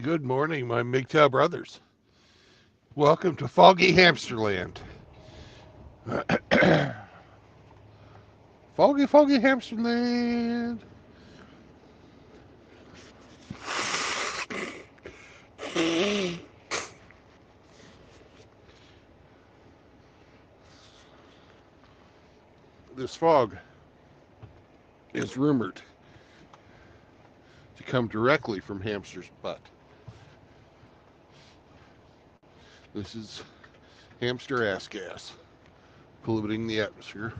Good morning, my MGTOW brothers. Welcome to Foggy Hamsterland. Foggy Hamsterland. This fog is rumored to come directly from Hamster's butt. This is hamster ass gas polluting the atmosphere.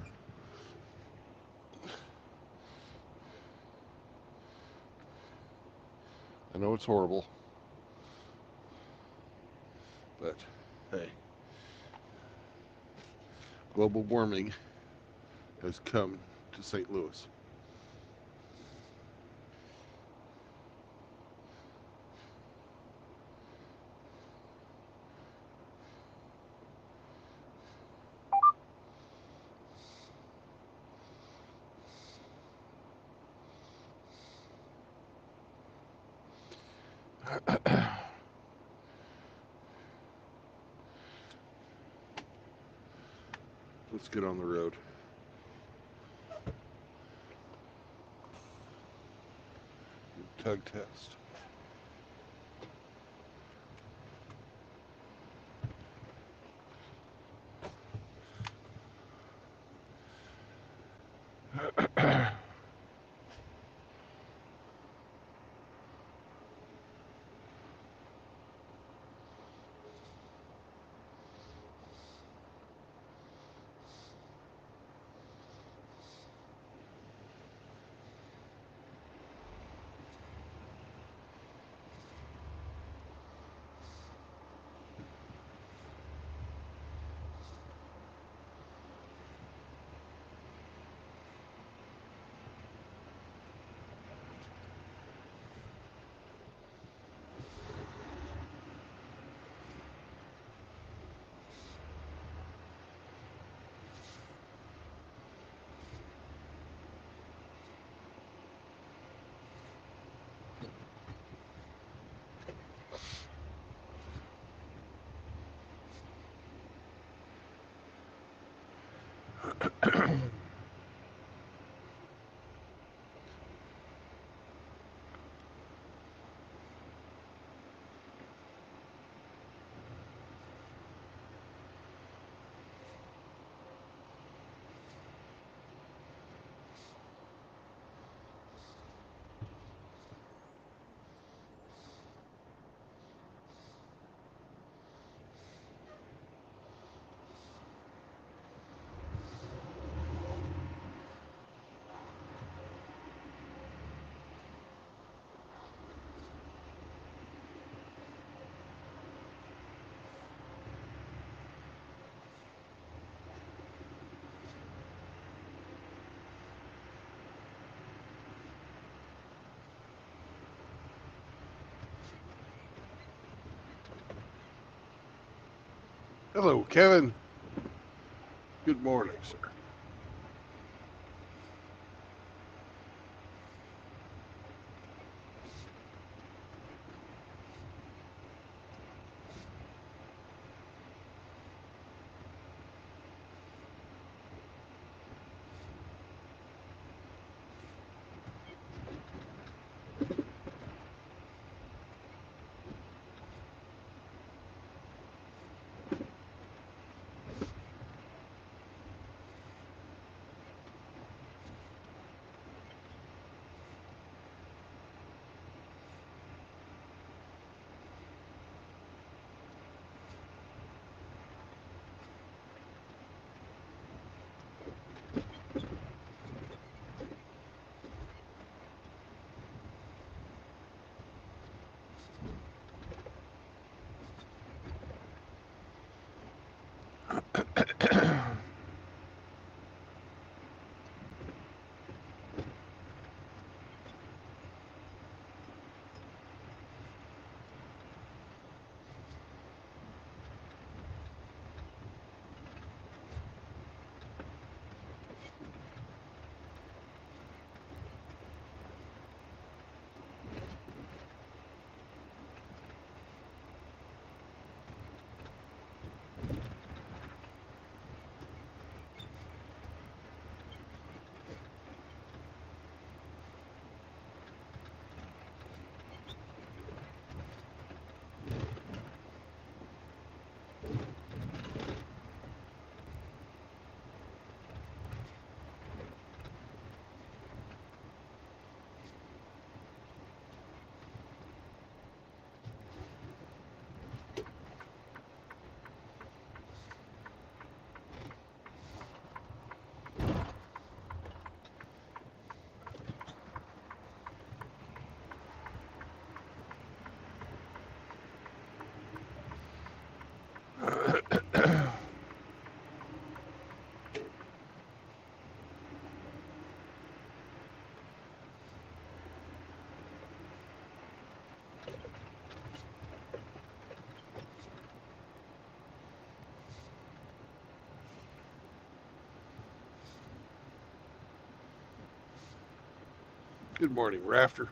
I know it's horrible, but hey, global warming has come to St. Louis. Let's get on the road. Tug test. Hello, Kevin. Good morning, sir. Good morning, Rafter.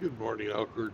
Good morning, Alfred.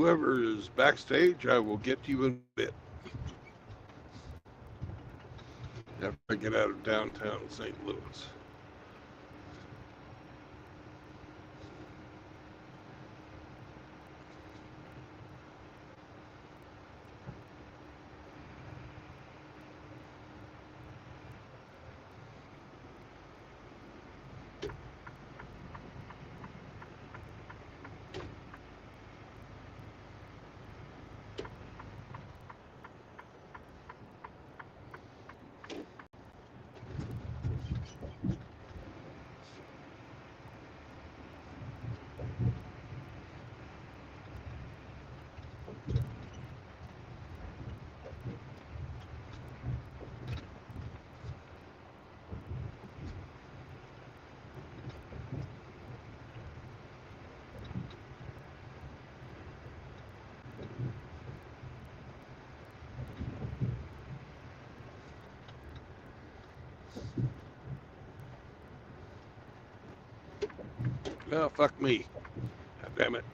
Whoever is backstage, I will get to you in a bit. After I get out of downtown St. Louis. Oh, fuck me. God damn it.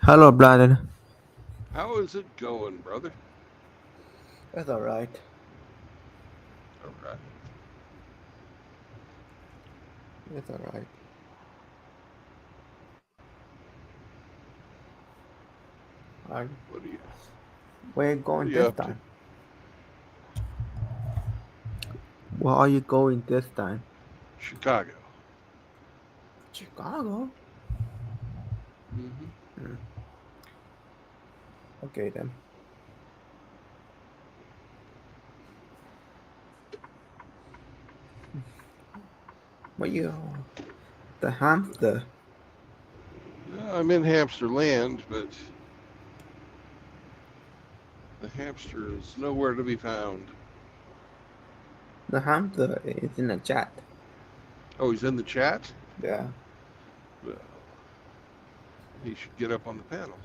Hello, Brandon. How is it going, brother? That's all right. All right. It's all right. Are What are you where you what are going you this up to? time? Where are you going this time? Chicago. Chicago. Hmm. Hmm. Okay then. Where you? The hamster. I'm in hamster land, but the hamster is nowhere to be found. The hamster is in the chat. Oh, he's in the chat? Yeah. Well, he should get up on the panel.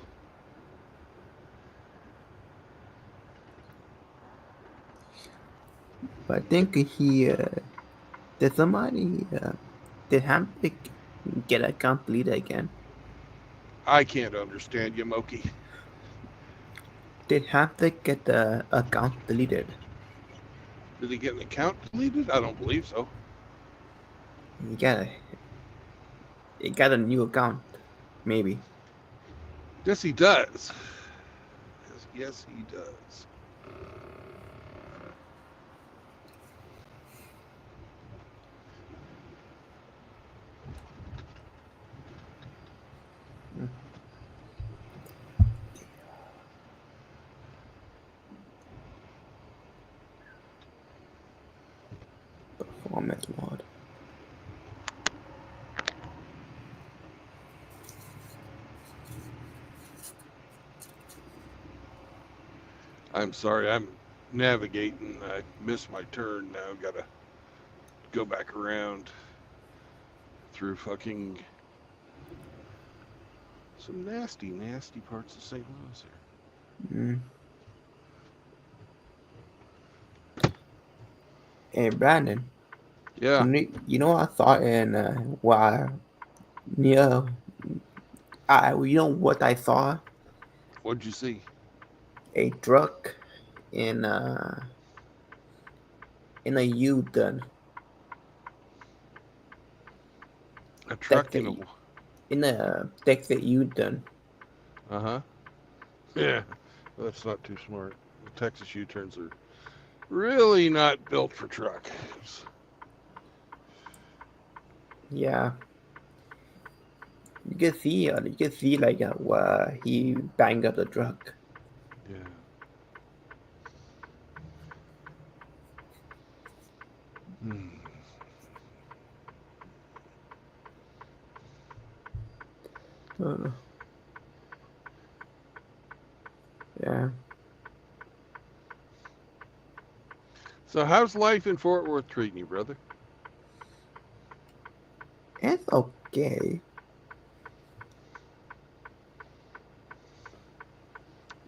But I think he did somebody did hamster get account deleted again? I can't understand you, Moki. Did hamster get the account deleted? Did he get an account deleted? I don't believe so. He got a he got a new account. Maybe. Yes, he does. Yes, he does. Hmm. Performance mode. I'm sorry, I'm navigating. I missed my turn now. Gotta go back around through fucking some nasty, nasty parts of St. Louis here. Mm. Hey, Brandon, Yeah, you know what I thought in why near you know what I saw? what'd you see? A truck in a U-turn. A truck Texas in a. in a Texas U-turn. Uh huh. Yeah, that's not too smart. The Texas U-turns are really not built for trucks. Yeah, you can see like he banged up the truck. Yeah. Hmm. Uh, yeah, So how's life in Fort Worth treating you, brother? it's okay.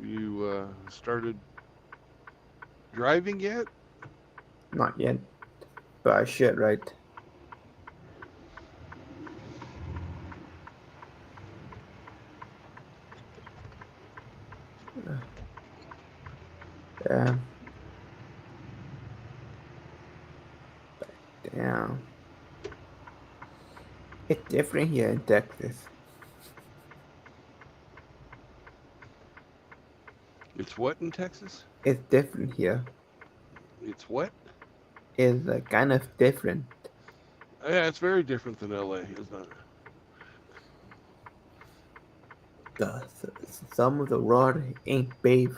You started driving yet? Not yet, but I should, right? Uh, yeah, damn. It's different here in Texas. It's what in Texas? It's different here. It's what? It's kind of different. Yeah, it's very different than LA, isn't it? Some of the road ain't paved.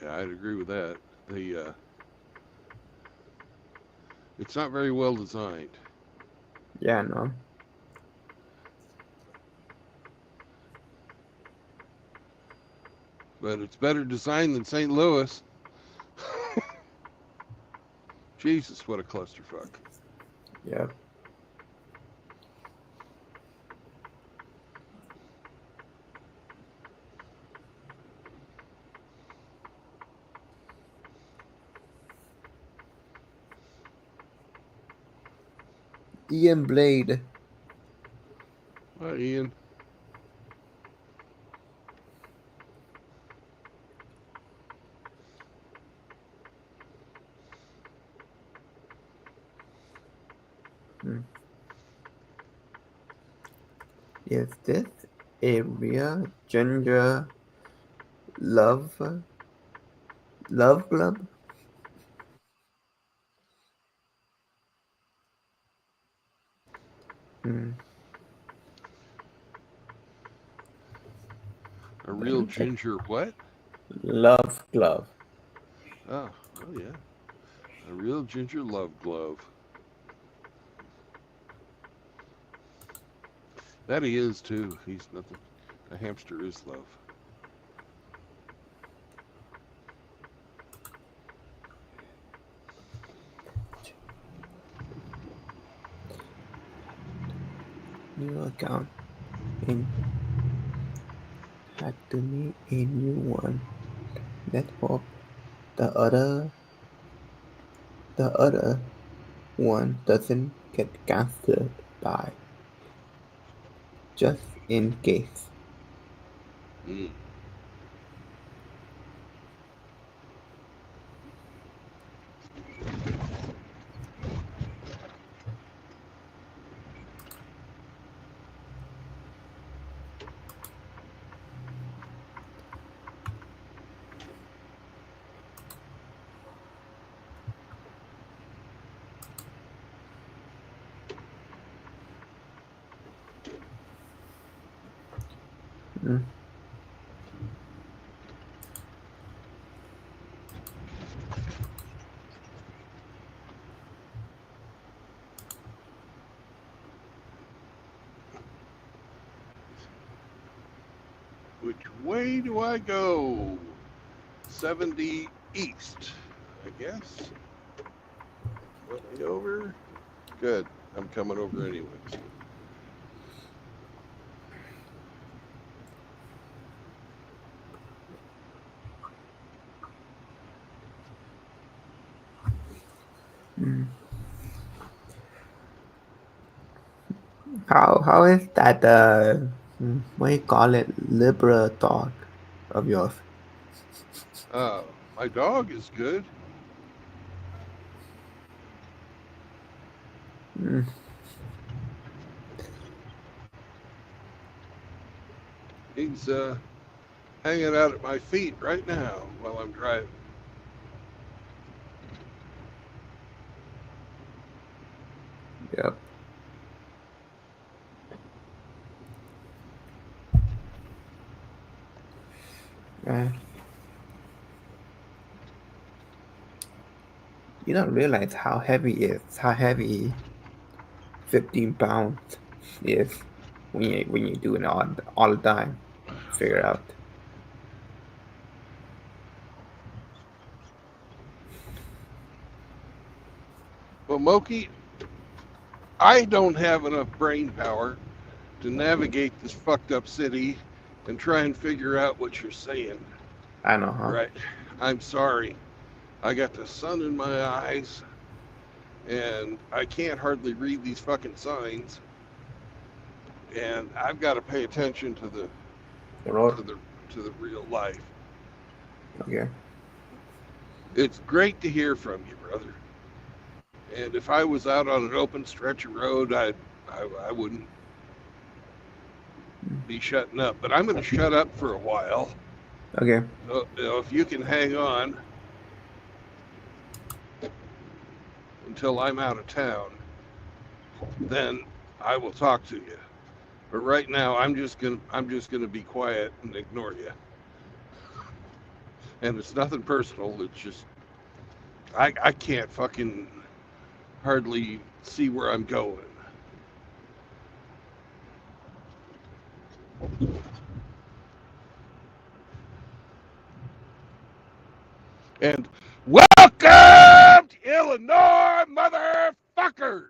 Yeah, I'd agree with that. The it's not very well designed, Yeah, no. but it's better designed than St. Louis. Jesus, what a clusterfuck. Yeah. Ian Blade. Ian. Hmm. Is this a real ginger love club? Hmm. A Let real me check. ginger what? Love club. Oh yeah. A real ginger love glove. That he is too. He's nothing. A hamster is love. New account. In Add to me a new one. Let's hope the other one doesn't get cancelled by just in case. Mm. Mm. Which way do I go? 70 east, I guess. Let me over. Good. I'm coming over anyways. Mm. How is that what do you call it, liberal dog of yours? My dog is good. Mm. He's hanging out at my feet right now while I'm driving. Yep. Uh, you don't realize how heavy 15 pounds is when you do it all the time. Figure out. Well, Moki, I don't have enough brain power to navigate this fucked up city and try and figure out what you're saying. I know, huh? Right. I'm sorry. I got the sun in my eyes and I can't hardly read these fucking signs. And I've got to pay attention to the The road. to the to the real life. Okay. It's great to hear from you, brother. And if I was out on an open stretch of road, I wouldn't be shutting up. But I'm going to shut up for a while. Okay. So, if you can hang on until I'm out of town, then I will talk to you. But right now, I'm just gonna be quiet and ignore you. And it's nothing personal. It's just I can't fucking hardly see where I'm going. And welcome to Illinois, motherfuckers.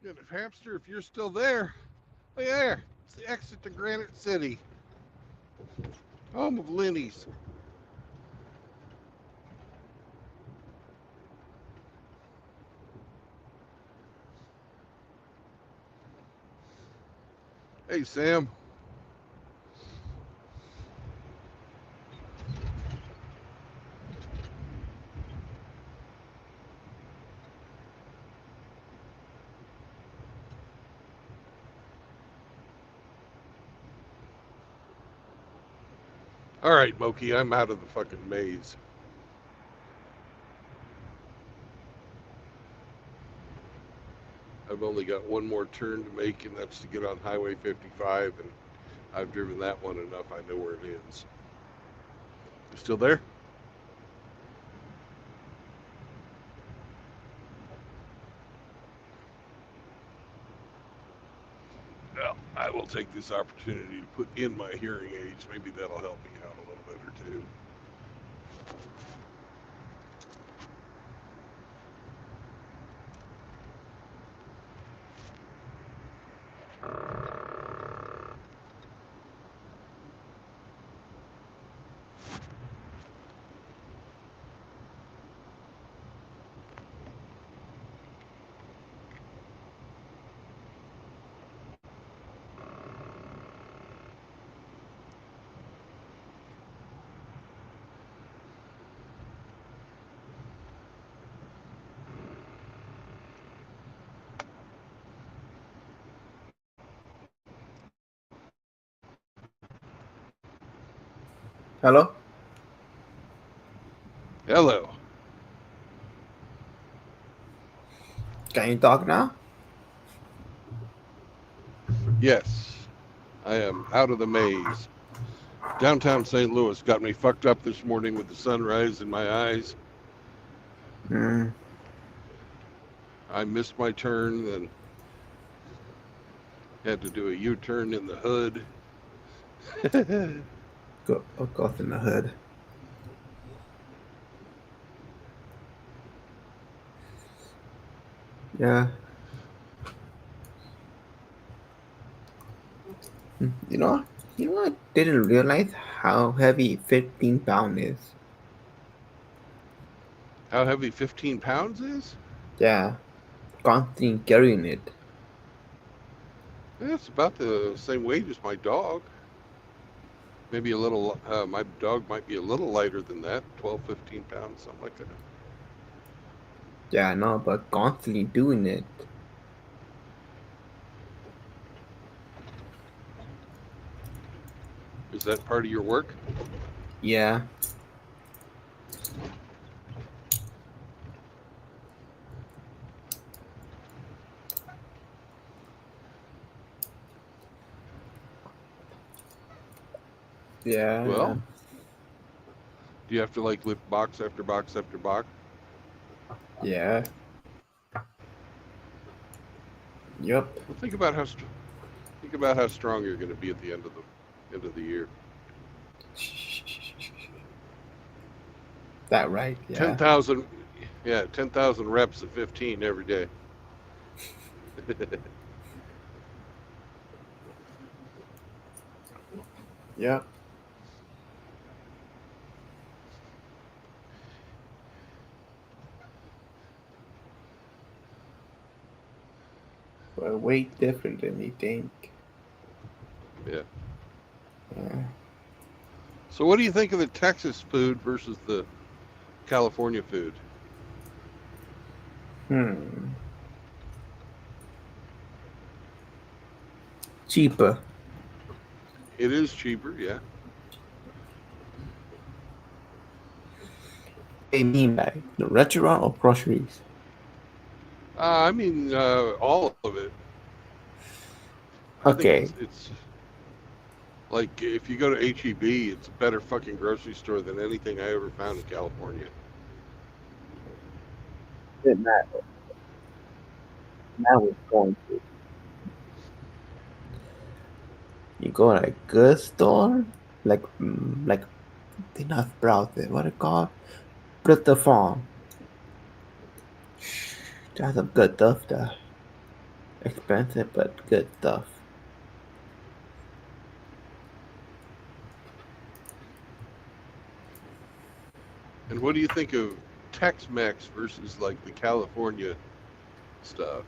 And if Hamster, if you're still there, look there. It's the exit to Granite City, home of Lenny's. Hey, Sam. All right, Moki, I'm out of the fucking maze. I've only got one more turn to make, and that's to get on Highway 55, and I've driven that one enough. I know where it is. You still there? Well, I will take this opportunity to put in my hearing aids. Maybe that'll help me out a little bit or two. Hello? Hello. Can you talk now? Yes, I am out of the maze. Downtown St. Louis got me fucked up this morning with the sunrise in my eyes. Hmm. I missed my turn and had to do a U-turn in the hood. Go in the hood. Yeah. You know, I didn't realize how heavy 15 pound is. How heavy 15 pounds is? Yeah, constantly carrying it. It's about the same weight as my dog. Maybe a little, my dog might be a little lighter than that, 12, 15 pounds, something like that. Yeah, I know, but constantly doing it. Is that part of your work? Yeah. Yeah, yeah. Well, do you have to like lift box after box after box? Yeah. Yep. Well, think about how strong you're going to be at the end of the year. That right? Yeah. 10,000, yeah, 10,000 reps at 15 every day. Yep. But way different than you think. Yeah. Yeah. So, what do you think of the Texas food versus the California food? Cheaper. It is cheaper, yeah. What do you mean by the restaurant or groceries? I mean, all of it. I think Okay. it's like if you go to HEB, it's a better fucking grocery store than anything I ever found in California. Didn't matter. Now we're going to. You go to a good store, like they not Sprout it. What it called? Bristol Farm. That's some good stuff there. Expensive but good stuff. And what do you think of Tex-Mex versus like the California stuff?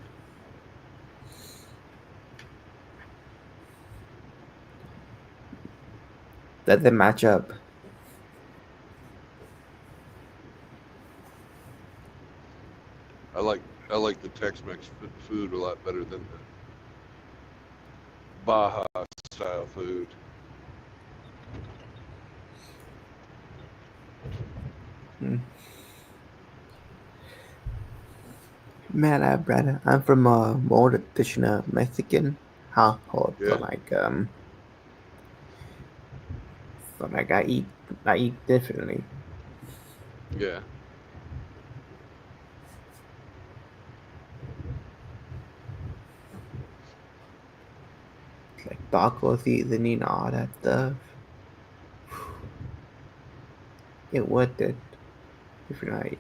Does it match up? I like the Tex-Mex food a lot better than the Baja style food. Hmm. Man, brother, I'm from a more traditional Mexican household, Yeah, so like I eat differently. yeah. Like taco seasoning, all that stuff. It worth it if you like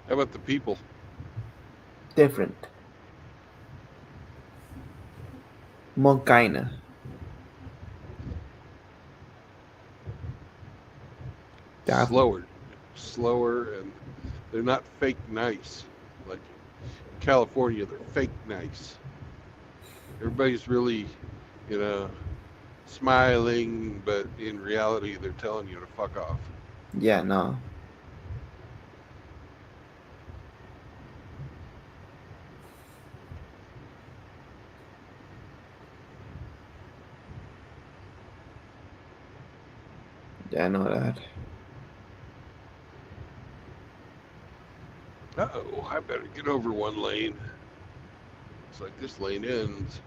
How about the people? different, more kinda. That Slower, slower, and they're not fake nice. Like in California, they're fake nice. Everybody's really, you know, smiling, but in reality, they're telling you to fuck off. yeah no. Yeah, I know that. Uh-oh, I better get over one lane. It's like this lane ends.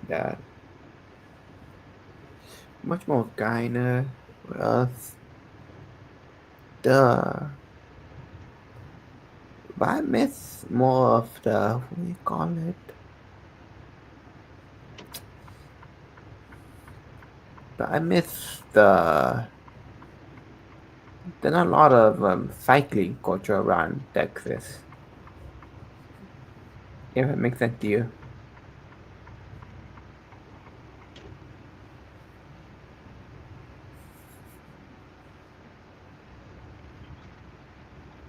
Yeah, much more kinda. Well, the but I miss more of the what do you call it? But I miss there's not a lot of cycling culture around Texas. If it makes sense to you.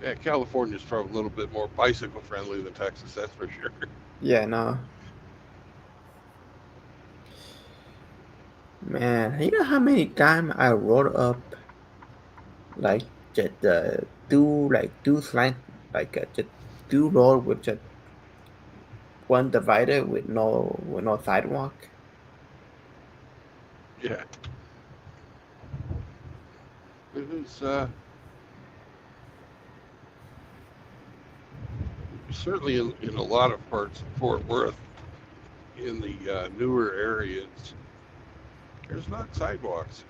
Yeah, California's probably a little bit more bicycle friendly than Texas, that's for sure. Yeah, no. Man, you know how many times I rode up like just two slant just two road with just one divider with no sidewalk. Yeah, it was certainly in a lot of parts of Fort Worth, in the newer areas, there's not sidewalks.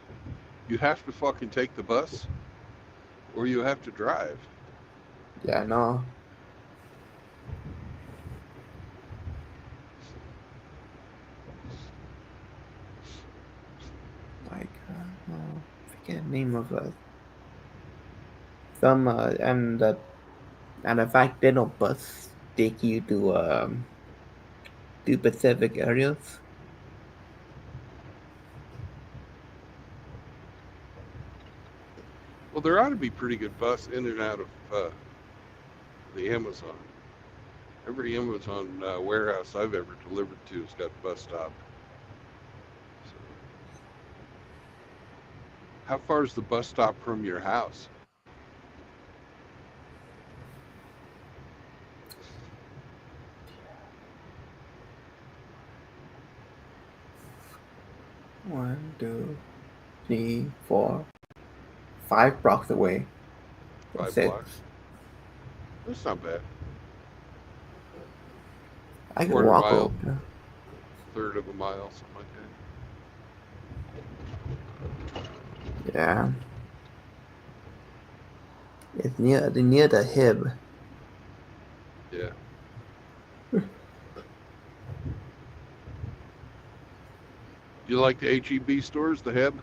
You have to fucking take the bus or you have to drive. Yeah, no. No, forget the name of some and the fact they don't bus take you to Pacific areas. Well, there ought to be pretty good bus in and out of the Amazon. Every Amazon warehouse I've ever delivered to has got a bus stop. So, how far is the bus stop from your house? One, two, three, 4, 5 blocks away. Or 5 blocks? 6. That's not bad. I can Quarter walk mile, over. third of a mile, something like Yeah, it's near the hip. that. Yeah. You like the HEB stores, the Heb?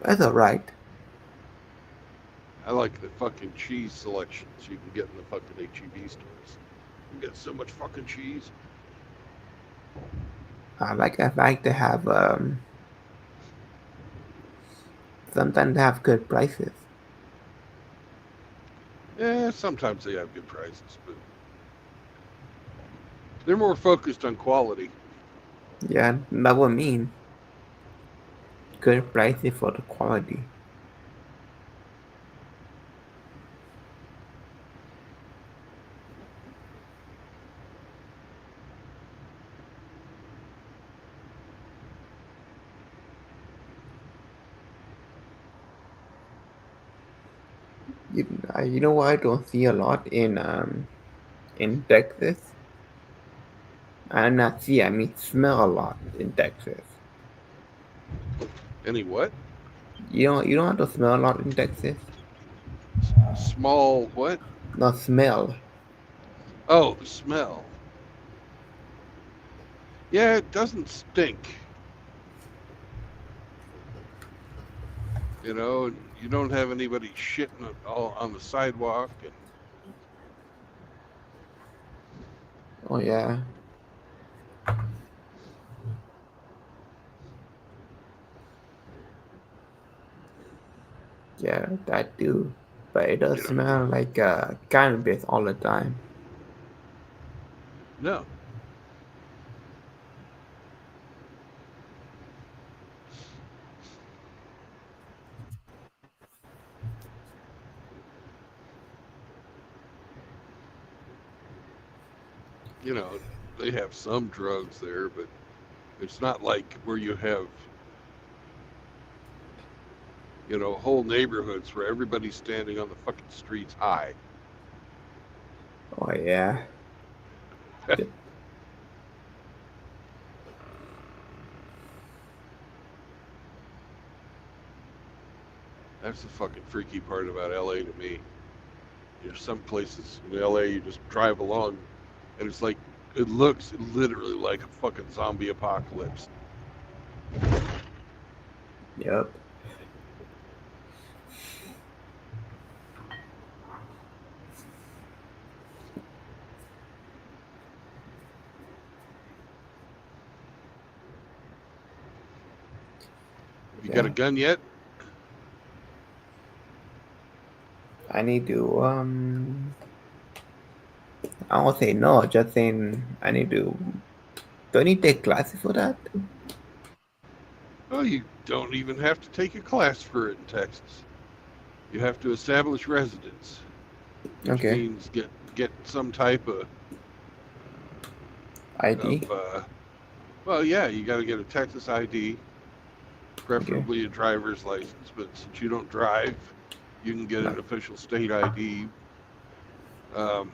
That's alright. I like the fucking cheese selections you can get in the fucking HEB stores. You get so much fucking cheese. I like the fact they have sometimes they have good prices. Sometimes they have good prices, but they're more focused on quality. Yeah, that would mean good prices for the quality. You know what I don't see a lot in Texas? I not see, I mean smell a lot in Texas. Any what? You don't have to smell a lot in Texas? Small what? Not smell. Oh, the smell. Yeah, it doesn't stink. You know, you don't have anybody shitting it all on the sidewalk, and Oh yeah. Yeah, that too. But it does you know, smell like cannabis all the time. no, you know, they have some drugs there, but it's not like where you have, whole neighborhoods where everybody's standing on the fucking streets high. Oh yeah. Th- That's the fucking freaky part about LA to me. There's some places in LA you just drive along, and it's like it looks literally like a fucking zombie apocalypse. Yep. You got Yeah. a gun yet? I need to I won't say no, just saying I need to do I need to take classes for that? Well, you don't even have to take a class for it in Texas. You have to establish residence, which Okay. means get some type ID? of well, yeah, you got to get a Texas ID, Okay. preferably a driver's license. But since you don't drive, you can get No. an official state ID. Um,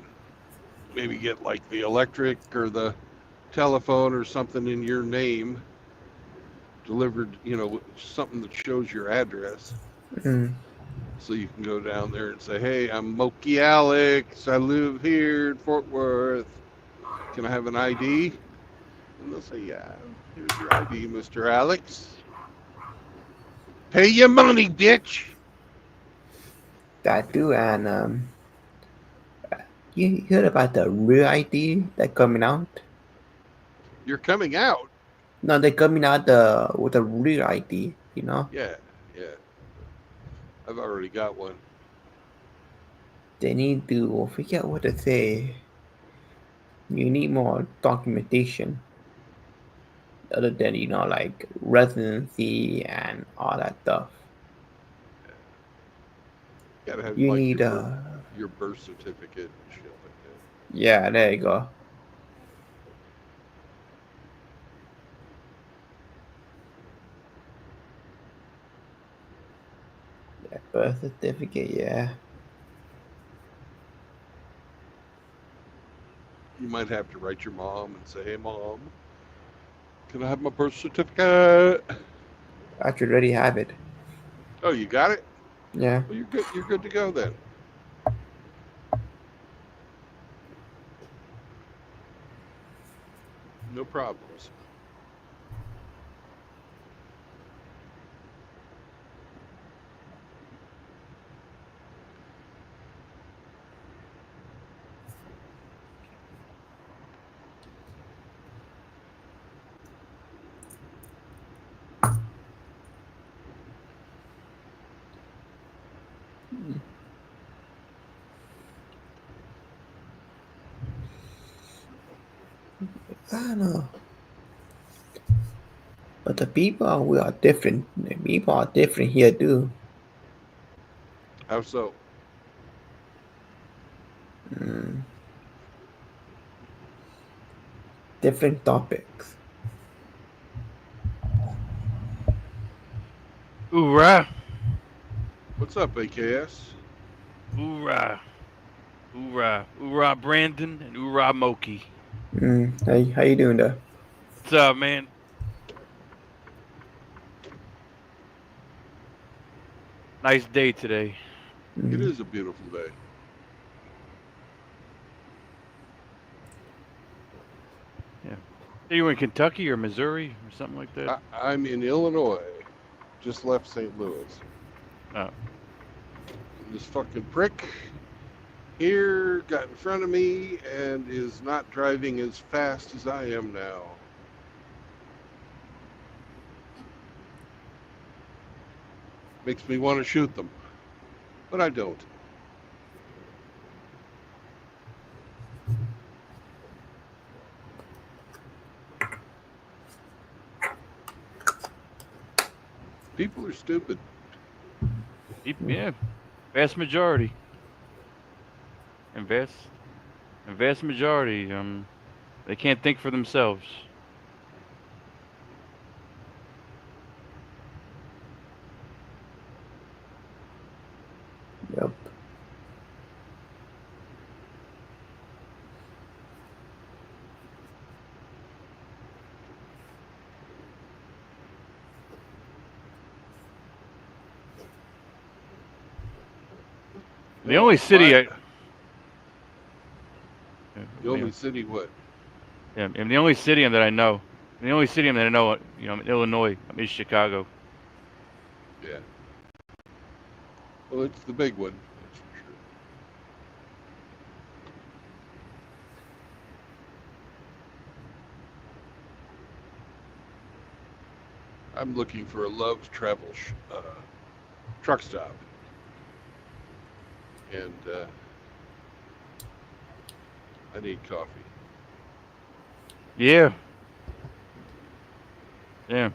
Maybe get like the electric or the telephone or something in your name delivered. Something that shows your address. Mm, So you can go down there and say, "Hey, I'm Moki Alex. I live here in Fort Worth. Can I have an ID?" And they'll say, "Yeah, here's your ID, Mr. Alex. Pay your money, bitch." that too, and you heard about the real ID that coming out? You're coming out. No, they're coming out the with a real ID, you know? Yeah, yeah. I've already got one. They need to forget what to say. You need more documentation other than like residency and all that stuff. You gotta have You like need your birth certificate and shit like that. yeah, there you go. Yeah, birth certificate, yeah. You might have to write your mom and say, "Hey, mom, can I have my birth certificate?" I should already have it. Oh, you got it? Yeah. Well, you're good. You're good to go then. No problems. I don't know. But the people we are different. The people are different here too. How so? Mm, different topics. Hoorah! What's up, AKS? Hoorah! Hoorah! Hoorah, Brandon, and hoorah, Moki. How you doing there? What's up, man? Nice day today. It Mm, is a beautiful day. Yeah. Are you in Kentucky or Missouri or something like that? I'm in Illinois. Just left St. Louis. Oh. This fucking prick here got in front of me and is not driving as fast as I am now. Makes me want to shoot them, but I don't. People are stupid. Yeah. Vast majority. And vast majority, they can't think for themselves. yep. The only city The yeah, only city what? and the only city that I know, in Illinois, is Chicago. Yeah. Well, it's the big one. That's for sure. I'm looking for a Love's Travel truck stop, and I need coffee. Yeah. Yeah.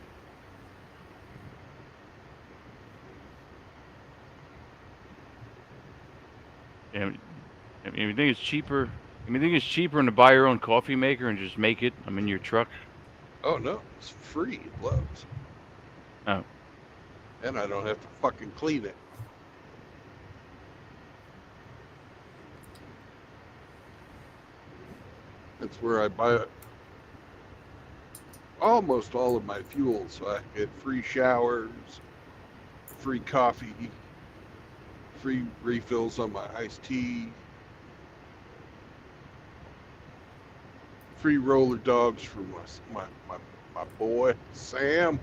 Yeah. I mean, you think it's cheaper? You think it's cheaper to buy your own coffee maker and just make it? In your truck. Oh no, it's free at Love's, Oh. and I don't have to fucking clean it. That's where I buy almost all of my fuel, so I get free showers, free coffee, free refills on my iced tea, free roller dogs for my boy Sam.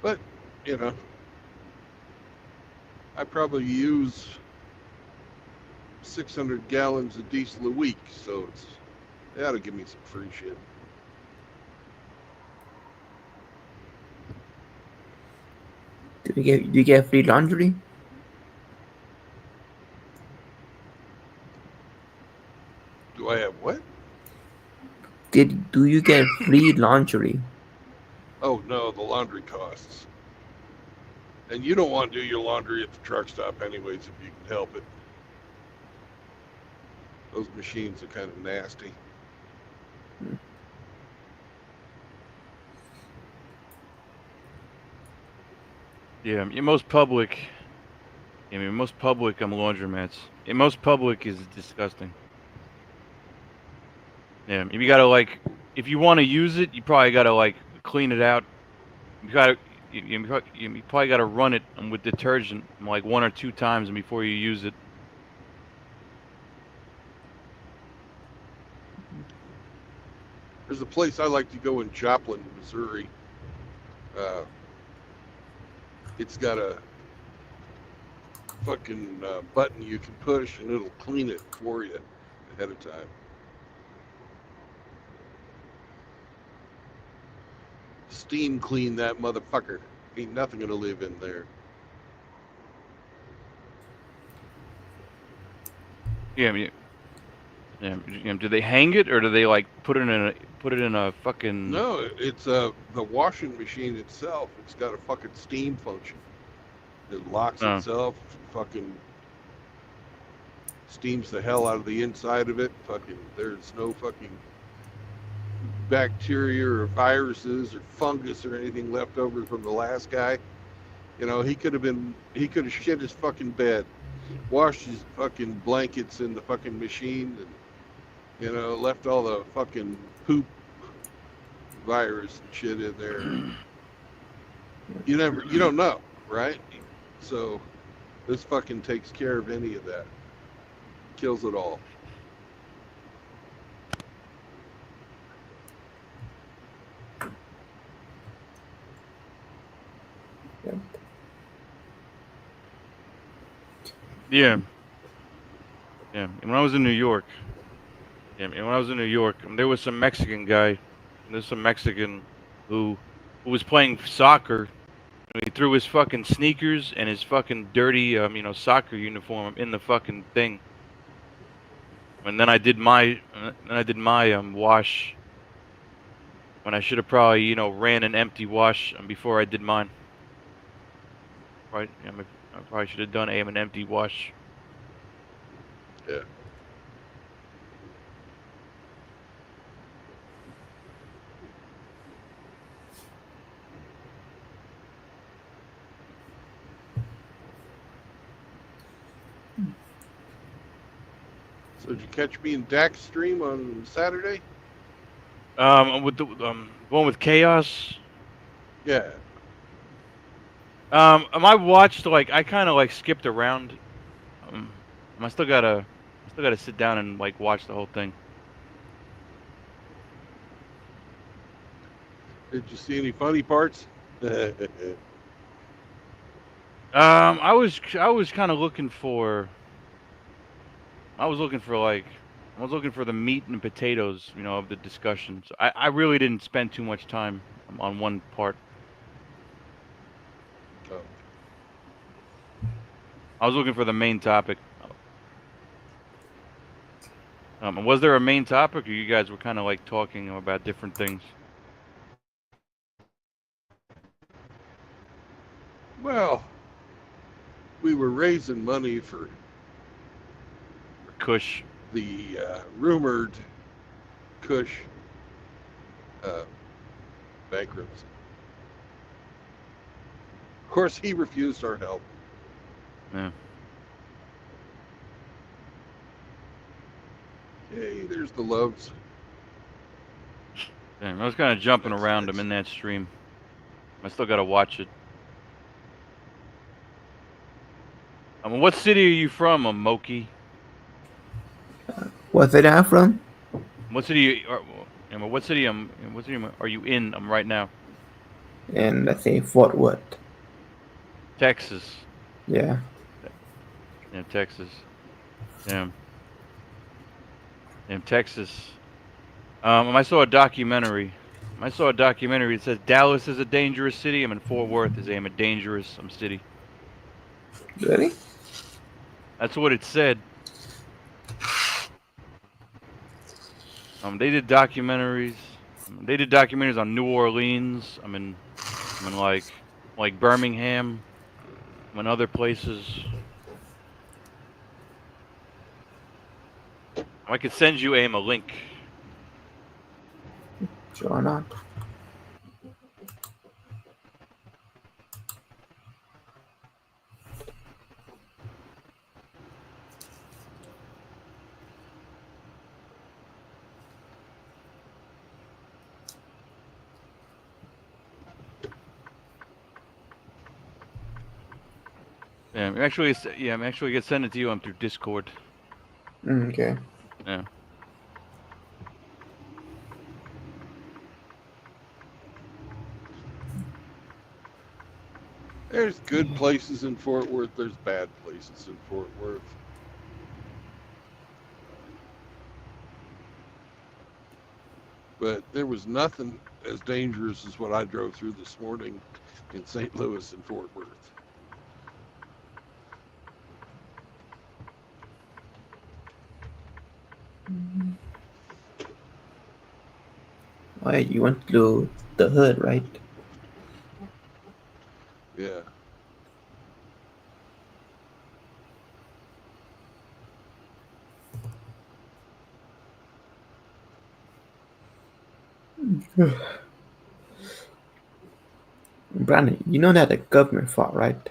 But you know, I probably use 600 gallons of diesel a week, so they ought to give me some free shit. Do you get free laundry? Do I have what? Do you get free laundry? Oh no, the laundry costs. And you don't want to do your laundry at the truck stop anyways if you can help it. Those machines are kind of nasty. Yeah. In most public. Most public laundromats. In most public is disgusting. Yeah. If you gotta if you want to use it, you probably gotta clean it out. You probably gotta run it with detergent like 1 or 2 times before you use it. There's a place I like to go in Joplin, Missouri. It's got a fucking button you can push and it'll clean it for you ahead of time. Steam clean that motherfucker. Ain't nothing gonna live in there. Yeah, I mean, yeah. Do they hang it or do they like put it in a fucking? No, it's the washing machine itself. It's got a fucking steam function. It locks Oh. itself. Fucking steams the hell out of the inside of it. Fucking, there's no fucking bacteria or viruses or fungus or anything left over from the last guy. You know, he could have shit his fucking bed, washed his fucking blankets in the fucking machine, and, you know, left all the fucking poop virus and shit in there. You don't know, right? So this fucking takes care of any of that. Kills it all. Yep. Yeah. Yeah. And when I was in New York, there was some Mexican guy. There's some Mexican who was playing soccer. And he threw his fucking sneakers and his fucking dirty, soccer uniform in the fucking thing. And then I did my wash. When I should have probably, ran an empty wash before I did mine. Right? I probably should have done an empty wash. Yeah. So did you catch me in Dak's stream on Saturday? With the one with Chaos. Yeah. I watched I kind of skipped around. I still gotta sit down and watch the whole thing. Did you see any funny parts? I was kind of looking for. I was looking for the meat and potatoes, of the discussion. So I really didn't spend too much time on one part. Oh. I was looking for the main topic. And was there a main topic, or you guys were kind of talking about different things? Well, we were raising money for Kush. the rumored Kush bankruptcy. Of course, he refused our help. Yeah. Hey, there's the loves. Damn, I was kind of jumping around him in that stream. I still gotta watch it. What city are you from, Moki? What's it out from? What city are you in right now? And let's say Fort Worth. Texas. Yeah. Yeah, Texas. Yeah. In Texas. I saw a documentary. It says Dallas is a dangerous city. I'm in Fort Worth is a dangerous city. Really? That's what it said. They did documentaries. They did documentaries on New Orleans. I'm in like Birmingham. I'm in other places. I could send you a link. Sure not. Yeah, I'm actually gonna send it to you through Discord. Okay. Yeah. There's good places in Fort Worth. There's bad places in Fort Worth. But there was nothing as dangerous as what I drove through this morning in St. Louis and Fort Worth. Why you went to the hood, right? Yeah. Brandon, you know that the government fault, right?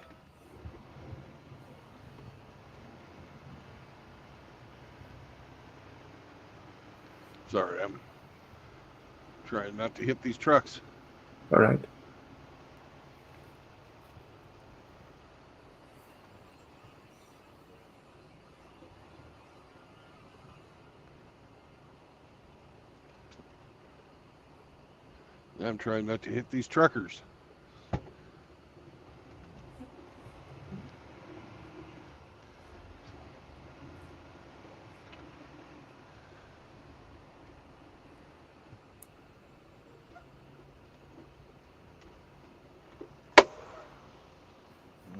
Sorry, I'm trying not to hit these trucks. All right. I'm trying not to hit these truckers.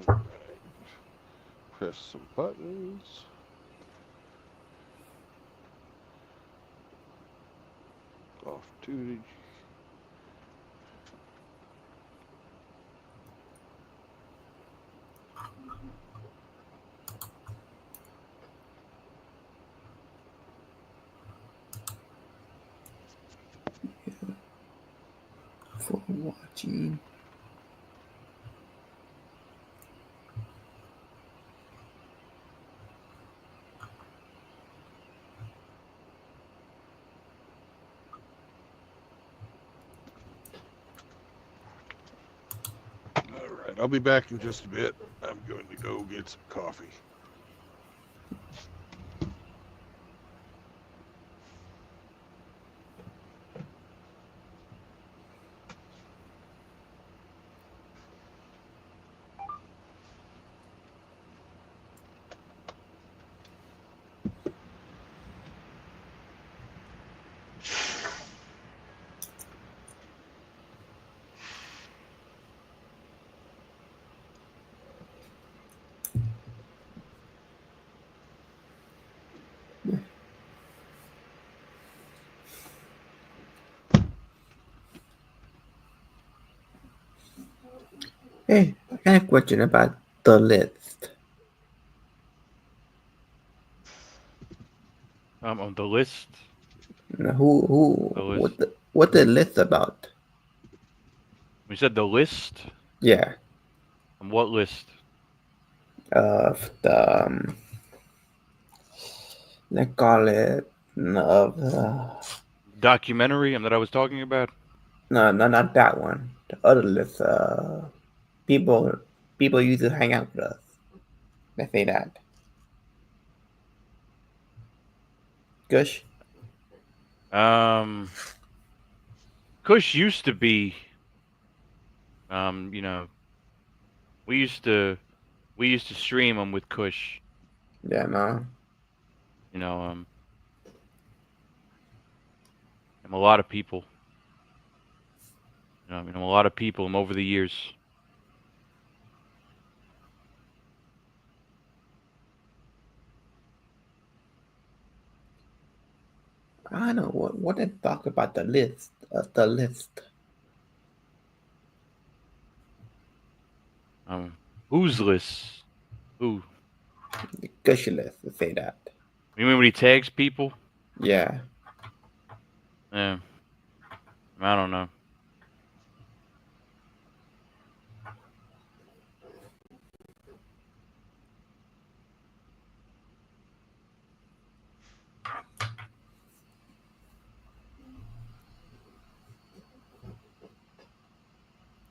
All right. Press some buttons. Off duty. For watching. All right, I'll be back in just a bit. I'm going to go get some coffee. Hey, I got a question about the list. On the list. Now, The list. what the list about? We said the list. Yeah, On what list? of the let's call it of Documentary that I was talking about. no, not that one. The other list. People used to hang out with us. Let's say that. Gush. Kush used to be. You know, we used to stream them with Kush. Yeah, no. You know, and a lot of people. You know, a lot of people over the years. I know what they talk about the list. The list. Whose list? Who? The Gush list. Let's say that. You mean when he tags people? Yeah. Yeah. I don't know.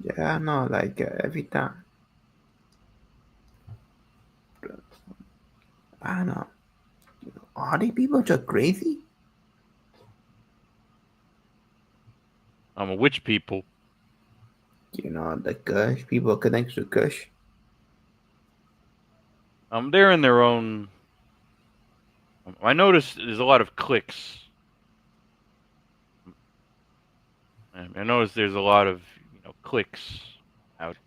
Yeah, I know. Like every time. I don't know. Are these people just crazy? Which people? You know, the Kush, people connect to Kush. They're in their own. I noticed there's a lot of clicks. I noticed there's a lot of clicks out.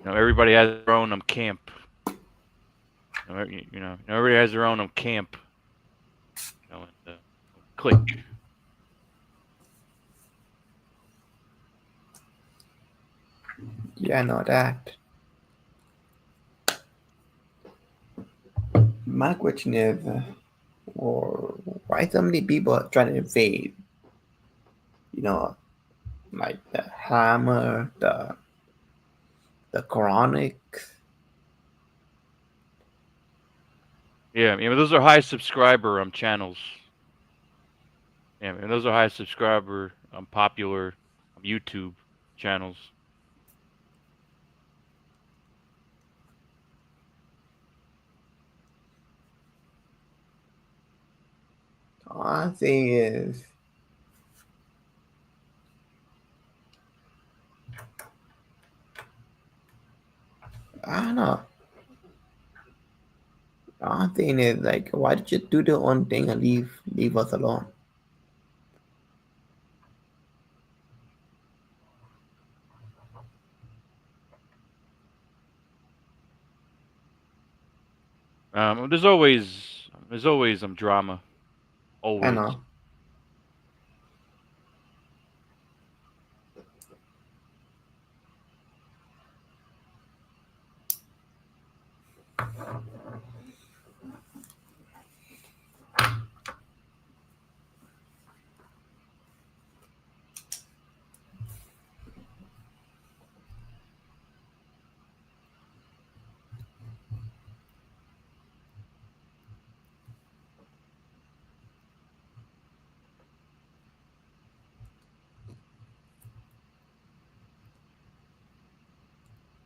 Everybody has their own camp. Everybody has their own camp. And, click. Yeah, I know that. My question is, or why so many people are trying to invade? You know, like the Hammer, the Quranic. Yeah, those are high subscriber channels. Yeah, those are high subscriber popular YouTube channels. All I say is, I don't know. All I'm saying is like, why did you do the own thing and leave us alone? There's always drama. I Always. know.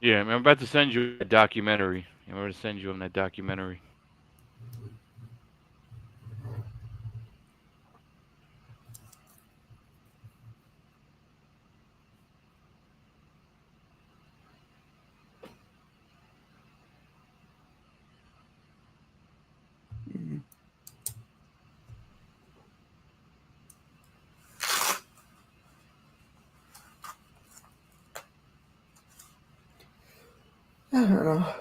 Yeah, I'm about to send you a documentary. I'm going to send you on that documentary. I don't know.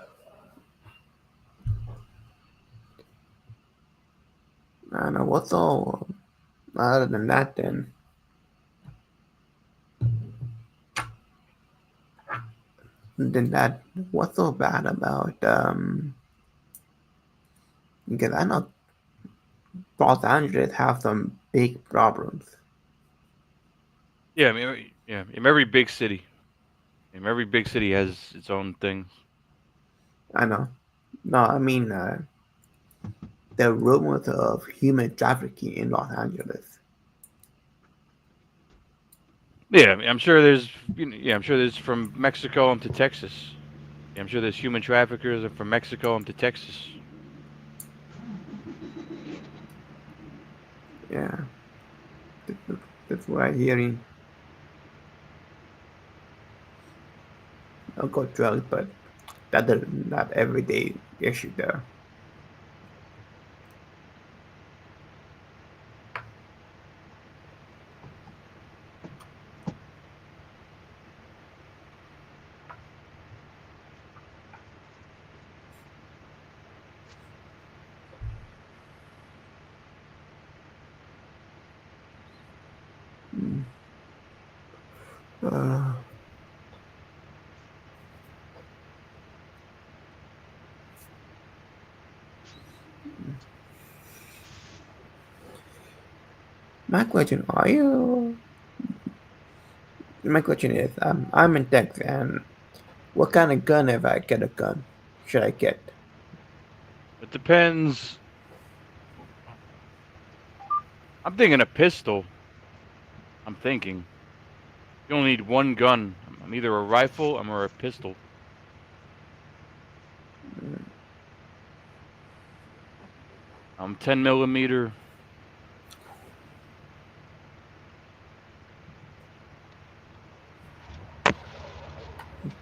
I don't know. What's all other than that then? Then that what's so bad about because I know Los Angeles have some big problems. Yeah, in every big city. Every big city has its own things. I know. No, I mean the rumors of human trafficking in Los Angeles. Yeah, I'm sure there's. I'm sure there's from Mexico to Texas. Yeah, I'm sure there's human traffickers from Mexico to Texas. Yeah, that's what I'm hearing. I'll go drugs, but that's not everyday issue there. Mm. Uh, my question: Are you? My question is: I'm in Texas, and what kind of gun if I get a gun? Should I get? It depends. I'm thinking a pistol. I'm thinking. You only need one gun. I'm either a rifle or a pistol. Mm. 10 millimeter.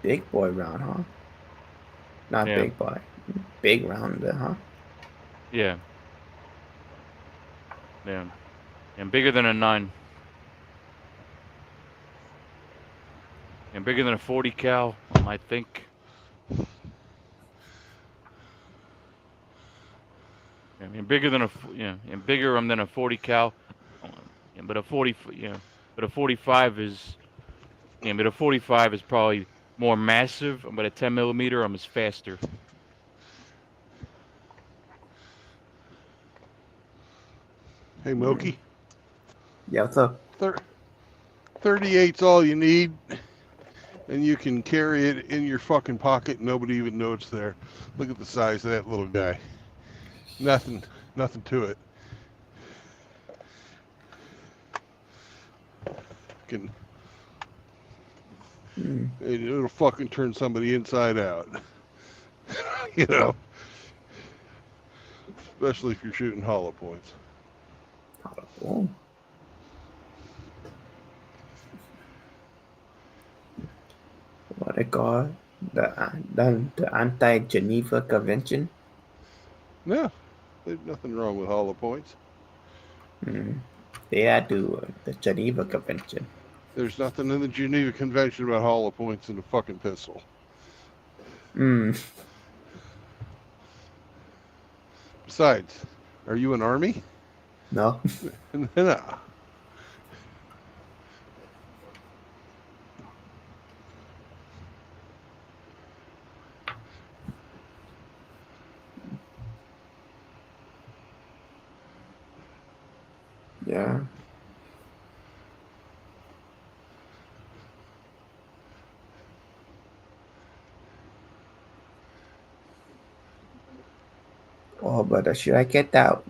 Big boy round, huh? Not Yeah. big boy. Big round, huh? Yeah. Yeah. And bigger than a 9. And bigger than a 40 cal, I think. I mean, bigger than and bigger than a 40 cal. Yeah, but a 40, but a 45 is, but a 45 is probably more massive. But a 10 millimeter, is faster. Hey, Milky. Yeah, what's up? 38's all you need, and you can carry it in your fucking pocket and nobody even knows it's there. Look at the size of that little guy. Nothing to it. It'll fucking turn somebody inside out. You know, especially if you're shooting hollow points. Oh. What they call the Anti-Geneva Convention. No, there's nothing wrong with hollow points. They had to the Geneva Convention. There's nothing in the Geneva Convention about hollow points in a fucking pistol. Besides, are you an army? No. No. Yeah. Oh, but should I get that?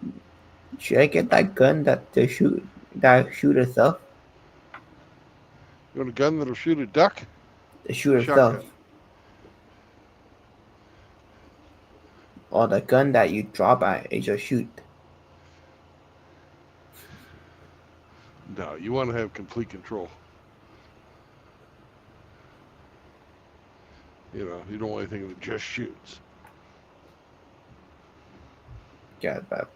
Should I get that gun that shoot itself? You want a gun that'll shoot a duck? The shoot Shotgun. itself. Or the gun that you drop at it just shoot. No, you want to have complete control. You know, you don't want anything that just shoots. Yeah, but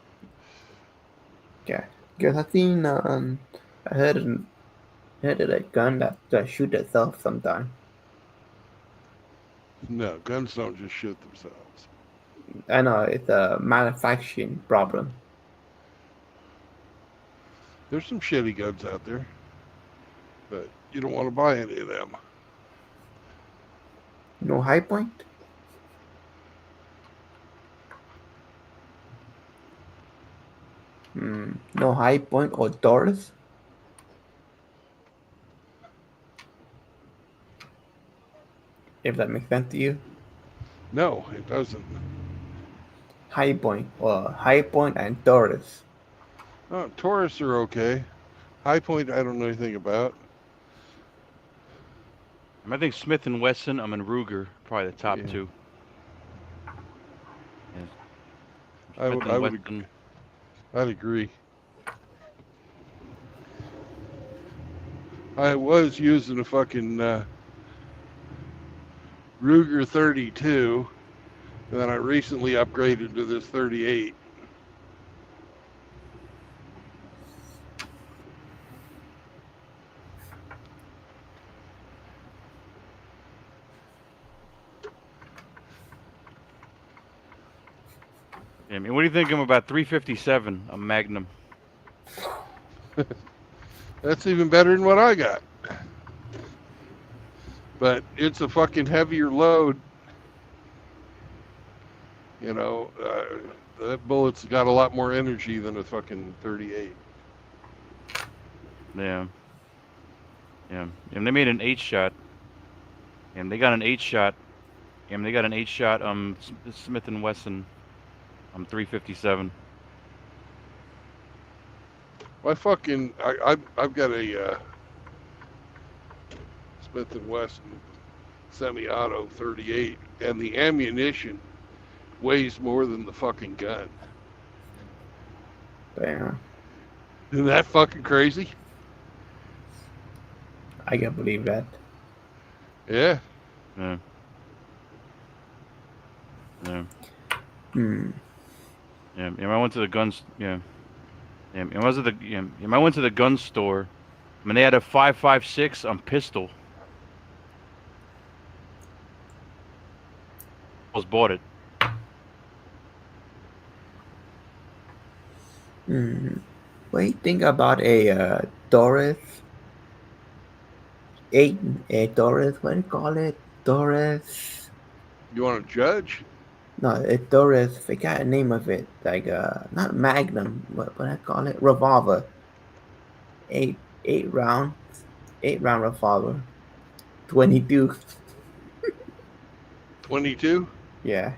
yeah, because I seen I heard of a gun that shoot itself sometime. No, guns don't just shoot themselves. I know it's a manufacturing problem. There's some shitty guns out there, but you don't want to buy any of them. No high point. No high point or Taurus. If that makes sense to you. No, it doesn't. High point and Taurus. Oh, Taurus are okay. High point, I don't know anything about. I think Smith and Wesson. I'm in Ruger, probably the top 2. Yeah. I'd agree. I was using a fucking Ruger 32, and then I recently upgraded to this 38. I mean, what do you think about 357, a Magnum? That's even better than what I got. But it's a fucking heavier load. You know, that bullet's got a lot more energy than a fucking 38. Yeah. Yeah. And they made an 8-shot. And they got an 8-shot. And they got an 8-shot Smith and Wesson 357. I've got a Smith & Wesson semi-auto 38, and the ammunition weighs more than the fucking gun. Damn. Isn't that fucking crazy? I can't believe that. Yeah. Yeah. Yeah. Hmm. Yeah. I went to the guns. Yeah. Yeah. I was at the. Yeah. I went to the gun store. I mean, they had a 5.56 pistol. Almost bought it. Hmm. What do you think about a Doris? A Doris? What do you call it? Doris? You want to judge? No, a Doris. Forgot the name of it. Like not Magnum. What I call it? Revolver. Eight round. 8 round revolver. 22. 22? Yeah.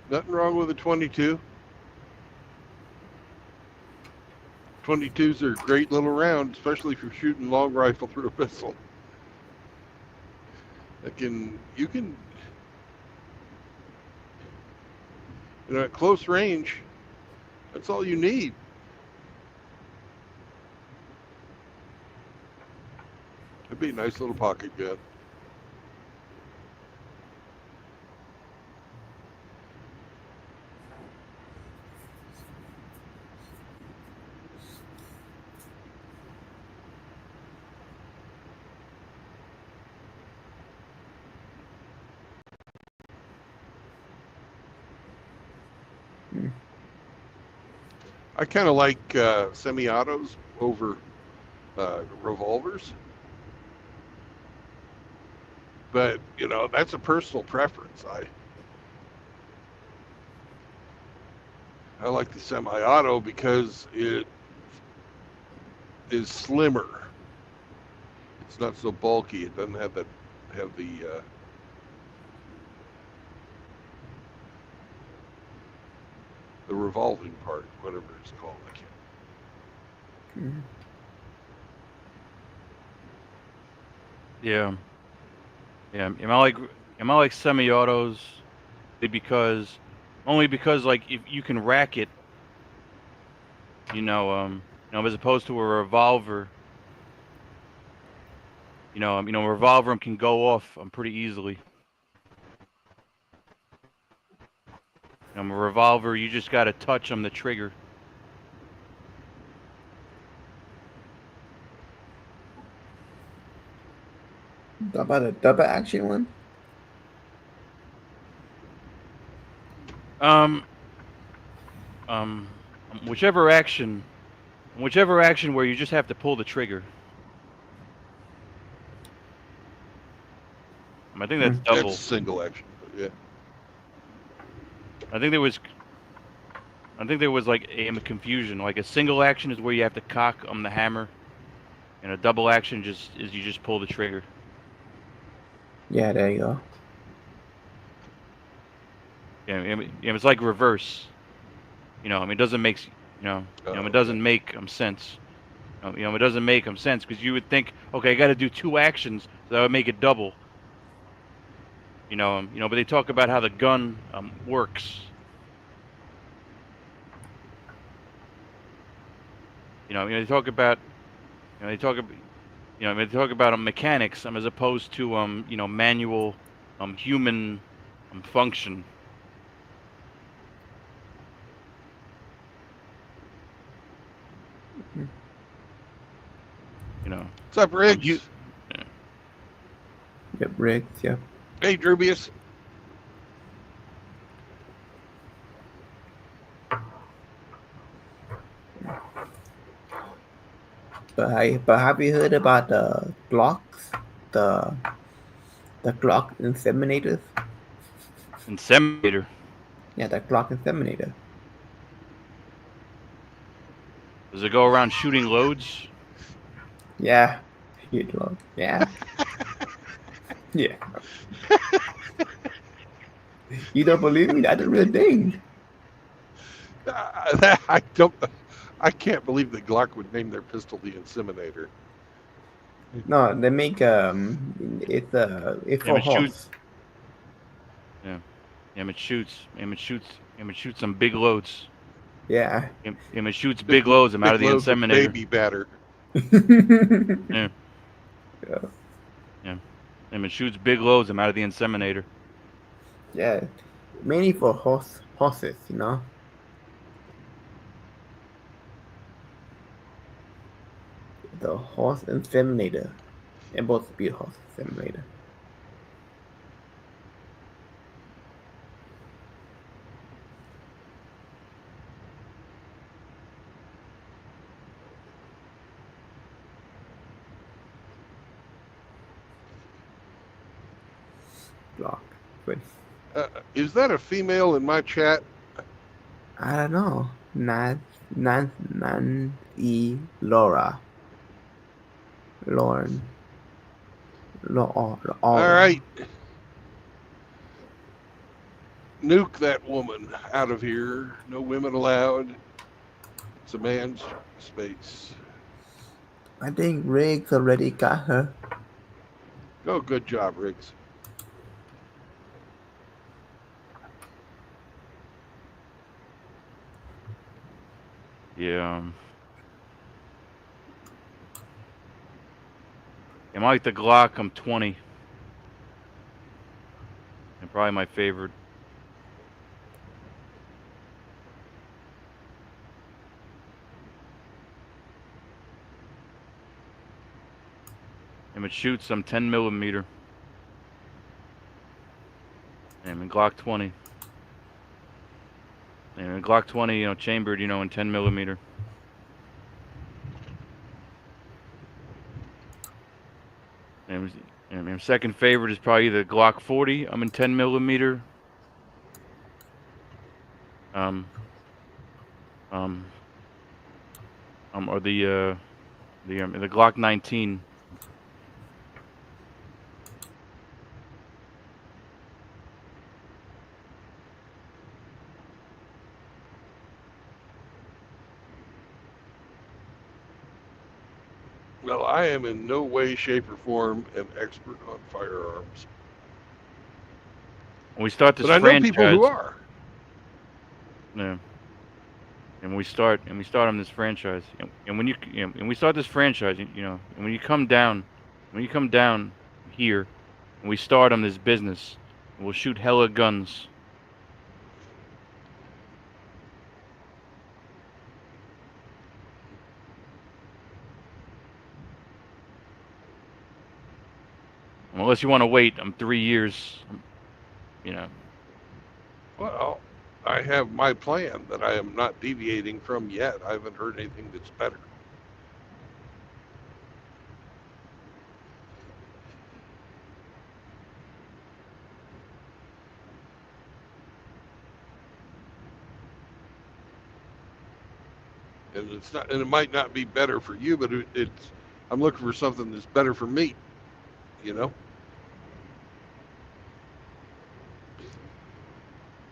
Nothing wrong with a 22. 22s are a great little round, especially if you're shooting long rifle through a pistol. You can, at close range, that's all you need. It'd be a nice little pocket gun. Hmm. I kind of like semi-autos over revolvers, but that's a personal preference. I like the semi-auto because it is slimmer. It's not so bulky. It doesn't have the revolving part, whatever it's called. I can't. Hmm. Yeah. Yeah. Am I like semi-autos? Because only because like if you can rack it, as opposed to a revolver. A revolver can go off pretty easily. A revolver, you just gotta touch the trigger. How about a double action one? Um, um, whichever action where you just have to pull the trigger. I think that's double. That's single action, but yeah. I think there was like a confusion. Like a single action is where you have to cock the hammer, and a double action is you just pull the trigger. Yeah, there you go. Yeah, it's like reverse. It doesn't make it doesn't make sense. It doesn't make sense because you would think, okay, I got to do 2 actions, so that would make it double. But they talk about how the gun works. They talk about mechanics as opposed to manual human function. What's up, Riggs? Yep, Riggs, yep. Hey, Drubius. But have you heard about the Glocks? The Glock inseminators? Inseminator. Yeah, the Glock inseminator. Does it go around shooting loads? Yeah. Yeah. Yeah. You don't believe me? That's a real thing. I can't believe that Glock would name their pistol the Inseminator. No, they make it's for it shoots. horse. Yeah, it shoots some big loads. Yeah. It shoots big loads out of the inseminator. Baby batter. Yeah. Yeah. Yeah. And it shoots big loads. I'm out of the inseminator. Yeah, mainly for horses, you know. The horse inseminator, able to be a horse inseminator. Block. But Is that a female in my chat? I don't know. Nancy Laura. Lauren. All Laura. right. Nuke that woman out of here. No women allowed. It's a man's space. I think Riggs already got her. Oh, good job, Riggs. Yeah. Am I like the Glock? I'm 20. And probably my favorite. And it shoots some 10 millimeter. And Glock 20. And Glock 20, you know, chambered, you know, in 10 millimeter. And my second favorite is probably the Glock 40. I'm in 10 millimeter. Or the Glock 19. Well, I am in no way, shape, or form an expert on firearms. When we start this But I know people who franchise, are. yeah. And we start on this franchise, and when and we start this franchise, you know, and when you come down here, and we start on this business, we'll shoot hella guns. Unless you want to wait, I'm 3 years, you know. Well, I have my plan that I am not deviating from yet. I haven't heard anything that's better. And it's not, and it might not be better for you, but it's. I'm looking for something that's better for me. You know.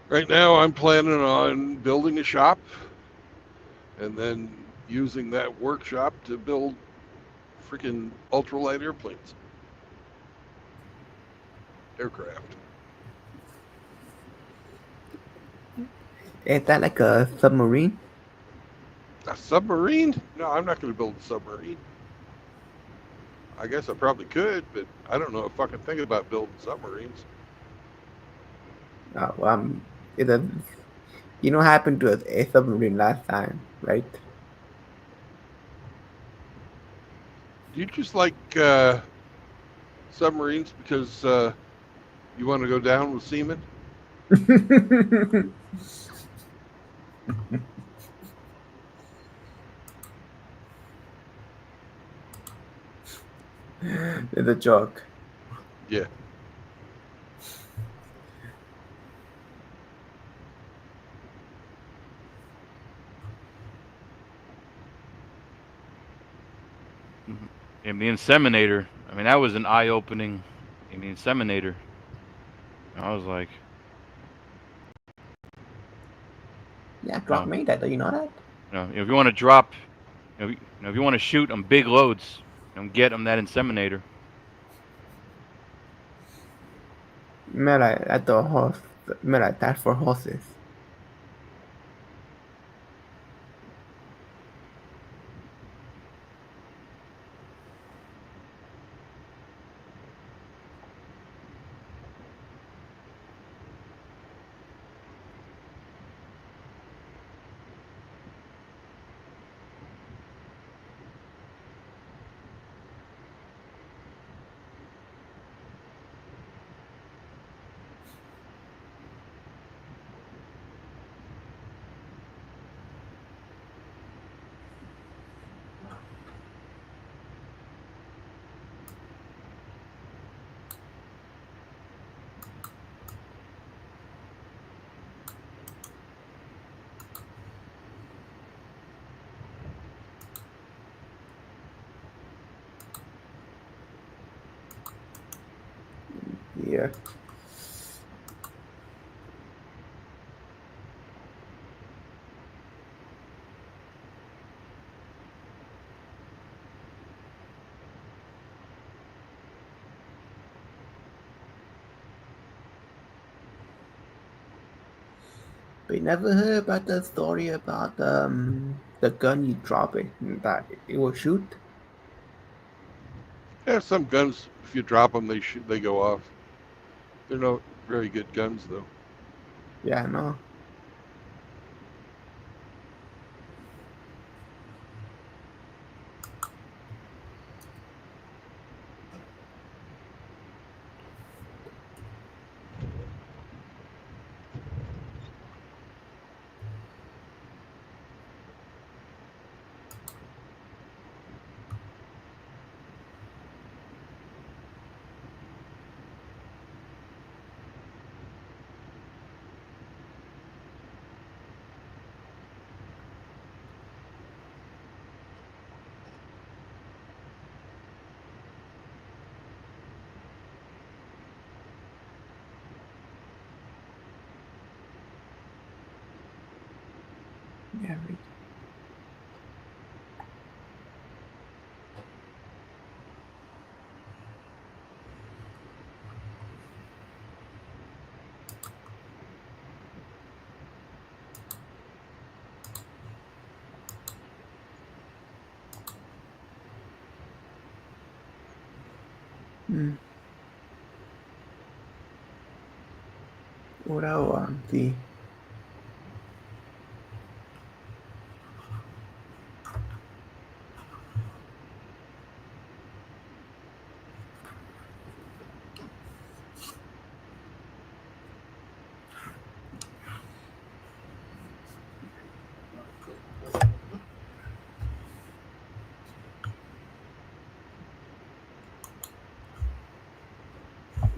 Right now, I'm planning on building a shop, and then using that workshop to build freaking ultralight airplanes, aircraft. Is that like a submarine? A submarine? No, I'm not going to build a submarine. I guess I probably could, but I don't know if I can think about building submarines. It a, you know what happened to a submarine last time, right? Do you just like submarines because you want to go down with seamen? It's a joke. Yeah. And the inseminator, I mean, that was an eye-opening. In the inseminator, I was like, Yeah, Glock made that. Do you know that? you know, if you want to drop, if you want to shoot on big loads, get them that inseminator. Made like at the horse. Made like that for horses. Yeah. But you never heard about the story about the gun you drop it and that it will shoot? Yeah, some guns, if you drop them, they go off. They're not very good guns, though. Yeah, no. Yeah, right. Mm. What I want the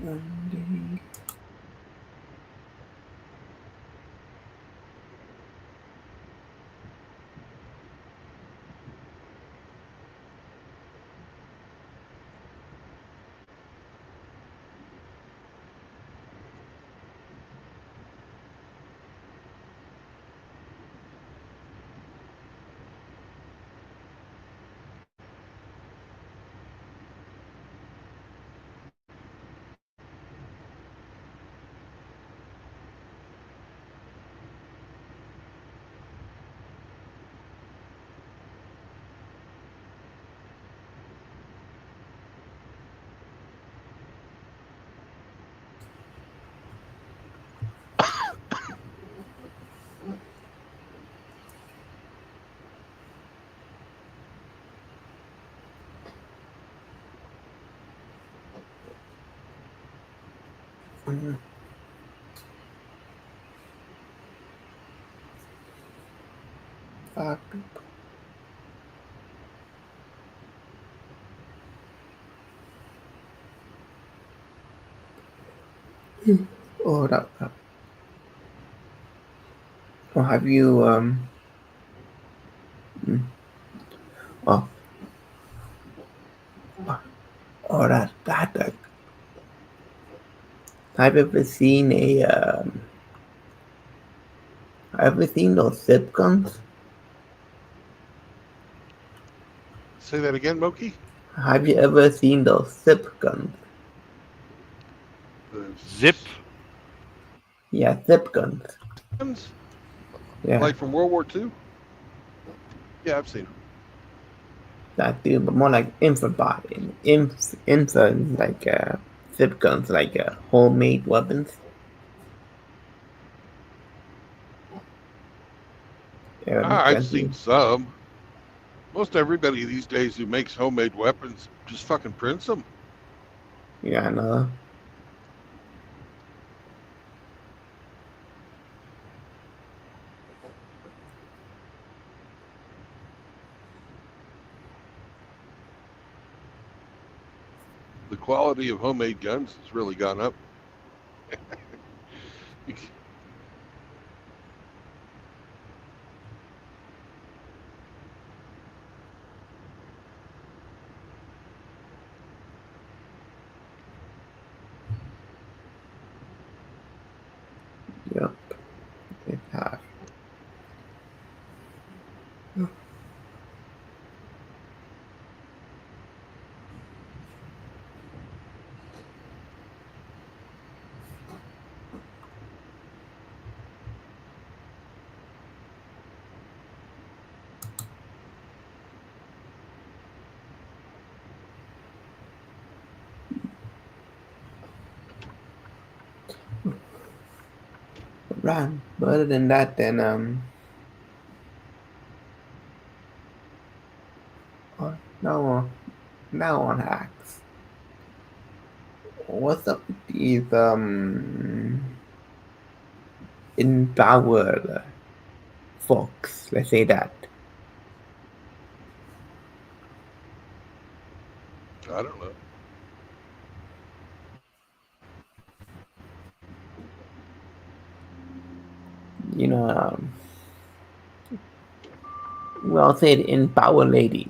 one day. Mm. Fuck. Oh, that. Oh, have you mm, oh, oh that. Have you ever seen a have you ever seen those zip guns? Say that again, Moki? Have you ever seen those zip guns? The Zip. Yeah, zip guns. guns? Yeah, Like from World War II? Yeah, I've seen them. that too, but more like infrared, infra like zip guns, like homemade weapons. I've Can seen you? some. Most everybody these days who makes homemade weapons just fucking prints them. Yeah, I know. The quality of homemade guns has really gone up. Right. But other than that, then no, no one hacks. What's up with these in power folks? Let's say that. I don't know. You know, well said in power ladies.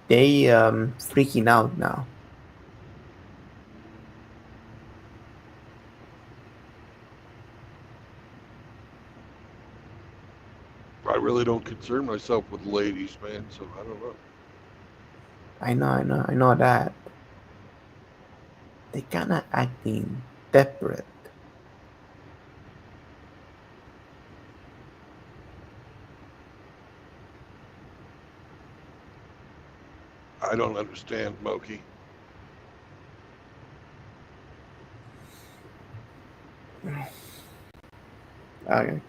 They freaking out now. I really don't concern myself with ladies, man. So I don't know. I know that. They kinda acting desperate. I don't understand, Moki. I,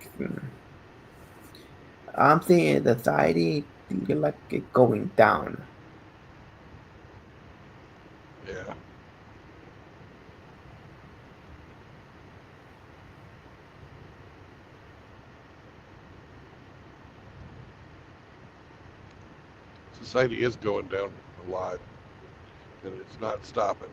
I'm seeing the society like it going down. Yeah. Society is going down a lot, and it's not stopping.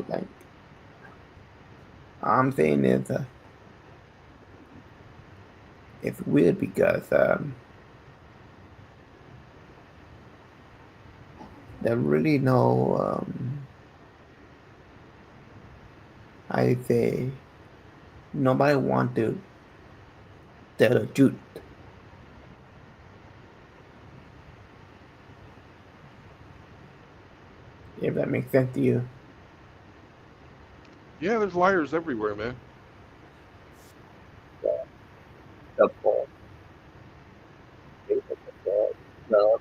Like I'm saying is it's weird because there really no I say nobody want to tell the truth. If that makes sense to you. Yeah, there's liars everywhere, man. The fault. No,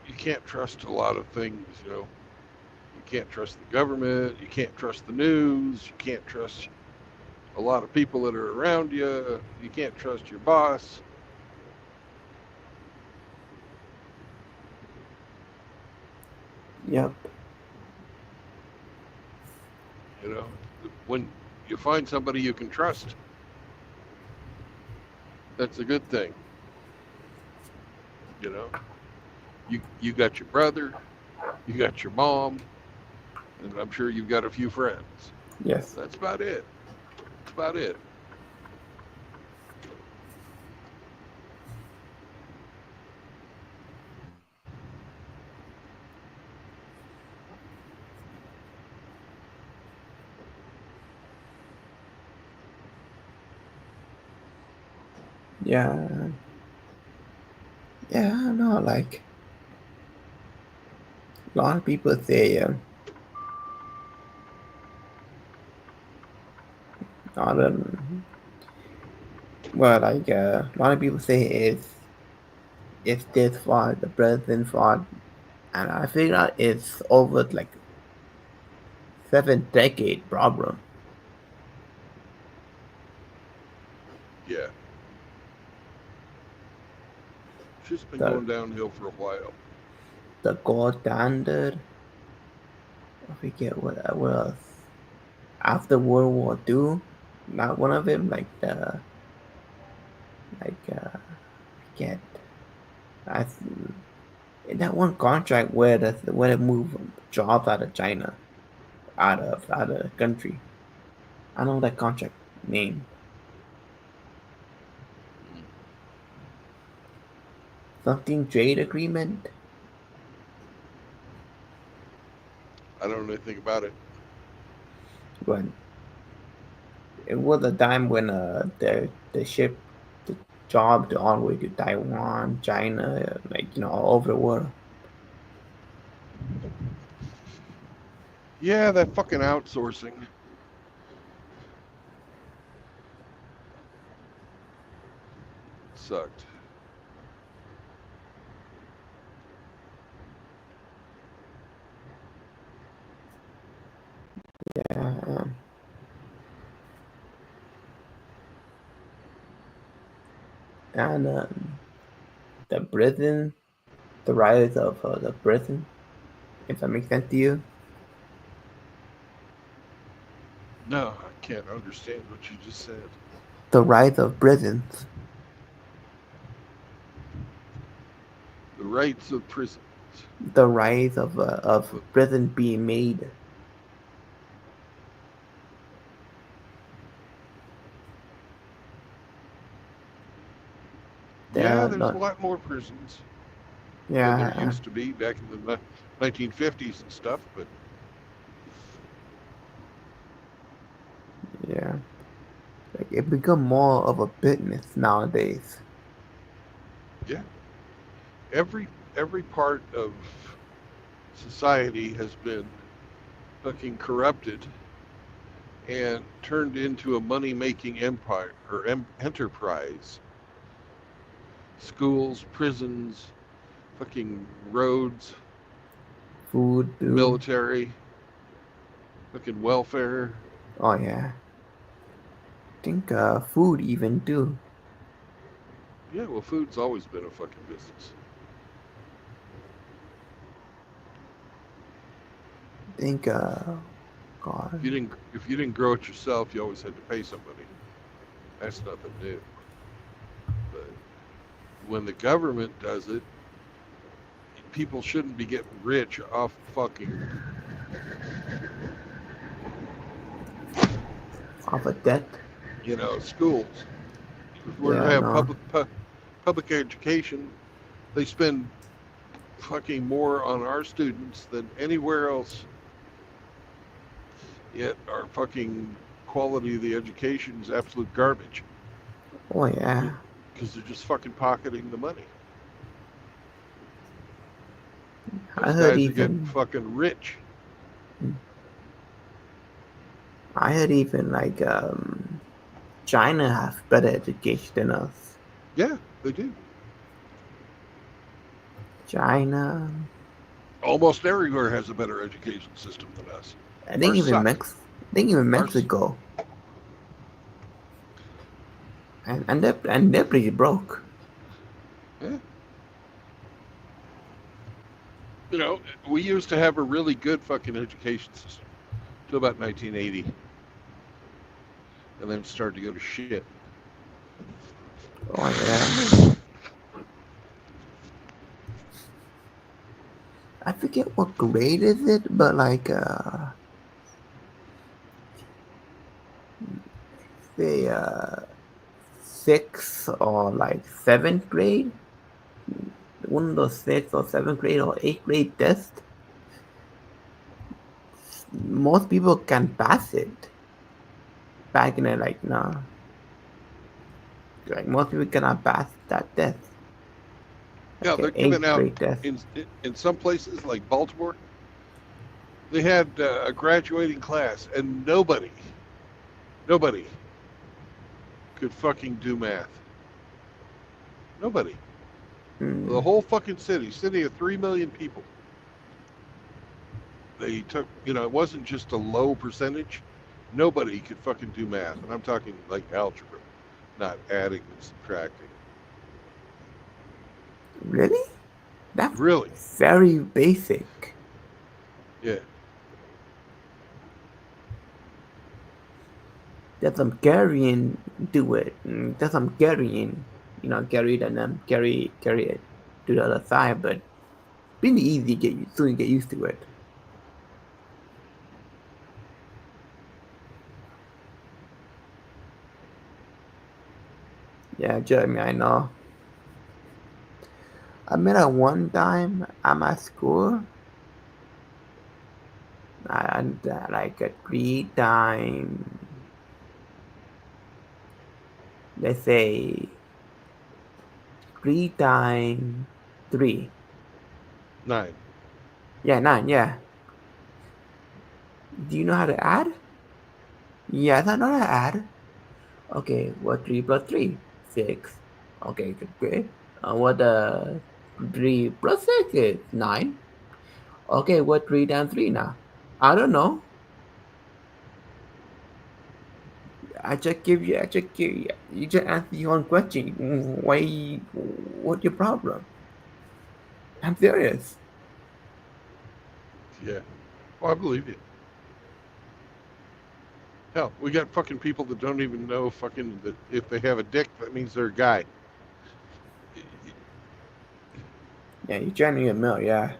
You can't trust a lot of things, you know. You can't trust the government. You can't trust the news. You can't trust a lot of people that are around you. You can't trust your boss. Yep. You know, when you find somebody you can trust, that's a good thing. You know, you got your brother, you got your mom, and I'm sure you've got a few friends. Yes. That's about it. That's about it. Yeah. Yeah, I know. Like a lot of people say, I don't. Well, like a lot of people say it's this fault, the president's fault, and I figure out it's over like 7 decade problem. Yeah. It's just been The going downhill for a while. the gold standard. I forget what else. After World War II, not one of them. Like the I forget. I in that one contract where they move jobs out of China, out of the country. I know that contract name. Something trade agreement. I don't know anything about it. But it was a time when the ship the job to all the way to Taiwan, China, like all over the world. Yeah, that fucking outsourcing. Sucked. Yeah. And the Britain, the rise of the Britain, if that makes sense to you. No, I can't understand what you just said. The rise of prisons. The rights of prisons. The rise of prison being made. Yeah, They're there's a not. lot more prisons than there Yeah. used to be back in the 1950s and stuff, but Yeah. Like it become more of a business nowadays. yeah, every part of society has been fucking corrupted and turned into a money-making empire or enterprise. Schools, prisons, fucking roads, Food too. military, fucking welfare. Oh yeah. Think food even too. Yeah, well, food's always been a fucking business. Think God. If you didn't grow it yourself, you always had to pay somebody. That's nothing new. But when the government does it, people shouldn't be getting rich off fucking, Of a debt. schools. If we're to Yeah, have no. public education, they spend fucking more on our students than anywhere else. Yet our fucking quality of the education is absolute garbage Oh yeah. because they're just fucking pocketing the money. I Those heard guys are getting even fucking rich. like China has better education than us. Yeah, they do. China. Almost everywhere has a better education system than us. I think Ours even suck. Ours, Mexico. And they're pretty broke. yeah. We used to have a really good fucking education system till about 1980, and then it started to go to shit. Oh yeah. I forget what grade is it, but like say sixth or like seventh grade. One of those sixth or seventh grade or eighth grade test. Most people can pass it. Back in the like no. Like most people cannot pass that test. Yeah, Like an they're giving eighth out grade test. in some places like Baltimore. They had a graduating class, and nobody could fucking do math. Nobody. The Mm. whole fucking city of 3 million people. They took, it wasn't just a low percentage. Nobody could fucking do math, and I'm talking like algebra, not adding and subtracting. Really? That's Really? very basic. Yeah. There's some Garian do it. There's some Garian, carry it and then carry it to the other side, but pretty easy to get used to it. Yeah, Jeremy, I know. I met her one time at my school. And like a 3 times, let's say 3 times 3. 9. Yeah, 9. Yeah, Do you know how to add? Yes, I know how to add. Okay, what 3 plus 3? 6. Okay, great. What 3 plus 6 is? 9. Okay, what 3 times 3 now? I don't know. I just give you, you just answer your own question. What's your problem? I'm serious. Yeah. Well, I believe you. Hell, we got fucking people that don't even know fucking that if they have a dick, that means they're a guy. Yeah, you're trying to get milk, yeah.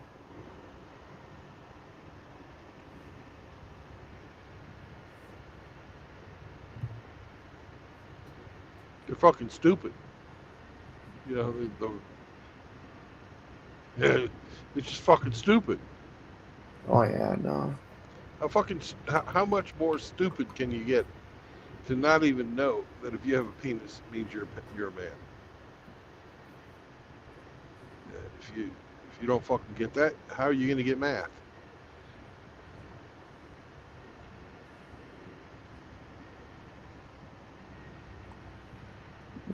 They're fucking stupid. You know, yeah, it's just fucking stupid. Oh yeah, no. How much more stupid can you get to not even know that if you have a penis, it means you're a man? If you don't fucking get that, how are you gonna get math?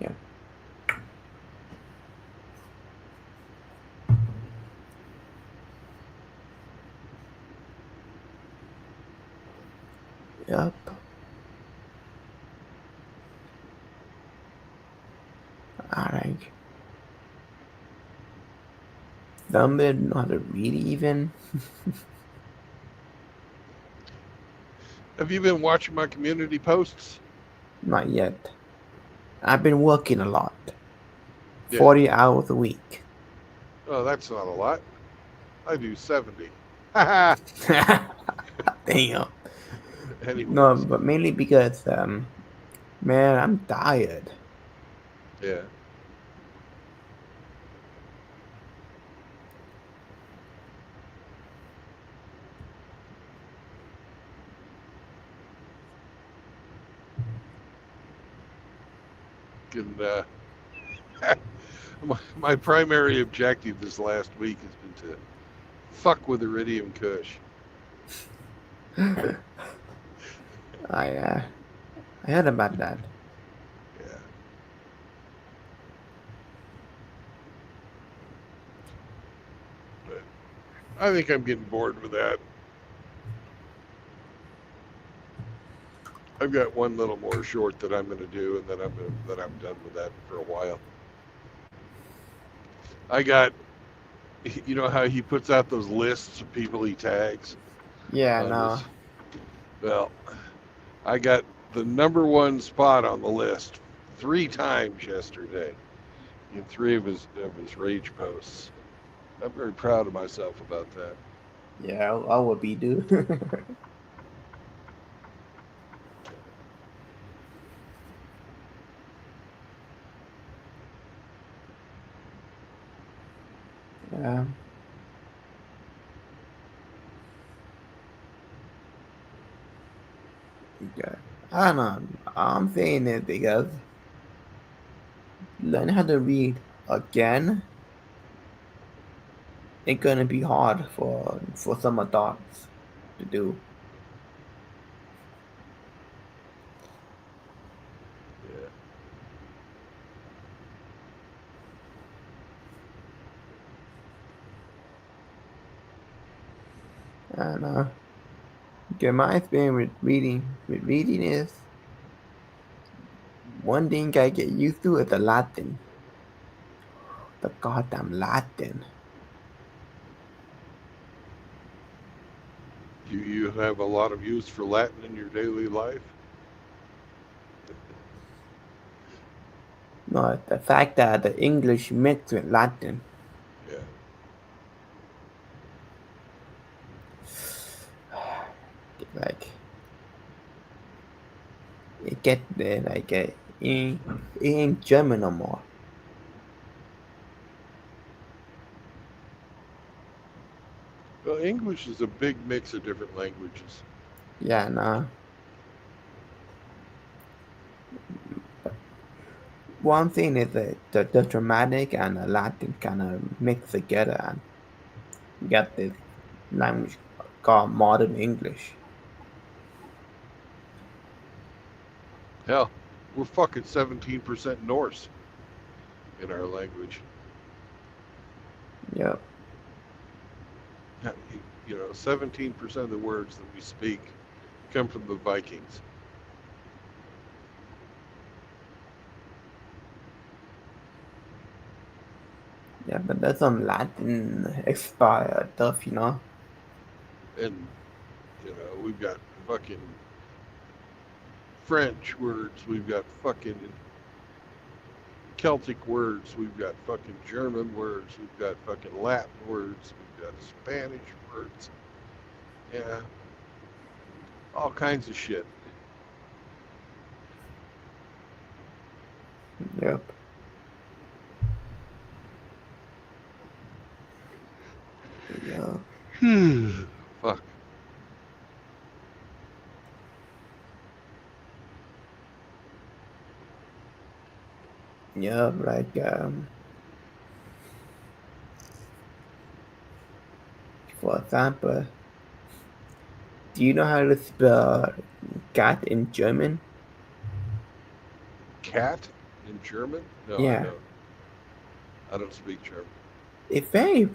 Yeah. Yep. Alright. Somebody know how to read even? Have you been watching my community posts? Not yet. I've been working a lot. Yeah. 40 hours a week. Oh, that's not a lot. I do 70. Haha. Damn. No, Anyways, but mainly because man, I'm tired. yeah. And my primary objective this last week has been to fuck with Iridium Kush. I heard about that. Yeah. But I think I'm getting bored with that. I've got one little more short that I'm going to do, and then I'm done with that for a while. I got, you know how he puts out those lists of people he tags Yeah, on no. his. Well, I got the number one spot on the list 3 times yesterday in 3 of his rage posts. I'm very proud of myself about that. Yeah, I would be dude. Yeah. Okay. I don't know. I'm saying it because learn how to read again, it's gonna be hard for some adults to do. Yeah. I don't know. Okay, my experience with reading is one thing I get used to is the Latin. The goddamn Latin. Do you have a lot of use for Latin in your daily life? No, the fact that the English mixed with Latin. Yeah. Like it get there like it ain't German no more. Well, English is a big mix of different languages. Yeah, nah. One thing is that the dramatic and the Latin kind of mix together and you get this language called modern English. Hell, we're fucking 17% Norse in our language. Yeah. You know, 17% of the words that we speak come from the Vikings. Yeah, but there's some Latin expired stuff, you know. And, you know, we've got fucking French words, we've got fucking Celtic words, we've got fucking German words, we've got fucking Latin words, we've got Spanish words. Yeah. All kinds of shit. Yep. Yeah. Fuck. Yeah, like for example, do you know how to spell cat in German? Cat in German? No, I Yeah. don't. I don't speak German. It's very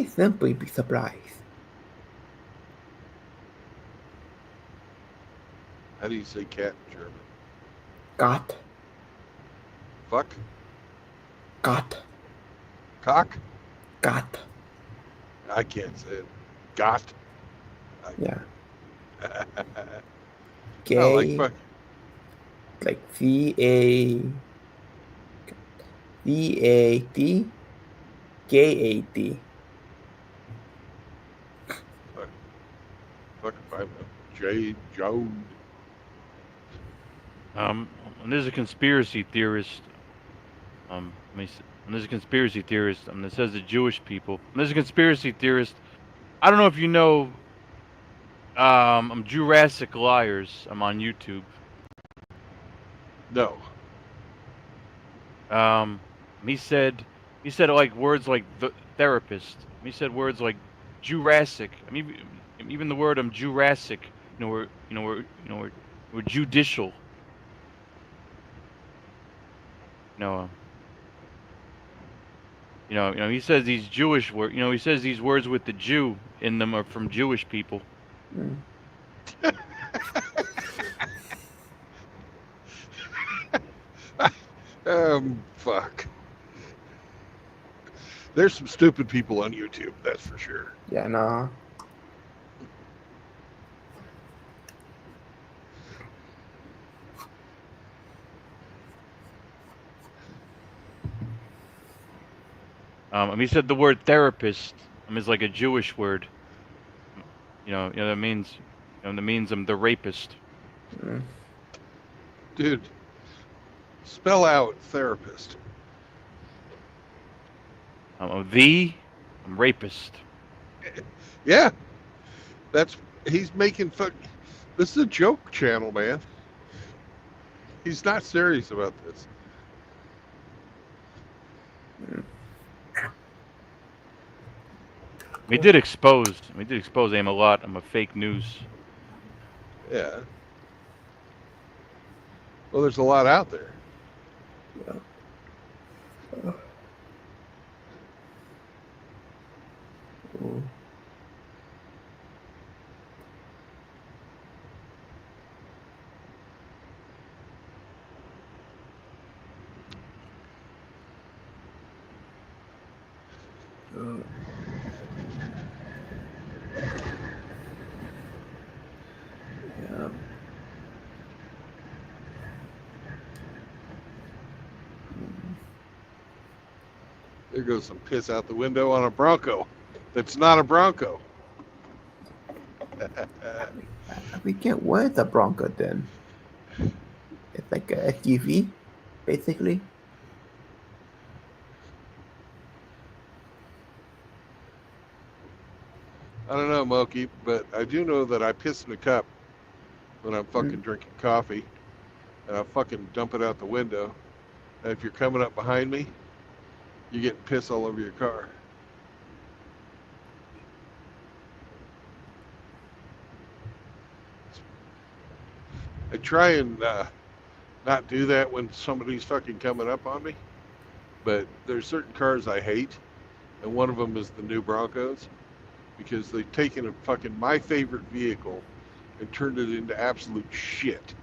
simple, you'd be surprised. How do you say cat in German? Got, Fuck? got, Cock? got. I can't say it. Got? Yeah. I like Gay, fuck. like C-A-D, G-A-D. Fuck if I know. Jade, Jode. And there's a conspiracy theorist. And there's a conspiracy theorist. That says the Jewish people. And there's a conspiracy theorist. I don't know if you know. I'm Jurassic Liars. I'm on YouTube. No. He said like words like the therapist. He said words like Jurassic. I mean, even the word Jurassic. We're judicial. You know, he says these Jewish words. He says these words with the Jew in them are from Jewish people. Mm. Fuck. There's some stupid people on YouTube, that's for sure. Yeah, no. He said the word therapist is like a Jewish word. That means, I'm the rapist. Mm. Dude, spell out therapist. I'm rapist. Yeah, he's making fuck. This is a joke channel, man. He's not serious about this. We did expose him a lot. I'm a fake news. Yeah. Well, there's a lot out there. Yeah. Ooh. Yeah. There goes some piss out the window on a Bronco. That's not a Bronco. We get what is a Bronco then? It's like a SUV, basically. I don't know, Moki, but I do know that I piss in a cup when I'm fucking drinking coffee, and I fucking dump it out the window. And if you're coming up behind me, you're getting piss all over your car. I try and not do that when somebody's fucking coming up on me. But there's certain cars I hate, and one of them is the new Broncos because they've taken a fucking my favorite vehicle and turned it into absolute shit.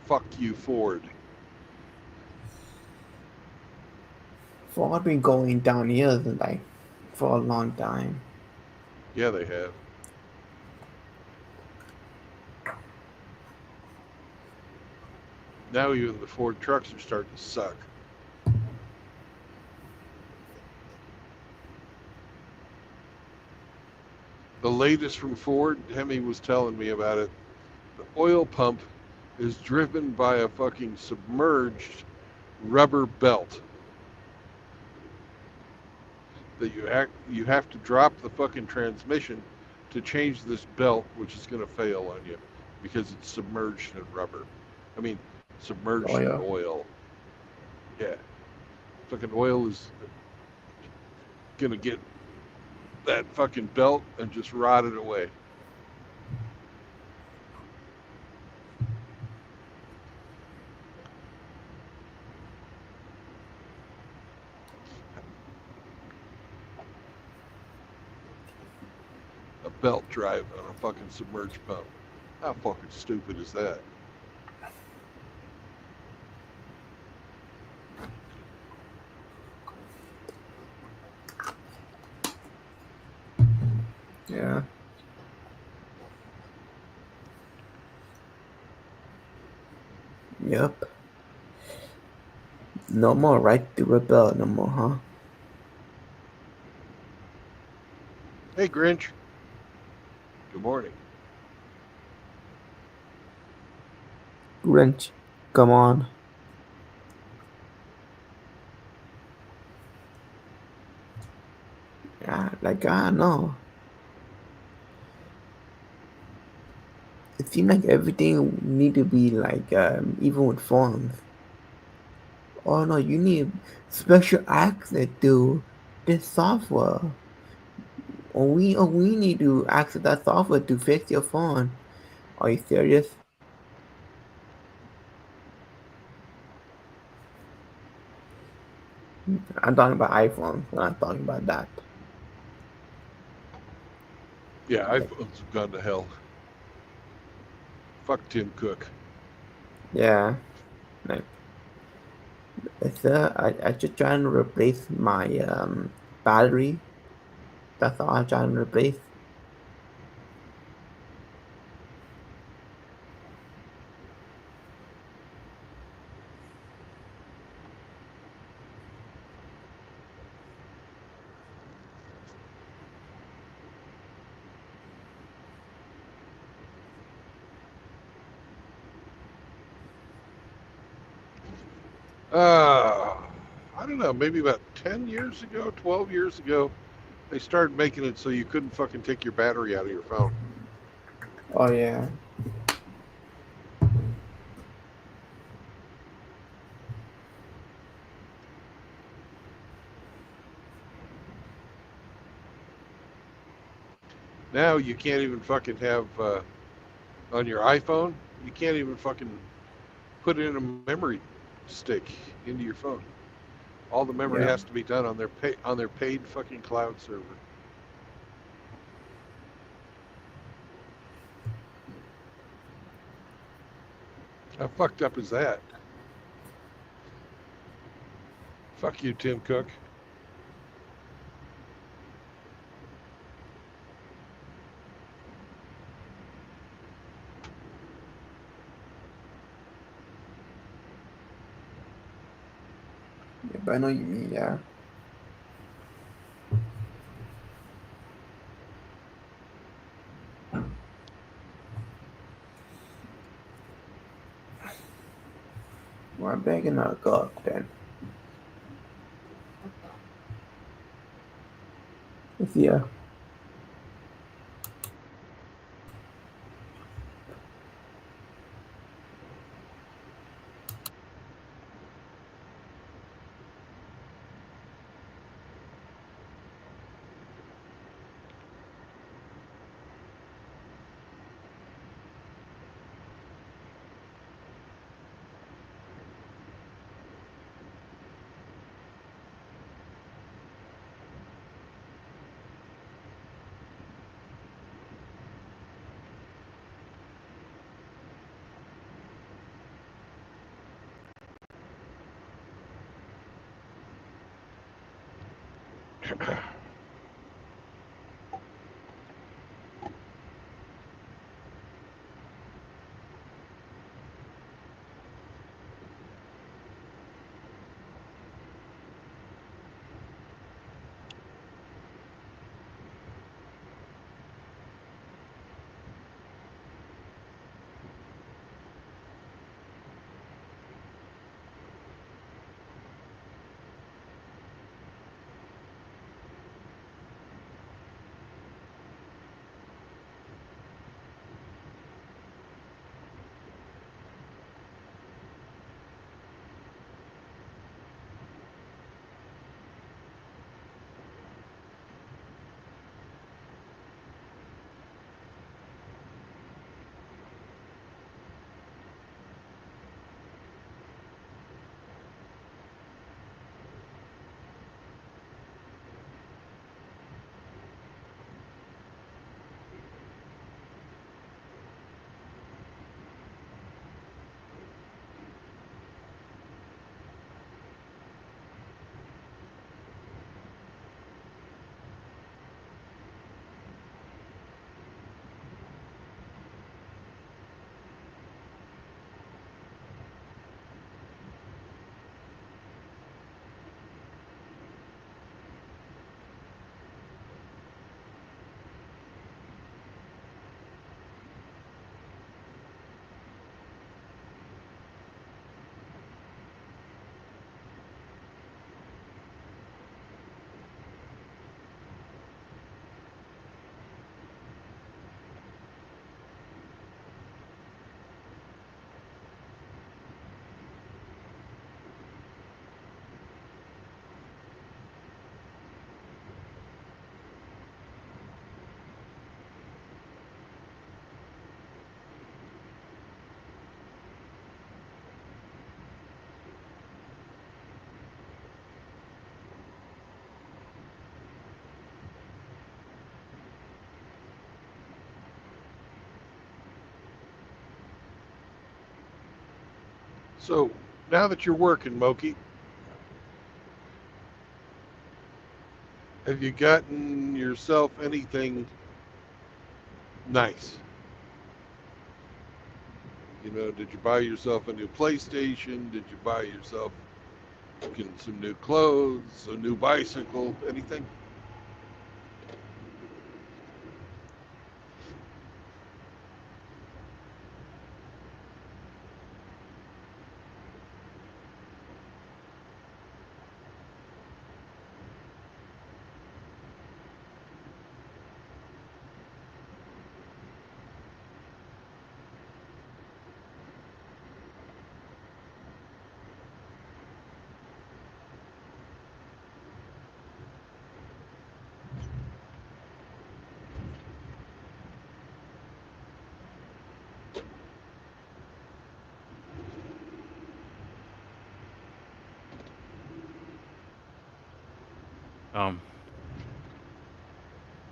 Fuck you, Ford. Ford been going downhill like for a long time. Yeah, they have. Now even the Ford trucks are starting to suck. The latest from Ford, Hemi was telling me about it. The oil pump is driven by a fucking submerged rubber belt that you have to drop the fucking transmission to change this belt, which is going to fail on you because it's submerged in rubber. I mean, submerged in Oil. oil. Yeah, fucking oil is going to get that fucking belt and just rot it away. A belt drive on a fucking submerged pump. How fucking stupid is that? Yeah. Yep. No more right to rebel no more, huh? Hey, Grinch. Good morning. Grinch, come on. Yeah, like I don't know. It seems like everything need to be like even with phones. Oh no, you need special access to this software. Or we need to access that software to fix your phone. Are you serious? I'm talking about iPhone. I'm not talking about that. Yeah, Like, iPhones have gone to hell. Fuck Tim Cook. yeah, like I just trying to replace my battery. That's all I'm trying to replace. Uh, I don't know, maybe about 10 years ago, 12 years ago, they started making it so you couldn't fucking take your battery out of your phone. Oh yeah. Now you can't even fucking have, on your iPhone, you can't even fucking put in a memory stick into your phone. All the memory Yeah. has to be done on their paid fucking cloud server. How fucked up is that? Fuck you, Tim Cook. Yeah, but I know you mean, yeah. Well, I'm begging our God then. Yeah. So now that you're working, Moki, have you gotten yourself anything nice? You know, did you buy yourself a new PlayStation? Did you buy yourself some new clothes, a new bicycle, anything?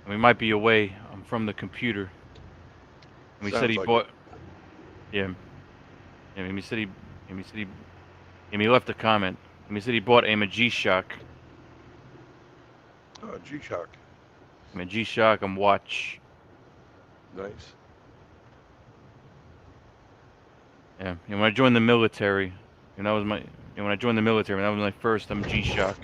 We might be away. I'm from the computer. And he said Sounds he like bought. Yeah. Yeah. He said he. He said he. He left a comment. He said he bought a G-Shock. G-Shock. G-Shock and watch. Nice. Yeah. And when I joined the military, and that was my. And when I joined the military, that was my first G-Shock.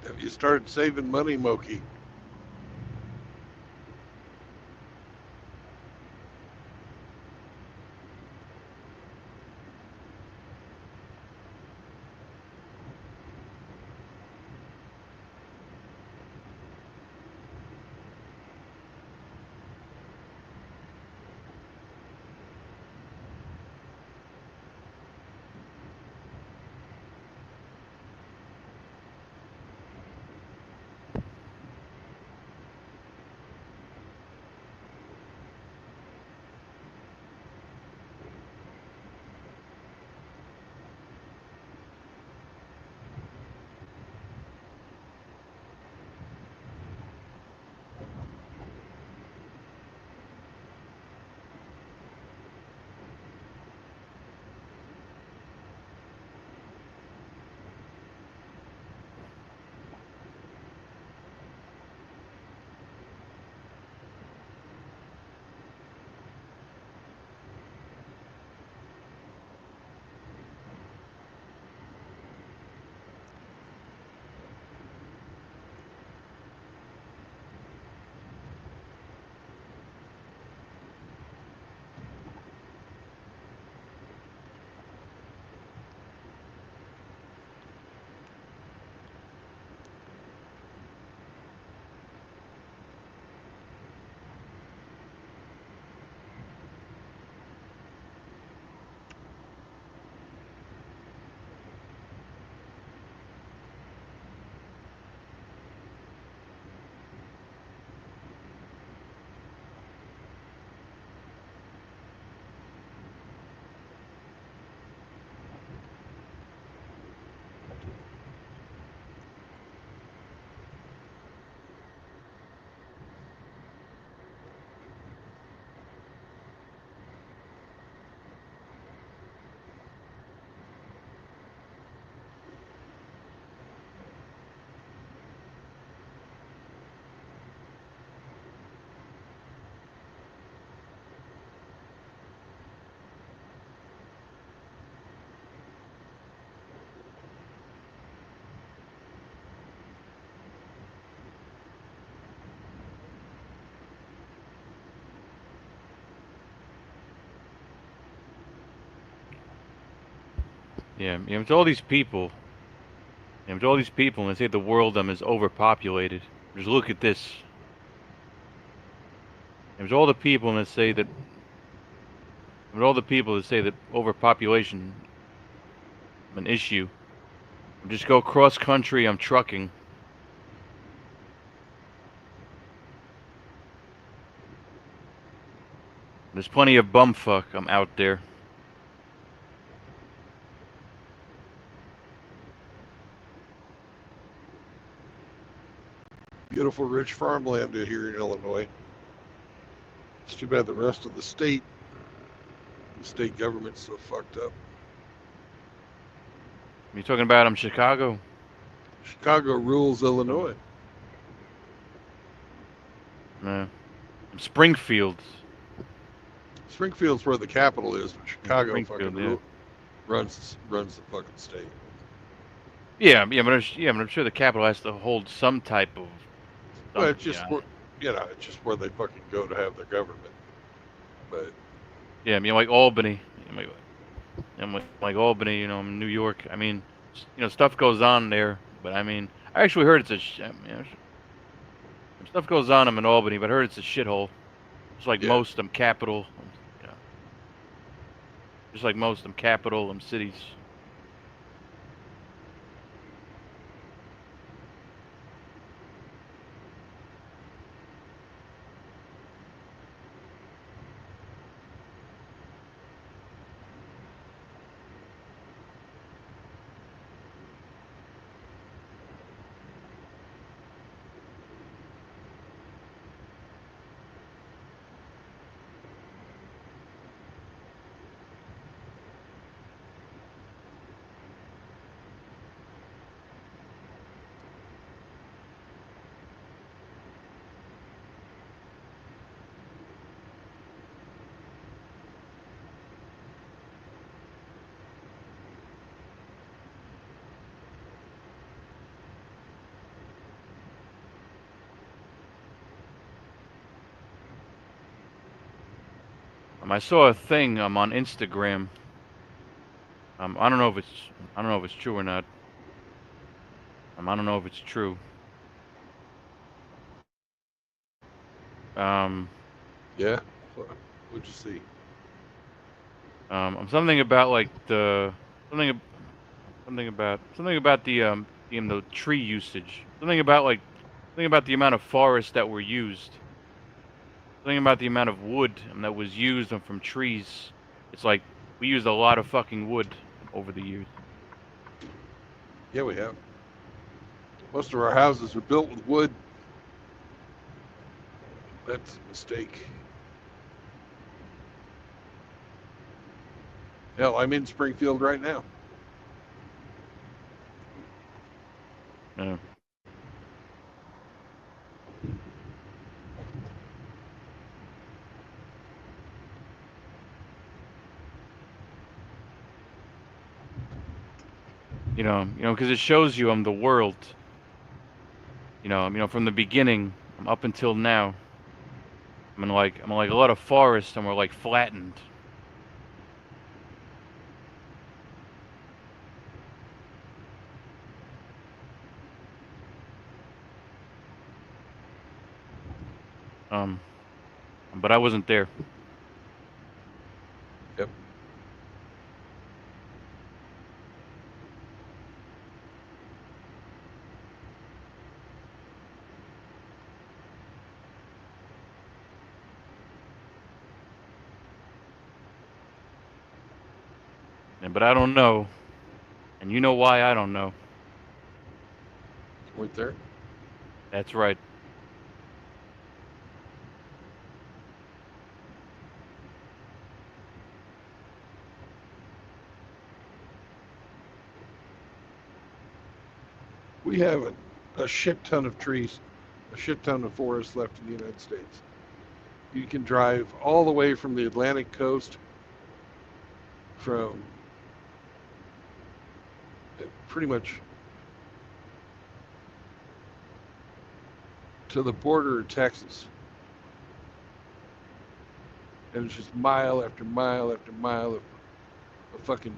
Have you started saving money, Moki? Yeah, to all these people, to all these people, and they say the world is overpopulated. Just look at this. There's all the people that say that. There's all the people that say that overpopulation is an issue. Just go cross country. I'm trucking. There's plenty of bumfuck. I'm out there. Beautiful, rich farmland here in Illinois. It's too bad the rest of the state government's so fucked up. You talking about Chicago? Chicago rules Illinois. Springfield. Springfield's where the capital is, but Chicago fucking runs the fucking state. Yeah, but I'm sure the capital has to hold some type of. Well, it's just it's just where they fucking go to have their government. But yeah, like Albany, like Albany, in New York. I mean, stuff goes on there, but I mean, I actually heard it's stuff goes on in Albany, but I heard it's a shithole. Just like most of them capital, just like most of them capital cities. I saw a thing on Instagram. I don't know if it's true or not. I don't know if it's true. yeah, what'd you see? Something about like something about the tree usage. Something about the amount of forests that were used. Something about the amount of wood that was used from trees. It's like we used a lot of fucking wood over the years. Yeah, we have. Most of our houses are built with wood. That's a mistake. Hell, I'm in Springfield right now. Yeah. Because it shows you the world. From the beginning up until now. I'm like a lot of forests, and we're like flattened. But I wasn't there. Yep. But I don't know. And you know why I don't know. Weren't there? That's right. We have a shit ton of trees, a shit ton of forests left in the United States. You can drive all the way from the Atlantic coast, from pretty much to the border of Texas. And it's just mile after mile after mile of fucking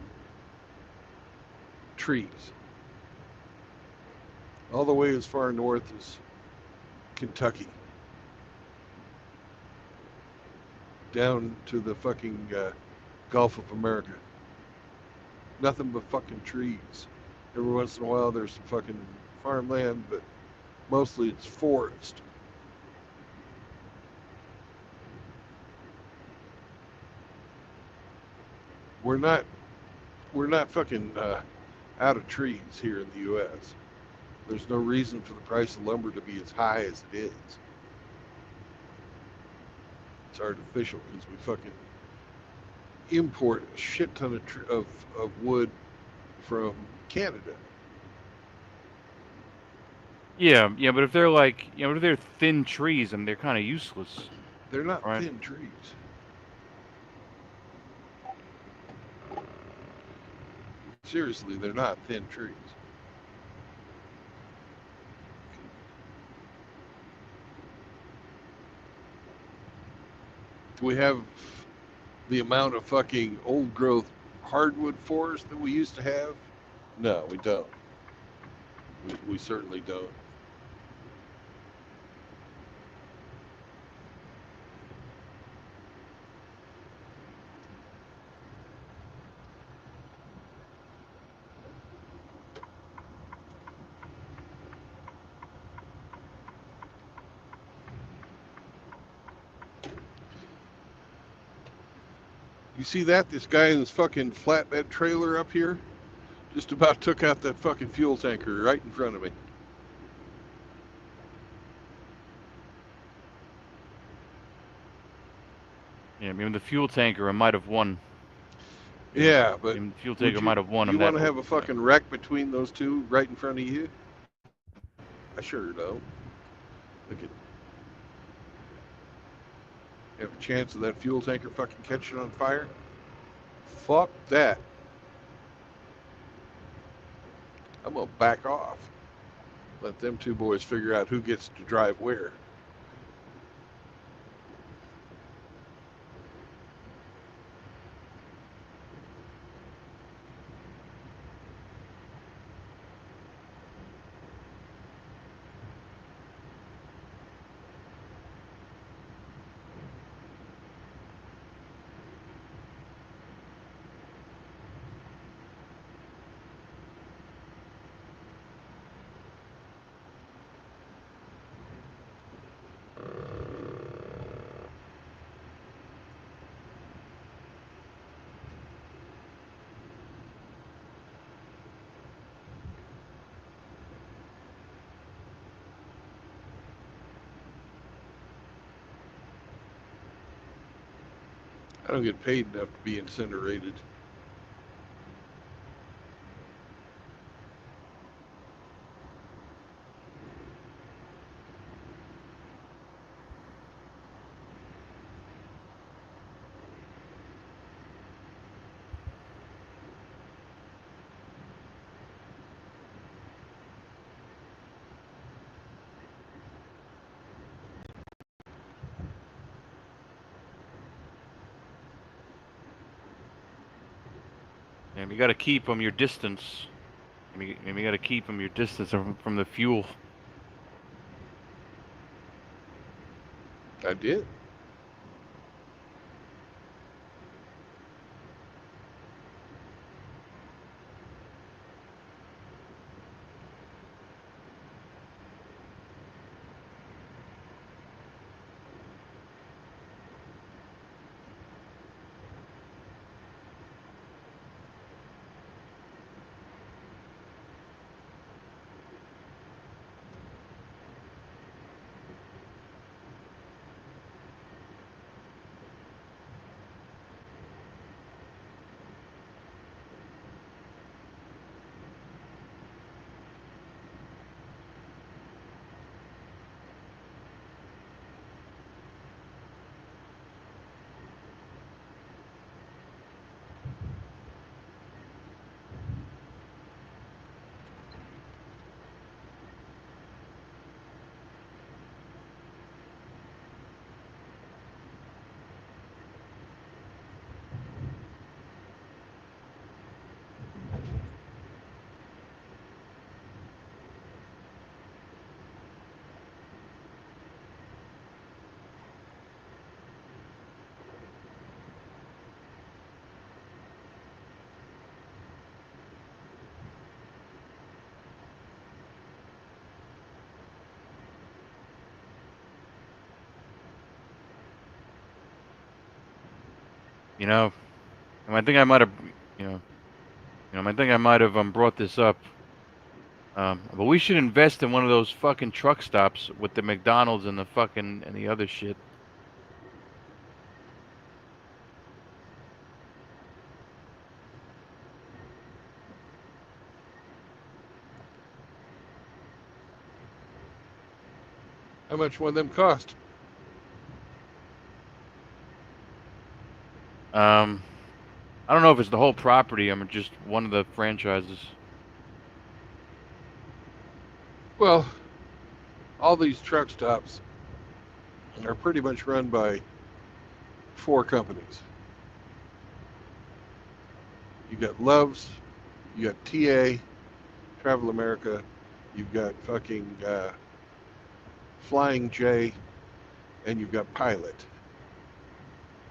trees. All the way as far north as Kentucky. Down to the fucking Gulf of America. Nothing but fucking trees. Every once in a while there's some fucking farmland, but mostly it's forest. We're not fucking out of trees here in the U.S. There's no reason for the price of lumber to be as high as it is. It's artificial because we fucking import a shit ton of wood from Canada. Yeah, but if they're like, if they're thin trees, they're kind of useless. They're not Right. thin trees. Seriously, they're not thin trees. Do we have the amount of fucking old growth hardwood forest that we used to have? No, we don't. We certainly don't. You see that? This guy in this fucking flatbed trailer up here just about took out that fucking fuel tanker right in front of me. Yeah, the fuel tanker might have won. Yeah, but The fuel tanker you, might have won him. You that want to have a yeah. fucking wreck between those two right in front of you? I sure don't. Look at. Have a chance of that fuel tanker fucking catching on fire? Fuck that. I'm gonna back off. Let them two boys figure out who gets to drive where. I don't get paid enough to be incinerated. You got to keep them your distance. You got to keep them your distance from the fuel. I did. You know, and I think I might have, you know, I think I might have brought this up. But we should invest in one of those fucking truck stops with the McDonald's and the fucking and the other shit. How much one of them cost? I don't know if it's the whole property. I mean, just one of the franchises. Well, all these truck stops are pretty much run by 4 companies. You got Love's, you got TA, Travel America, you've got fucking Flying J, and you've got Pilot.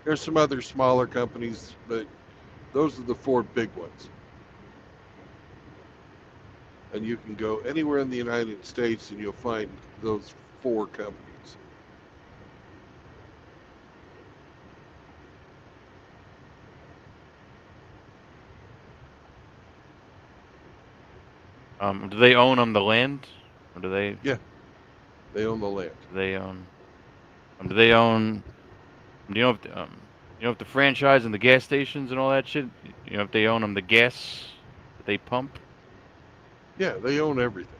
There's some other smaller companies, but those are the 4 big ones. And you can go anywhere in the United States and you'll find those 4 companies. Do they own the land, or do they? Yeah, they own the land. Do they own? Do they own? Do you know if if the franchise and the gas stations and all that shit? You know if they own the gas that they pump? Yeah, they own everything.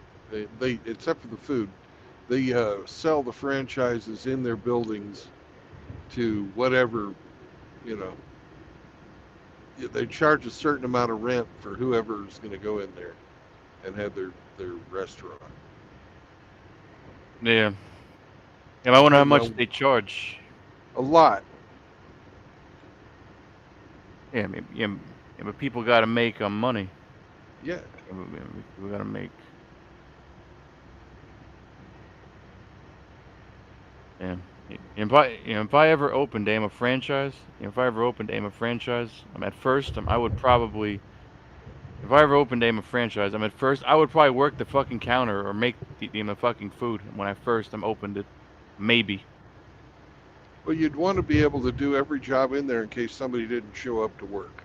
They except for the food. They sell the franchises in their buildings to whatever, you know. They charge a certain amount of rent for whoever's going to go in there and have their restaurant. Yeah. Yeah, I wonder how And much they charge. a lot. Yeah, I mean, yeah, but people got to make money. Yeah. We got to make. Yeah. If I ever opened AIM a franchise, if I ever opened AIM a franchise, at first, I would probably, if I ever opened AIM a franchise, at first, I would probably work the fucking counter or make the fucking food when I first opened it. Maybe. Well, you'd want to be able to do every job in there in case somebody didn't show up to work.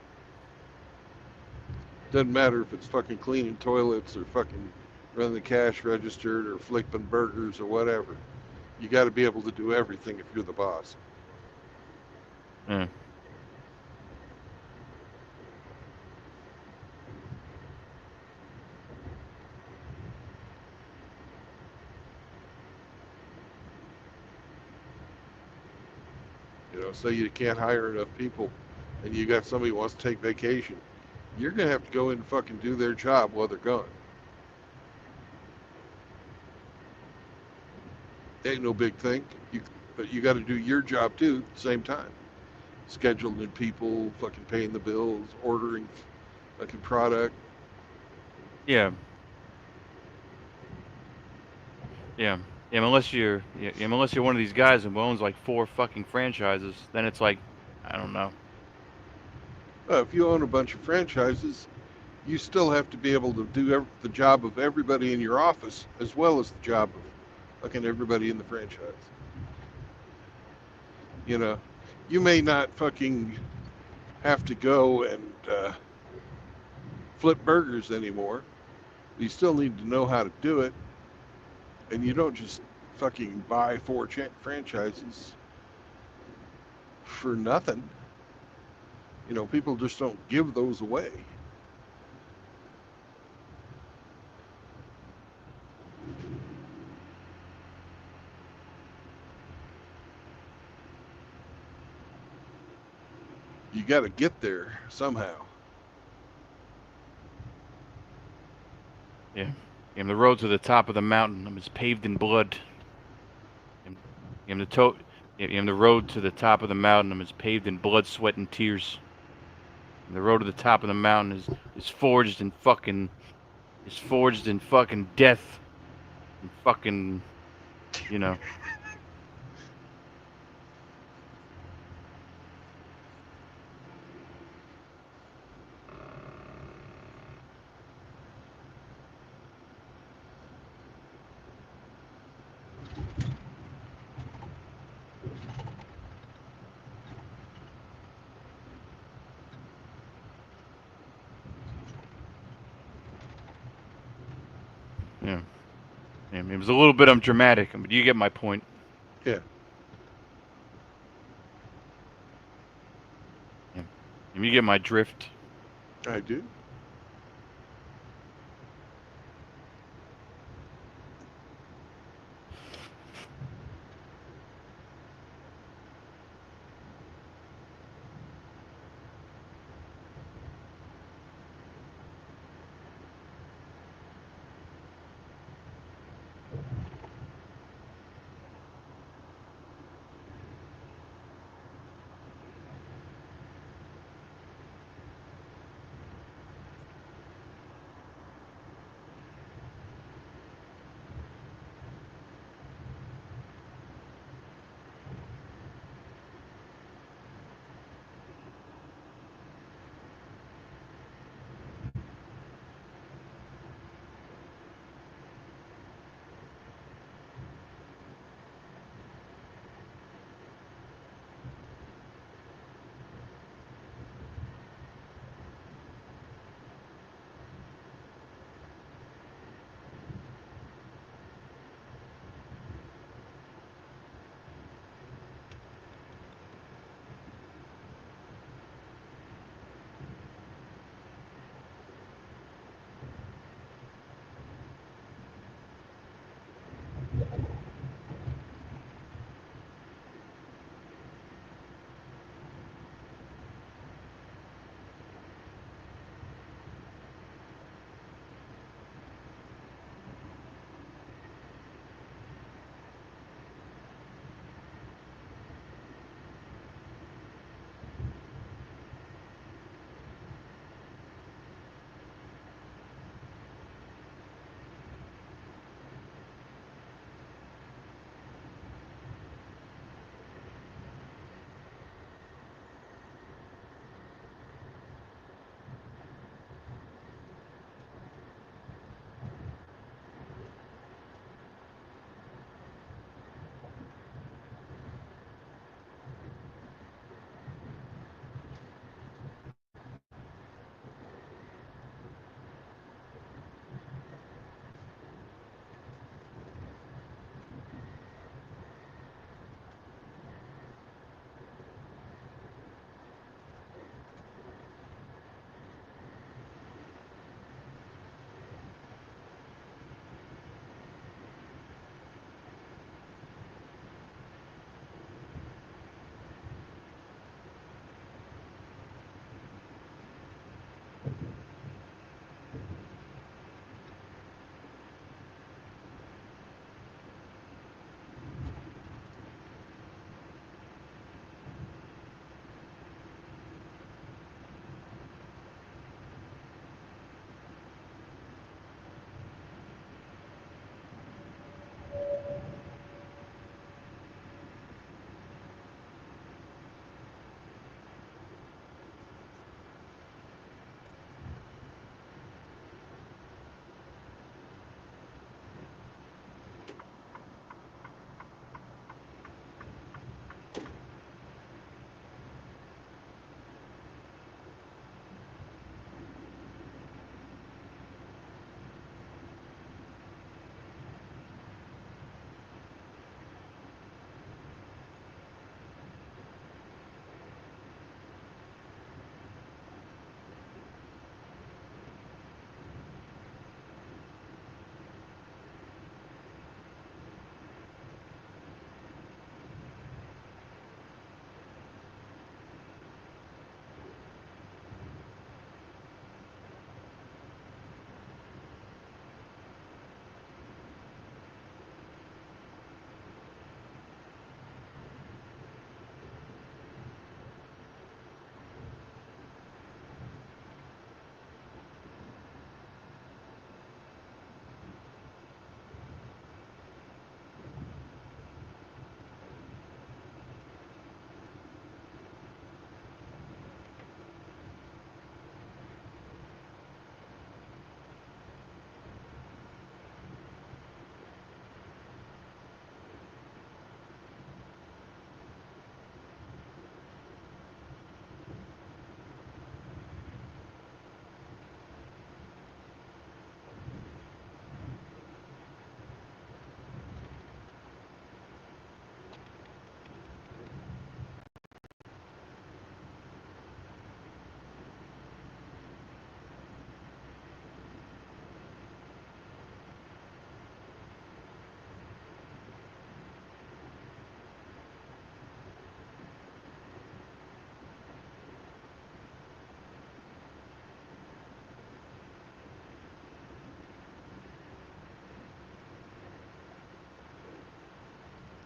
Doesn't matter if it's fucking cleaning toilets or fucking running the cash register or flipping burgers or whatever. You got to be able to do everything if you're the boss. Yeah. You know, say you can't hire enough people and you got somebody who wants to take vacation. You're going to have to go in and fucking do their job while they're gone. Ain't no big thing. But you got to do your job too at the same time. Scheduling people, fucking paying the bills, ordering fucking product. Yeah. Yeah. Yeah, unless you're one of these guys who owns like 4 fucking franchises, then it's like, I don't know. If you own a bunch of franchises, you still have to be able to do the job of everybody in your office as well as the job of fucking everybody in the franchise. You know, you may not fucking have to go and flip burgers anymore. You still need to know how to do it. And you don't just fucking buy 4 franchises for nothing. You know, people just don't give those away. You got to get there somehow. Yeah. And the road to the top of the mountain is paved in blood. And the road to the top of the mountain is paved in blood, sweat, and tears. And the road to the top of the mountain is forged in fucking death and fucking, you know. Yeah. Yeah, it was a little bit dramatic, but you get my point. Yeah. Yeah. You get my drift. I do.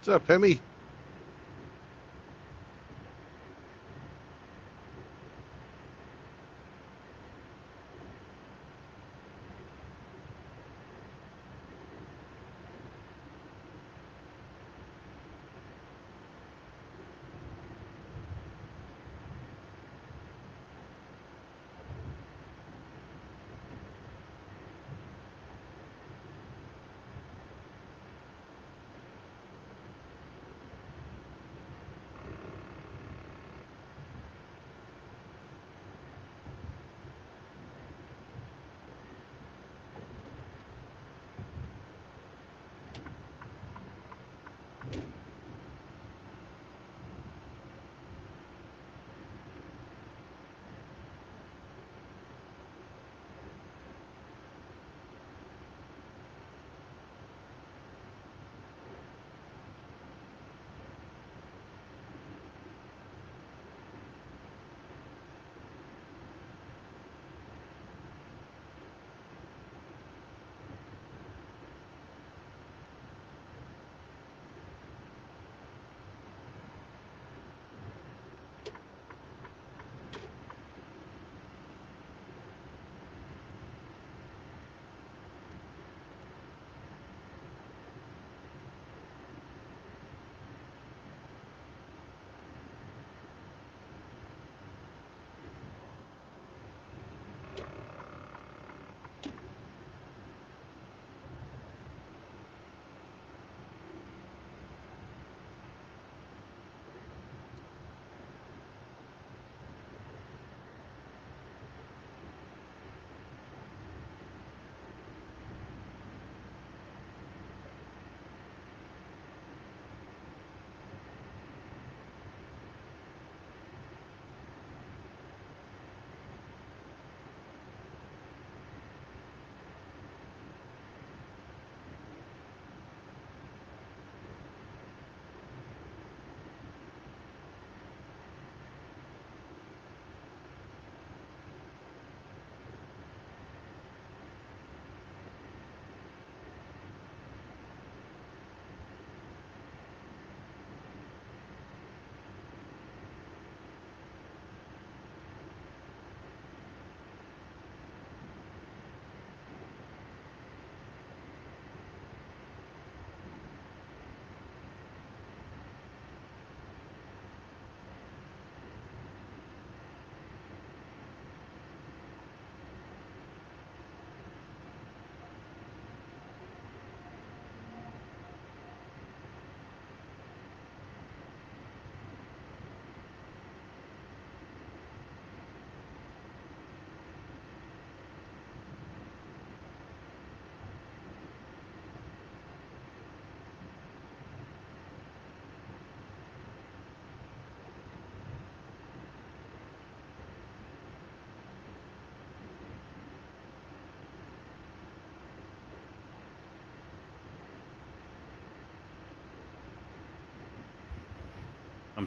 What's up, Hemi?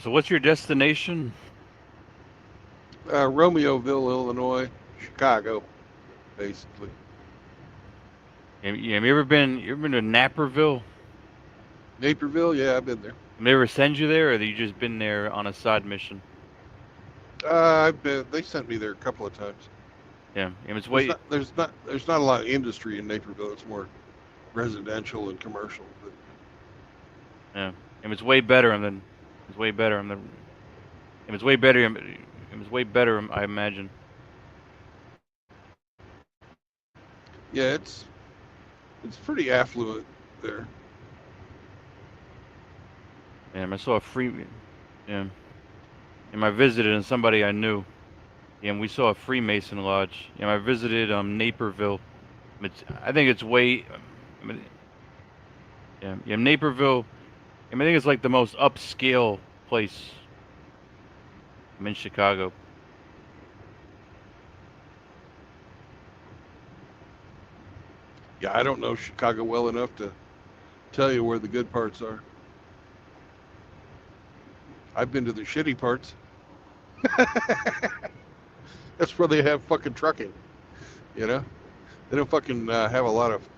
So what's your destination? Romeoville, Illinois, Chicago, basically. Have you ever been? You ever been to Naperville? Naperville, yeah, I've been there. Have they ever send you there, or have you just been there on a side mission? I've been. They sent me there a couple of times. Yeah, and it's There's way. there's not a lot of industry in Naperville. It's more residential and commercial. But Yeah, and it's way better than. It's way better than. It was way better. It was way better, I imagine. yeah, it's pretty affluent there. Yeah, I saw a free. Yeah, and I visited and somebody I knew. Yeah, and we saw a Freemason lodge. Yeah, I visited Naperville. I think it's way. I mean, yeah, Naperville. I think it's like the most upscale place. I'm in Chicago. Yeah, I don't know Chicago well enough to tell you where the good parts are. I've been to the shitty parts. That's where they have fucking trucking. You know, they don't fucking have a lot of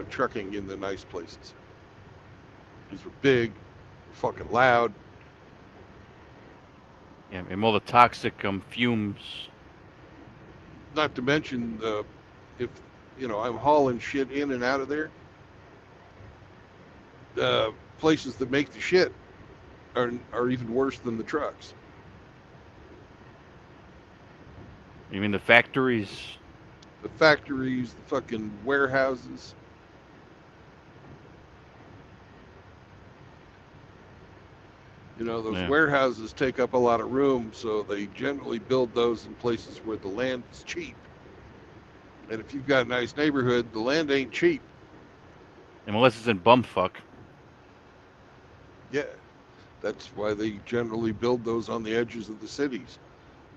trucking in the nice places. These were big, fucking loud. Yeah, and all the toxic fumes. Not to mention if I'm hauling shit in and out of there. The places that make the shit are even worse than the trucks. You mean the factories? The factories, the fucking warehouses. Those Yeah. warehouses take up a lot of room, so they generally build those in places where the land is cheap. And if you've got a nice neighborhood, the land ain't cheap. Unless it's in bumfuck. Yeah, that's why they generally build those on the edges of the cities,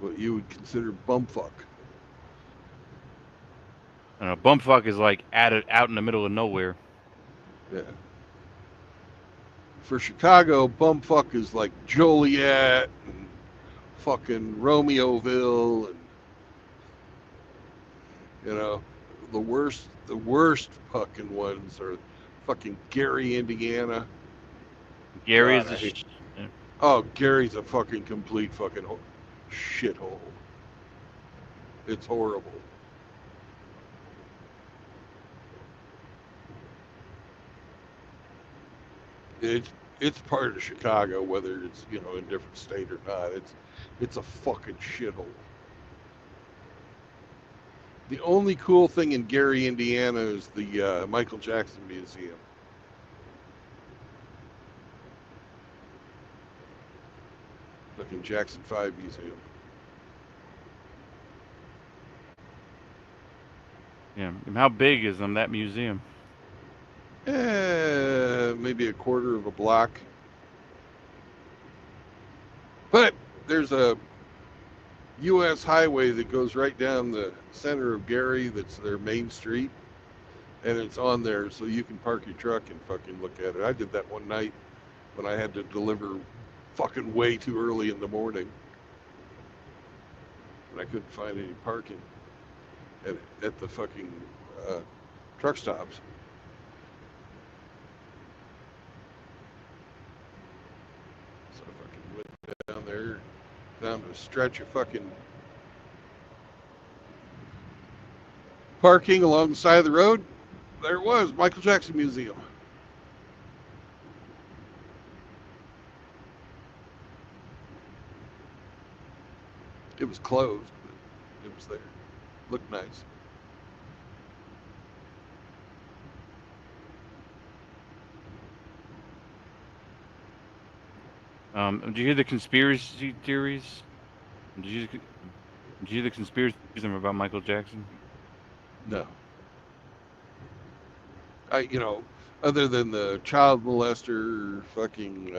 what you would consider bumfuck. And bumfuck is like out in the middle of nowhere. Yeah. For Chicago, bumfuck is like Joliet and fucking Romeoville, and the worst fucking ones are fucking Gary, Indiana. Gary God, is Oh, Gary's a fucking complete fucking shithole. It's horrible. It's part of Chicago, whether it's in a different state or not. It's a fucking shithole. The only cool thing in Gary, Indiana, is the Michael Jackson Museum. Fucking Jackson 5 Museum. Yeah. And how big is that museum? Maybe a quarter of a block. But there's a U.S. highway that goes right down the center of Gary. That's their main street, and it's on there, so you can park your truck and fucking look at it. I did that one night when I had to deliver fucking way too early in the morning, and I couldn't find any parking at the fucking truck stops. So I fucking went down there, down to a stretch of fucking parking along the side of the road. There it was, Michael Jackson Museum. It was closed, but it was there. Looked nice. Did you hear the conspiracy theories? Did you hear the conspiracy theories about Michael Jackson? No. Other than the child molester fucking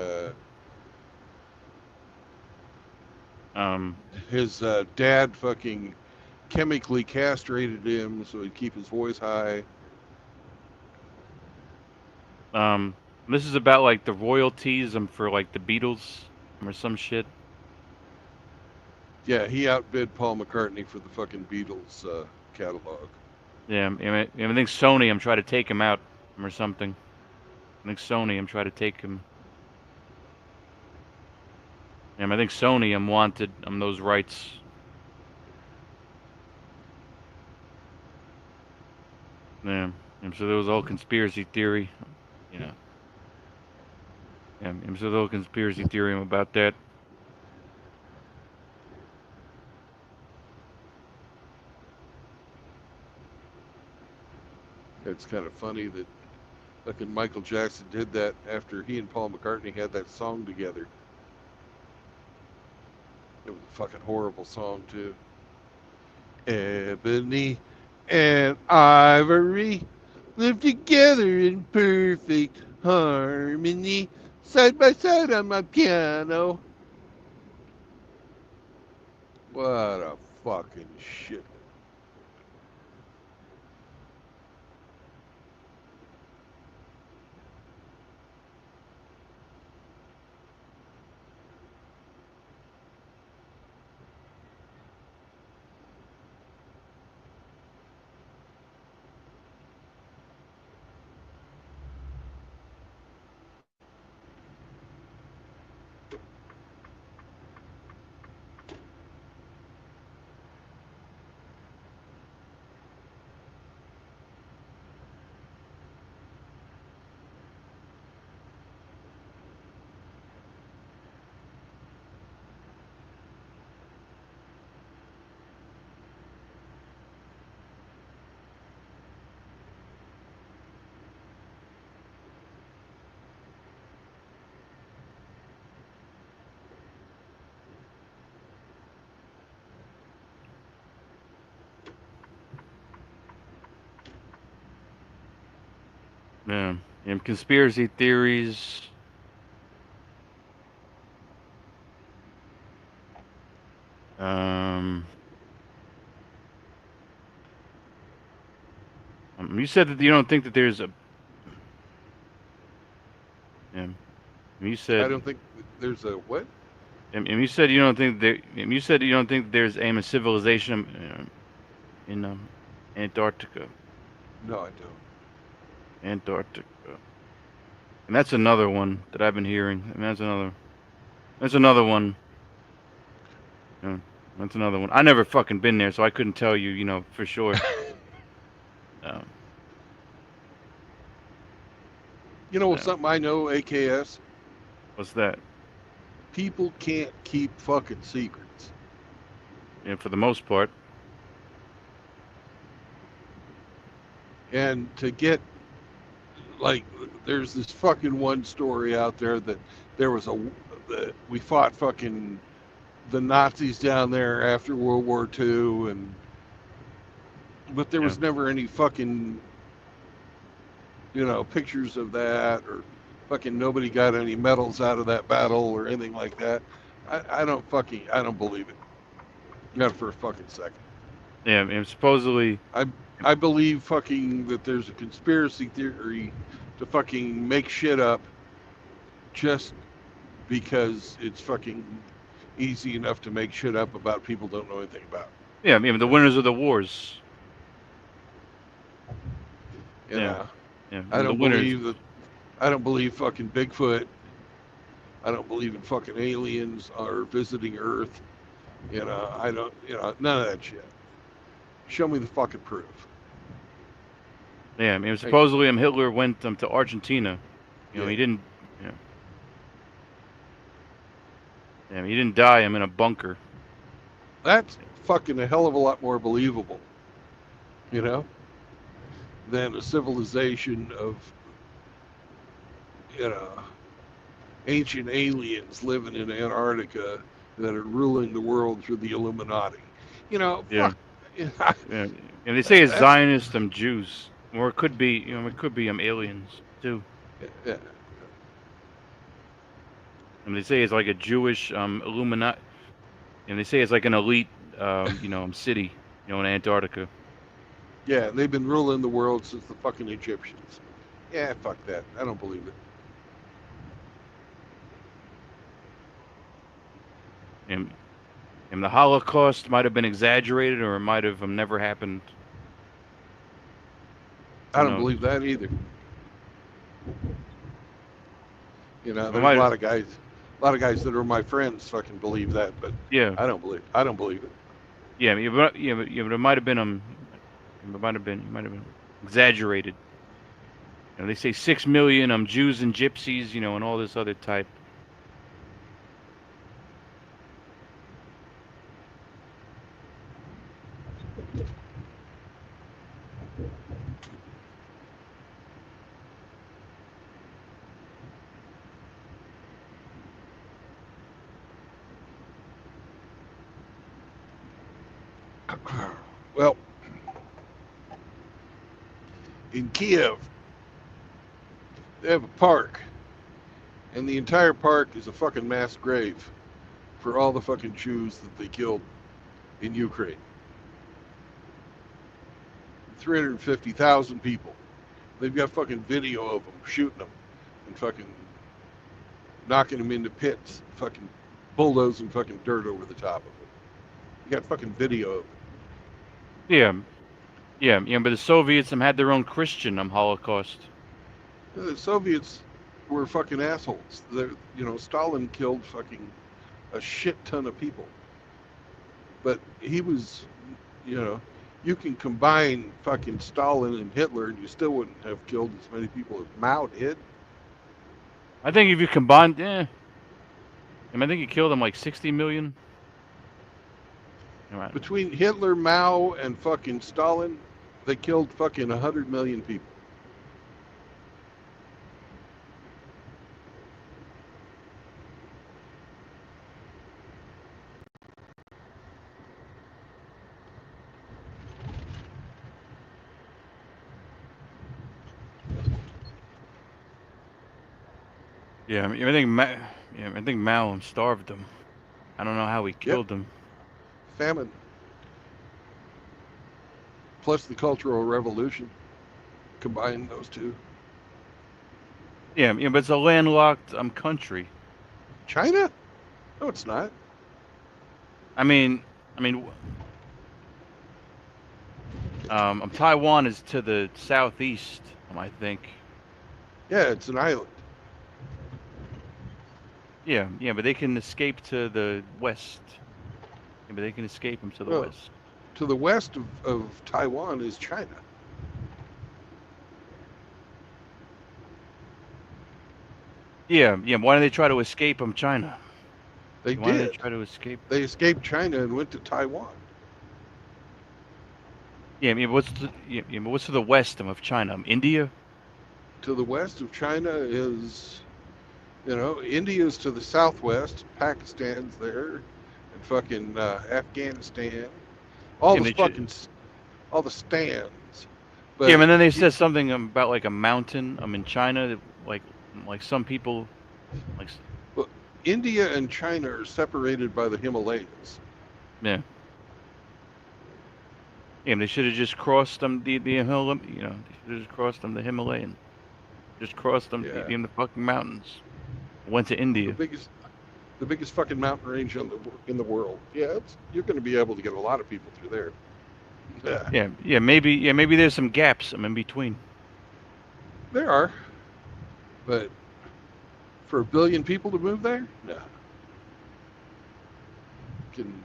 his dad fucking chemically castrated him so he'd keep his voice high. This is about like the royalties for like the Beatles or some shit. Yeah, he outbid Paul McCartney for the fucking Beatles catalog. Yeah, I think Sony trying to take him out or something. I think Sony trying to take him. I think Sony wanted those rights. Yeah, so there was a whole conspiracy theory. Yeah. So the whole conspiracy theory about that. It's kind of funny that fucking Michael Jackson did that after he and Paul McCartney had that song together. It was a fucking horrible song too. Ebony and ivory live together in perfect harmony, side by side on my piano. What a fucking shit. Yeah. And conspiracy theories. Um, you said that you don't think that there's a. Yeah. You I said. don't think there's a what? And you said you don't think there. And you said you don't think there's a civilization in Antarctica. No, I don't. Antarctica. And that's another one that I've been hearing. And that's another. That's another one. Yeah, that's another one. I never fucking been there, so I couldn't tell you. For sure. Um, You know yeah. something I know, AKS? What's that? People can't keep fucking secrets. Yeah, for the most part. And to get, like, there's this fucking one story out there that there was that we fought fucking the Nazis down there after World War II, but there Yeah. was never any fucking, pictures of that, or fucking nobody got any medals out of that battle or anything like that. I don't believe it. Not for a fucking second. Yeah, and supposedly. I believe fucking that there's a conspiracy theory to fucking make shit up just because it's fucking easy enough to make shit up about people don't know anything about. Yeah, I mean the winners of the wars. You know, Yeah. I The don't winners. believe that. I don't believe fucking Bigfoot. I don't believe in fucking aliens or visiting Earth. I don't. None of that shit. Show me the fucking proof. Yeah, I mean supposedly Hitler went to Argentina. Yeah. He didn't. Yeah. Yeah, he didn't die. I'm in a bunker. That's fucking a hell of a lot more believable, than a civilization of, you know, ancient aliens living in Antarctica that are ruling the world through the Illuminati. Yeah. Fuck. Yeah. And they say it's That's- Zionists, Jews, or it could be, it could be aliens too. Yeah. And they say it's like a Jewish Illuminati, and they say it's like an elite, city, in Antarctica. Yeah, they've been ruling the world since the fucking Egyptians. Yeah, fuck that. I don't believe it. And the Holocaust might have been exaggerated, or it might have never happened. I don't knows? believe that either. There's a might- lot of guys that are my friends fucking believe that, but Yeah. I don't believe it. Yeah, but it might have been it might have been exaggerated. They say 6 million Jews and gypsies, and all this other type. Well, in Kiev, they have a park, and the entire park is a fucking mass grave for all the fucking Jews that they killed in Ukraine. 350,000 people. They've got fucking video of them shooting them and fucking knocking them into pits, fucking bulldozing fucking dirt over the top of it. You got fucking video of it. Yeah. But the Soviets had their own Christian Holocaust. The Soviets were fucking assholes. Stalin killed fucking a shit ton of people. But he was, you can combine fucking Stalin and Hitler and you still wouldn't have killed as many people as Mao did. I think if you combined, I think he killed like 60 million. Right. Between Hitler, Mao, and fucking Stalin, they killed fucking 100 million people. Yeah, I think Mao starved them. I don't know how he killed them. Famine. Plus the Cultural Revolution. Combine those two. Yeah, but it's a landlocked country. China? No, it's not. I mean, Taiwan is to the southeast, I think. Yeah, it's an island. Yeah, but they can escape to the west. Yeah, but they can escape them to the No, west. to the west of Taiwan is China. Yeah. Why do they try to escape from China? They Why do they did. try to escape? They escaped China and went to Taiwan. Yeah, but what's to the west of China? India? To the west of China is, India's to the southwest. Pakistan's there, and fucking Afghanistan. All Yeah, the they fucking, all the stands. yeah, But and then they said something about like a mountain in China, that, like some people, like well, India and China are separated by the Himalayas. yeah. Yeah, they should have just crossed them the Himalaya. They should have just crossed them the Himalayan. Just crossed them Yeah, the fucking mountains. Went to the India. biggest fucking mountain range in the world. Yeah, you're going to be able to get a lot of people through there. Yeah, maybe there's some gaps in between. There are, but for 1 billion people to move there, no. Can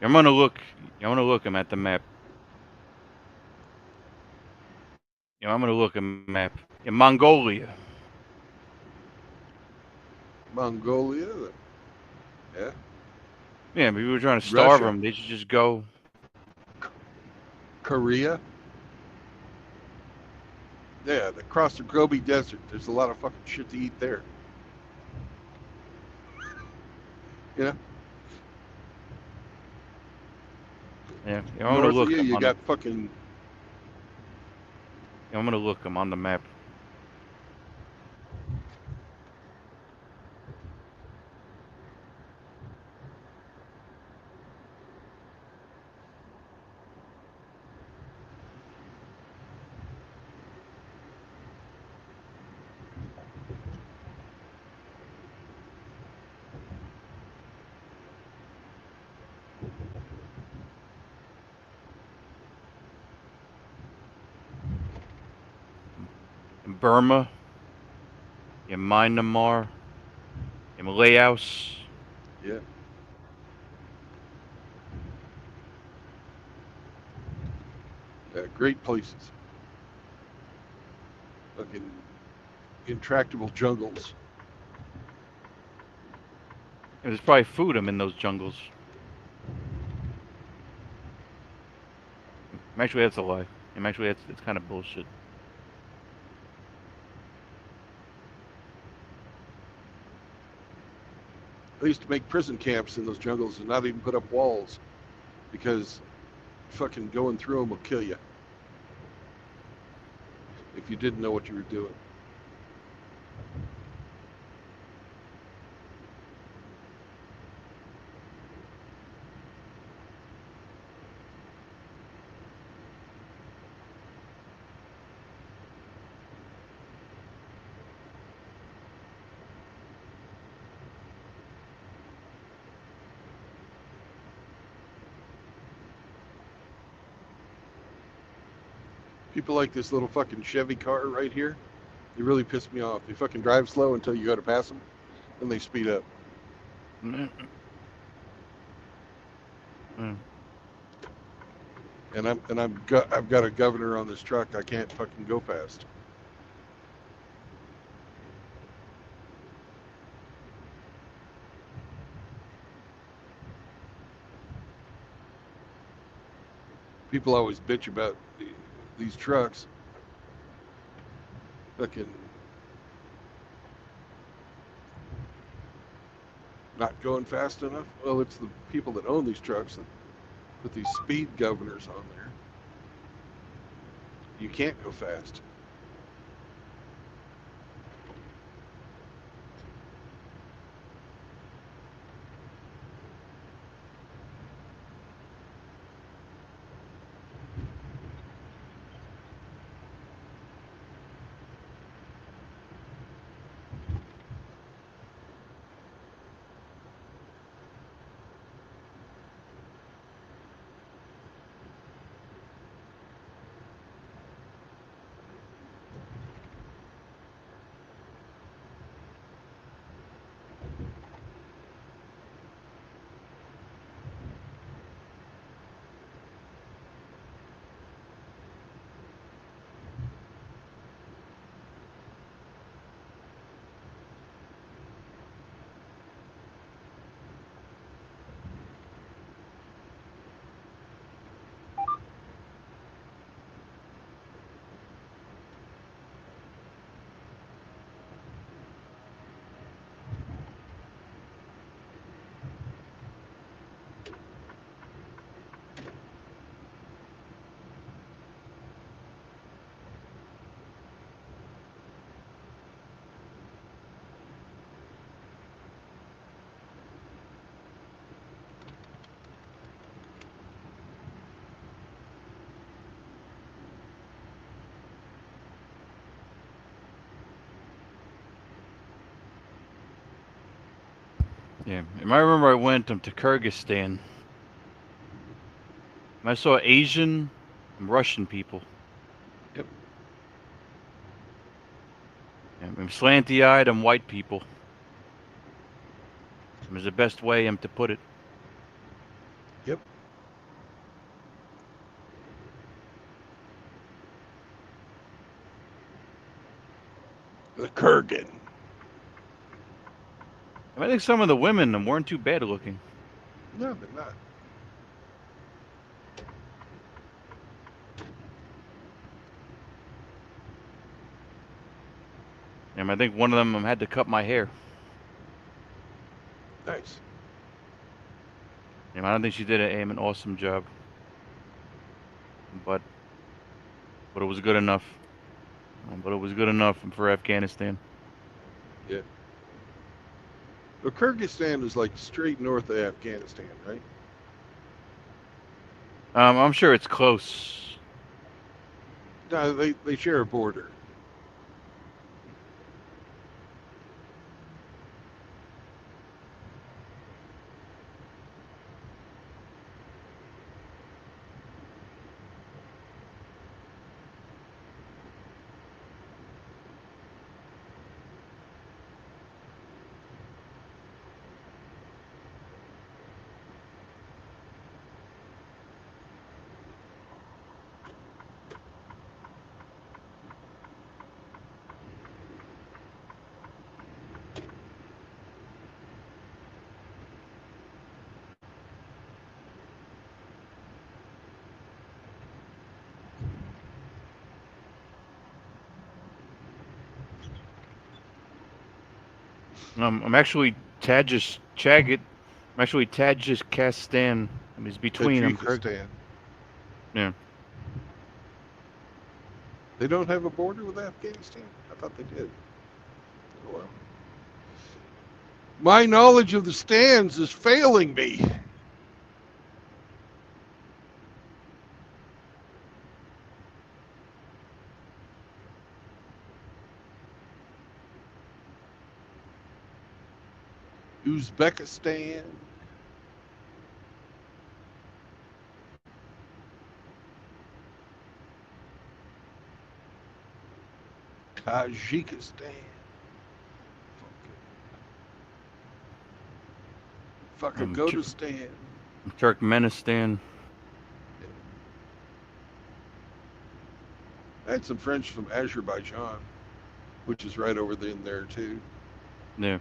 I'm gonna look. I want to look. I'm at the map. I'm gonna look at the map. In Mongolia. Mongolia, yeah, Yeah, if we were trying to starve Russia, them, they should just go. Korea. Yeah, across the Gobi Desert. There's a lot of fucking shit to eat there. You know, Yeah, I'm gonna north of look. you, you got fucking. I'm gonna look. I'm on the map. In Burma. In Myanmar. In Laos. Yeah. Great places. Fucking intractable jungles. There's probably food in those jungles. Actually, that's a lie. Actually, it's kind of bullshit. They used to make prison camps in those jungles and not even put up walls because fucking going through them will kill you if you didn't know what you were doing. People like this little fucking Chevy car right here. They really piss me off. They fucking drive slow until you go to pass them, then they speed up. Mm. And I've got a governor on this truck. I can't fucking go fast. People always bitch about these trucks fucking not going fast enough. Well, it's the people that own these trucks that put these speed governors on there. You can't go fast. Yeah, and I remember I went to Kyrgyzstan. And I saw Asian and Russian people. Yep. And slanty-eyed and white people. It was the best way to put it. Yep. The Kurgan. I think some of the women weren't too bad looking. No, they're not. And I think one of them had to cut my hair. Nice. And I don't think she did an awesome job. But it was good enough. But it was good enough for Afghanistan. Yeah. Well, Kyrgyzstan is like straight north of Afghanistan, right? I'm sure it's close. No, they share a border. I'm actually Chagit. I'm actually Tajikistan. I mean, it's between them. Tajikistan. Yeah. They don't have a border with Afghanistan? I thought they did. Oh, well. My knowledge of the stands is failing me. Uzbekistan. Tajikistan. Fucking go to stand. Turkmenistan. I had some friends from Azerbaijan, which is right over in there too. Yeah.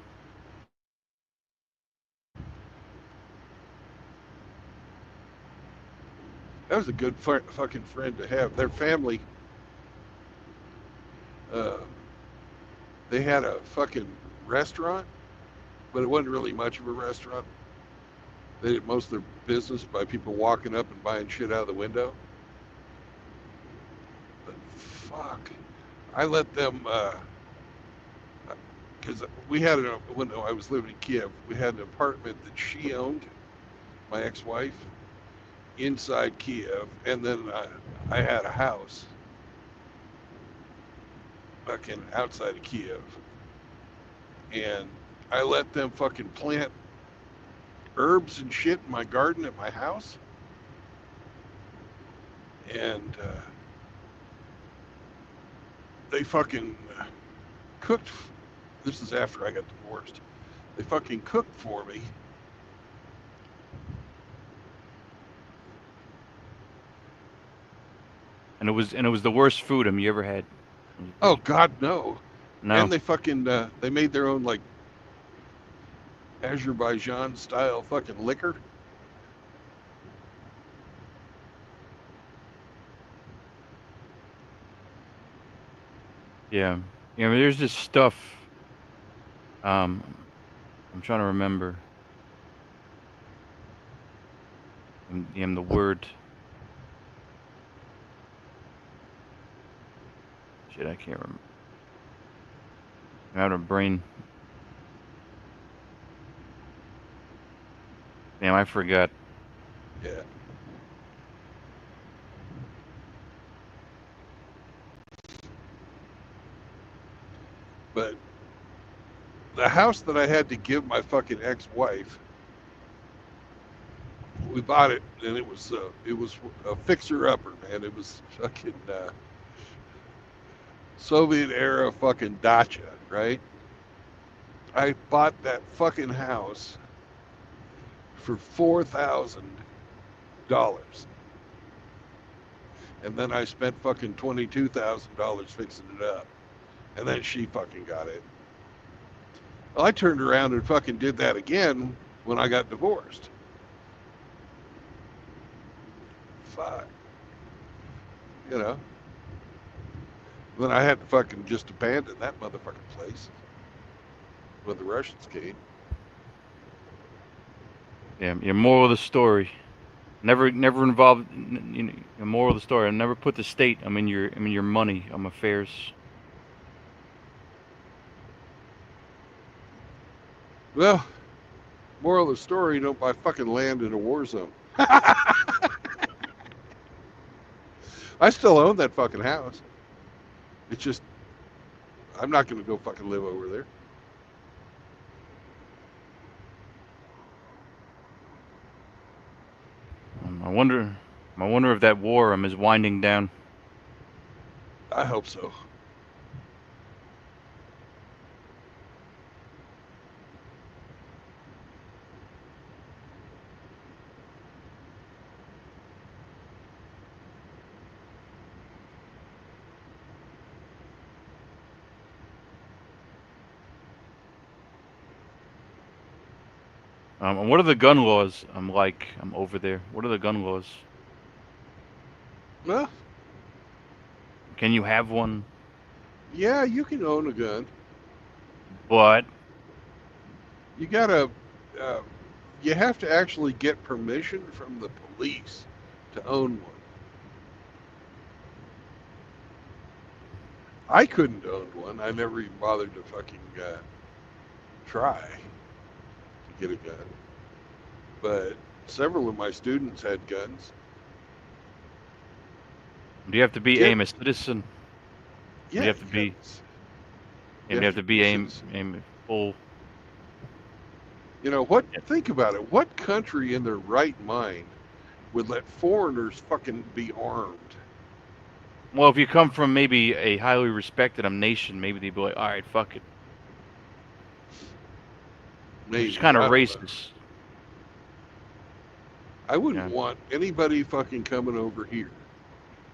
That was a good fucking friend to have. Their family, uh, they had a fucking restaurant, but it wasn't really much of a restaurant. They did most of their business by people walking up and buying shit out of the window. But fuck, I let them, because we had when I was living in Kiev, we had an apartment that she owned, my ex-wife, inside Kiev, and then I had a house fucking outside of Kiev, and I let them fucking plant herbs and shit in my garden at my house, and they fucking cooked. This is after I got divorced. They fucking cooked for me. And it was the worst food you ever had. Oh God, no! No. And they fucking they made their own like Azerbaijan style fucking liquor. Yeah. You know, there's this stuff. I'm trying to remember. And the word. Shit, I can't remember. I'm out of brain. Damn, I forgot. Yeah. But the house that I had to give my fucking ex-wife, we bought it, and it was a fixer-upper, man. It was fucking Soviet era fucking dacha, right? I bought that fucking house for $4,000, and then I spent fucking $22,000 fixing it up, and then she fucking got it. Well, I turned around and fucking did that again when I got divorced. Fuck. You know? Then I had to fucking just abandon that motherfucking place when the Russians came. Yeah, moral of the story. Never involved. You know, the moral of the story. Never put the state. Your money. Affairs. Well, moral of the story: don't buy fucking land in a war zone. I still own that fucking house. It's just I'm not going to go fucking live over there. I wonder if that war is winding down. I hope so. And what are the gun laws? I'm over there. What are the gun laws? Well, Can you have one? yeah, you can own a gun. But You gotta, uh, you have to actually get permission from the police to own one. I couldn't own one. I never even bothered to fucking try to get a gun. But several of my students had guns. do you have to be Get, a citizen? yeah, You have to be. you You have to be a a citizen. full. You know what? Think about it. What country in their right mind would let foreigners fucking be armed? Well, if you come from maybe a highly respected nation, maybe they'd be like, all right, fuck it. Which is Maybe, kind of I don't know. racist. I wouldn't Yeah. want anybody fucking coming over here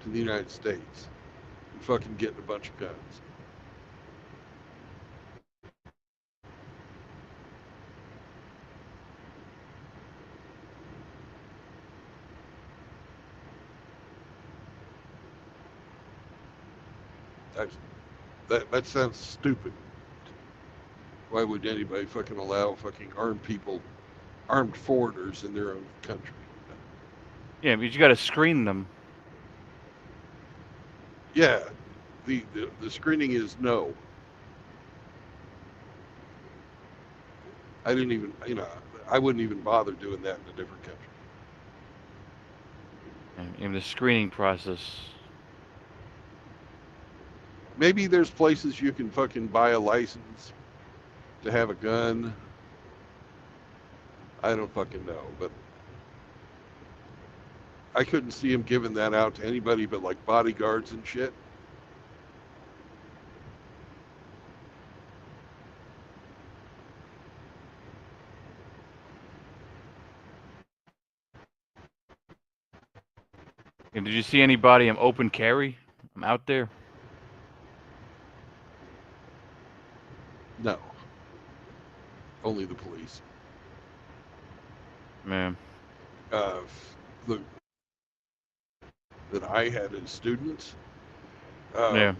to the United States and fucking getting a bunch of guns. I, that sounds stupid. Why would anybody fucking allow fucking armed foreigners in their own country? Yeah, but you got to screen them. Yeah, the screening is no. I didn't even, I wouldn't even bother doing that in a different country. And the screening process. Maybe there's places you can fucking buy a license to have a gun. I don't fucking know, but I couldn't see him giving that out to anybody but like bodyguards and shit. And did you see anybody in open carry? I'm out there. No. Only the police. Man. The that I had as students. Yeah.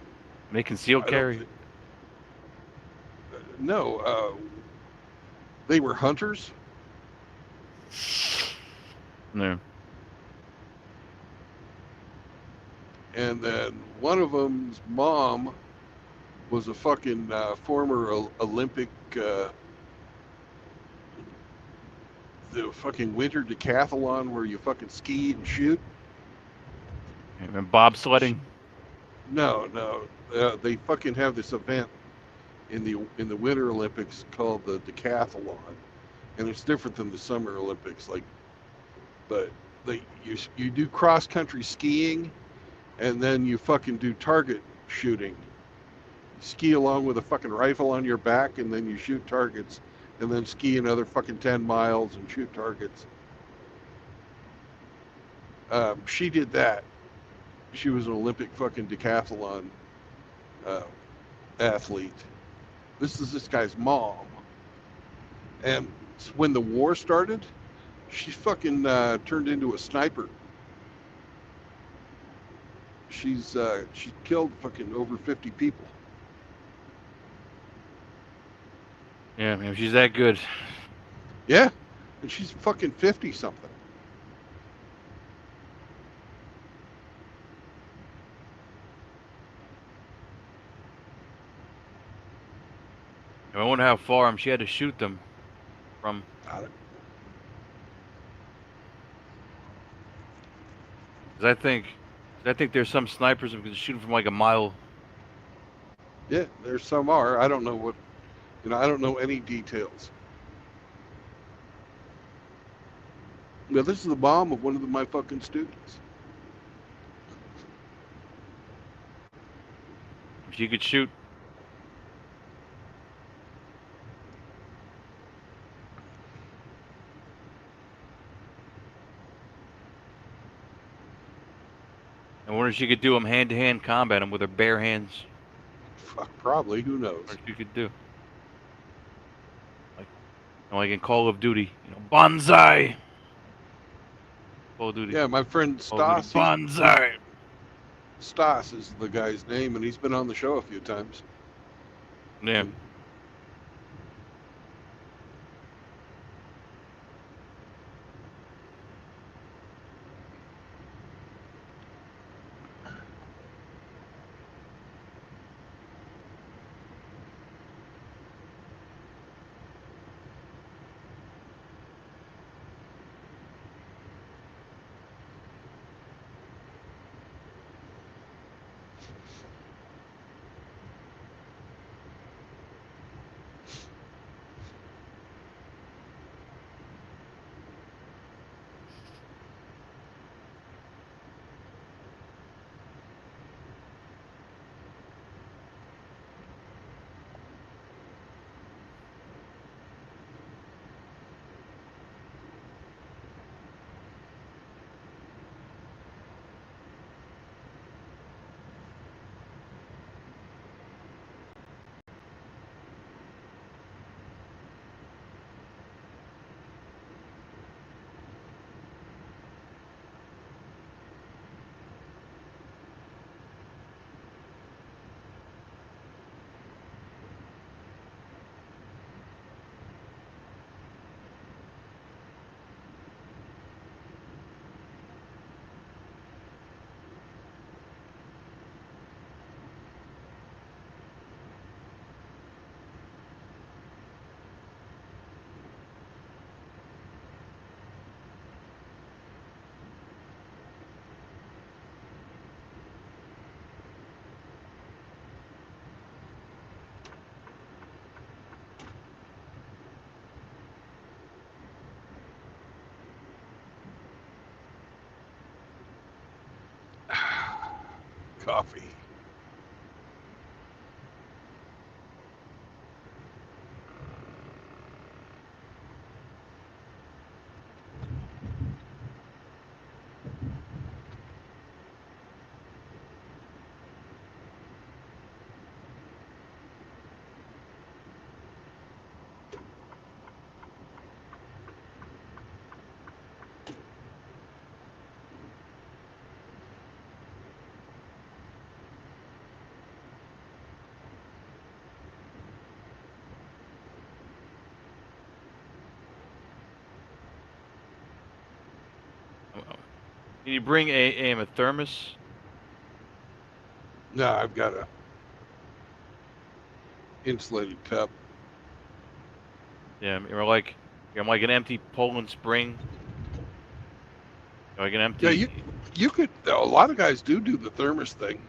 They conceal I don't carry. No, they were hunters. No. And then one of them's mom was a fucking former Olympic, the fucking winter decathlon where you fucking ski and shoot. And bobsledding. No, they fucking have this event in the Winter Olympics called the decathlon, and it's different than the Summer Olympics. But you do cross country skiing, and then you fucking do target shooting. You ski along with a fucking rifle on your back, and then you shoot targets, and then ski another fucking 10 miles and shoot targets. She did that. She was an Olympic fucking decathlon athlete. This is this guy's mom. And when the war started, she fucking turned into a sniper. She killed fucking over 50 people. Yeah, man, she's that good. Yeah, and she's fucking 50 something. I wonder how far she had to shoot them from. Cause I think there's some snipers that can shoot them from like a mile. Yeah, there's some are. I don't know what, I don't know any details. Now, this is the mom of one of my fucking students. If she could shoot. I wonder if she could do them hand-to-hand combat them with her bare hands. Fuck, probably. Who knows? What she could do. Like in Call of Duty, Banzai. Call of Duty. Yeah, my friend Stas. Banzai. Stas is the guy's name, and he's been on the show a few times. Yeah. coffee. Can you bring a thermos? No, I've got a insulated cup. Yeah, or like, an empty Poland Spring. Like an empty. Yeah, you could. A lot of guys do the thermos thing.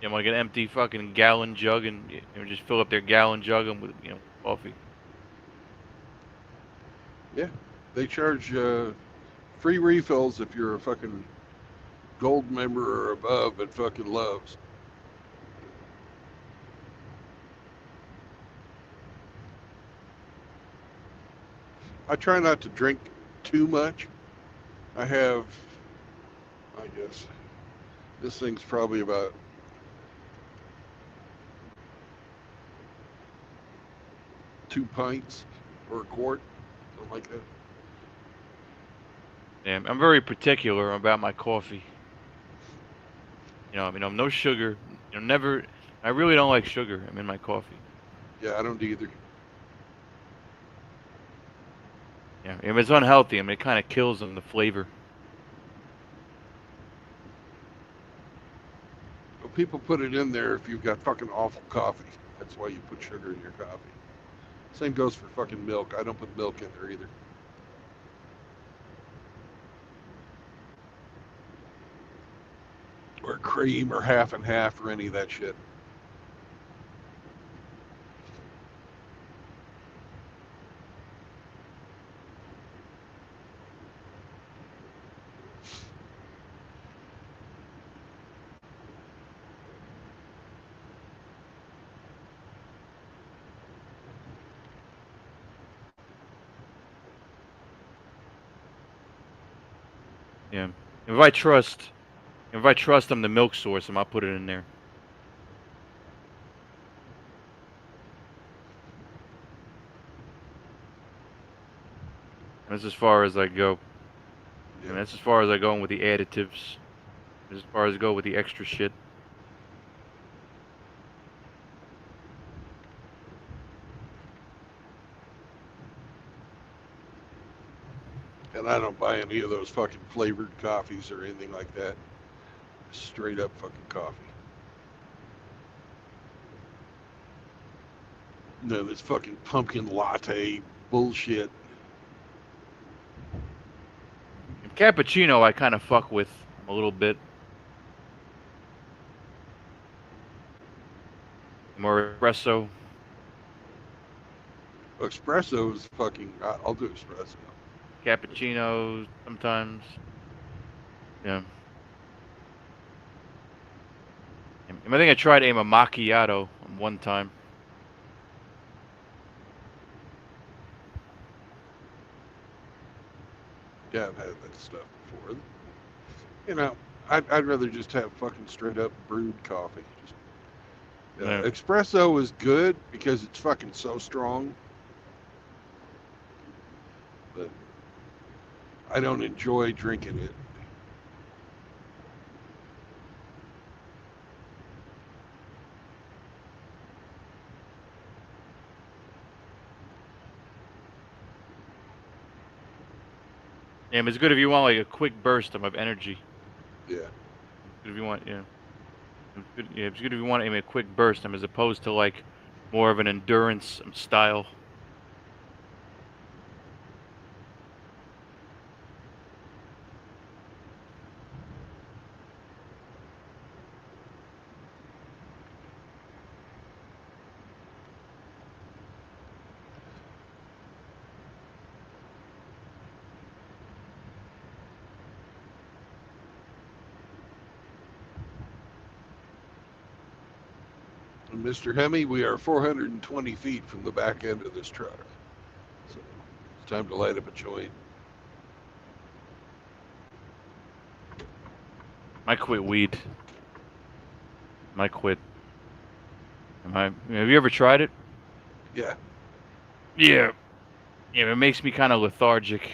Like an empty fucking gallon jug, and just fill up their gallon jug and with coffee. Yeah, they charge free refills if you're a fucking gold member or above at fucking Love's. I try not to drink too much. I guess, this thing's probably about 2 pints or a quart, something like that. Yeah, I'm very particular about my coffee. No sugar. Never. I really don't like sugar in my coffee. Yeah, I don't either. Yeah, if it's unhealthy, it kind of kills the flavor. Well, people put it in there if you've got fucking awful coffee. That's why you put sugar in your coffee. Same goes for fucking milk. I don't put milk in there either. Or cream or half and half or any of that shit. Yeah. If I trust them, the milk source, I'll put it in there. That's as far as I go. Yeah. And that's as far as I go with the additives. As far as I go with the extra shit. And I don't buy any of those fucking flavored coffees or anything like that. Straight up fucking coffee. No, this fucking pumpkin latte bullshit. And cappuccino, I kind of fuck with a little bit. More espresso. Espresso is fucking. I'll do espresso. Cappuccino sometimes. Yeah. I think I tried a macchiato one time. Yeah, I've had that stuff before. You know, I'd rather just have fucking straight up brewed coffee. Yeah. Espresso is good because it's fucking so strong. But I don't enjoy drinking it. Yeah, but it's good if you want like a quick burst of energy. Yeah. Good if you want, It's good, it's good if you want a quick burst, as opposed to like more of an endurance style. Mr. Hemi, we are 420 feet from the back end of this truck. So it's time to light up a joint. I quit weed. I quit. Have you ever tried it? Yeah. Yeah. Yeah, it makes me kind of lethargic.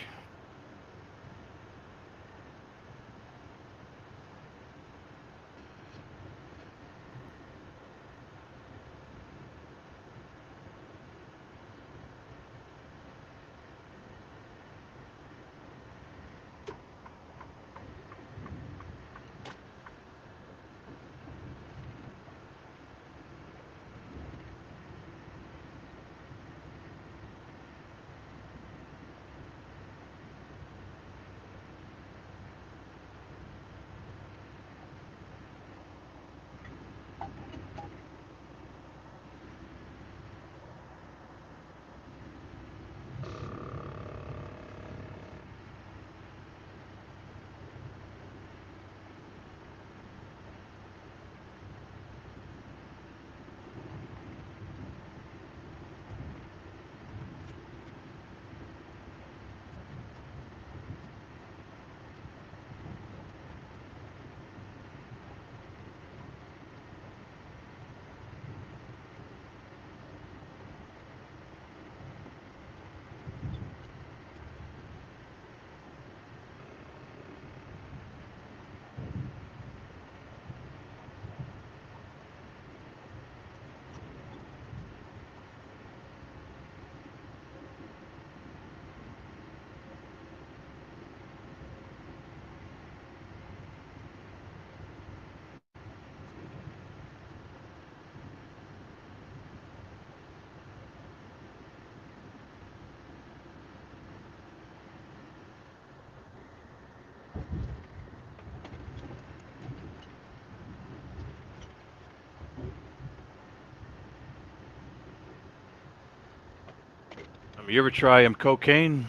You ever try cocaine?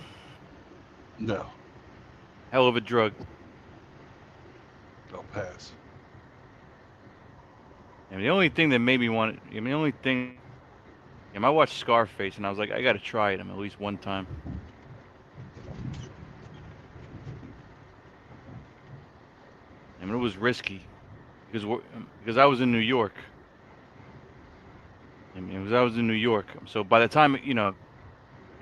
No. Hell of a drug. I'll pass. And the only thing that made me want it, the only thing, I watched Scarface and I was like, I gotta try it at least one time. It was risky because I was in New York. Because I was in New York, so by the time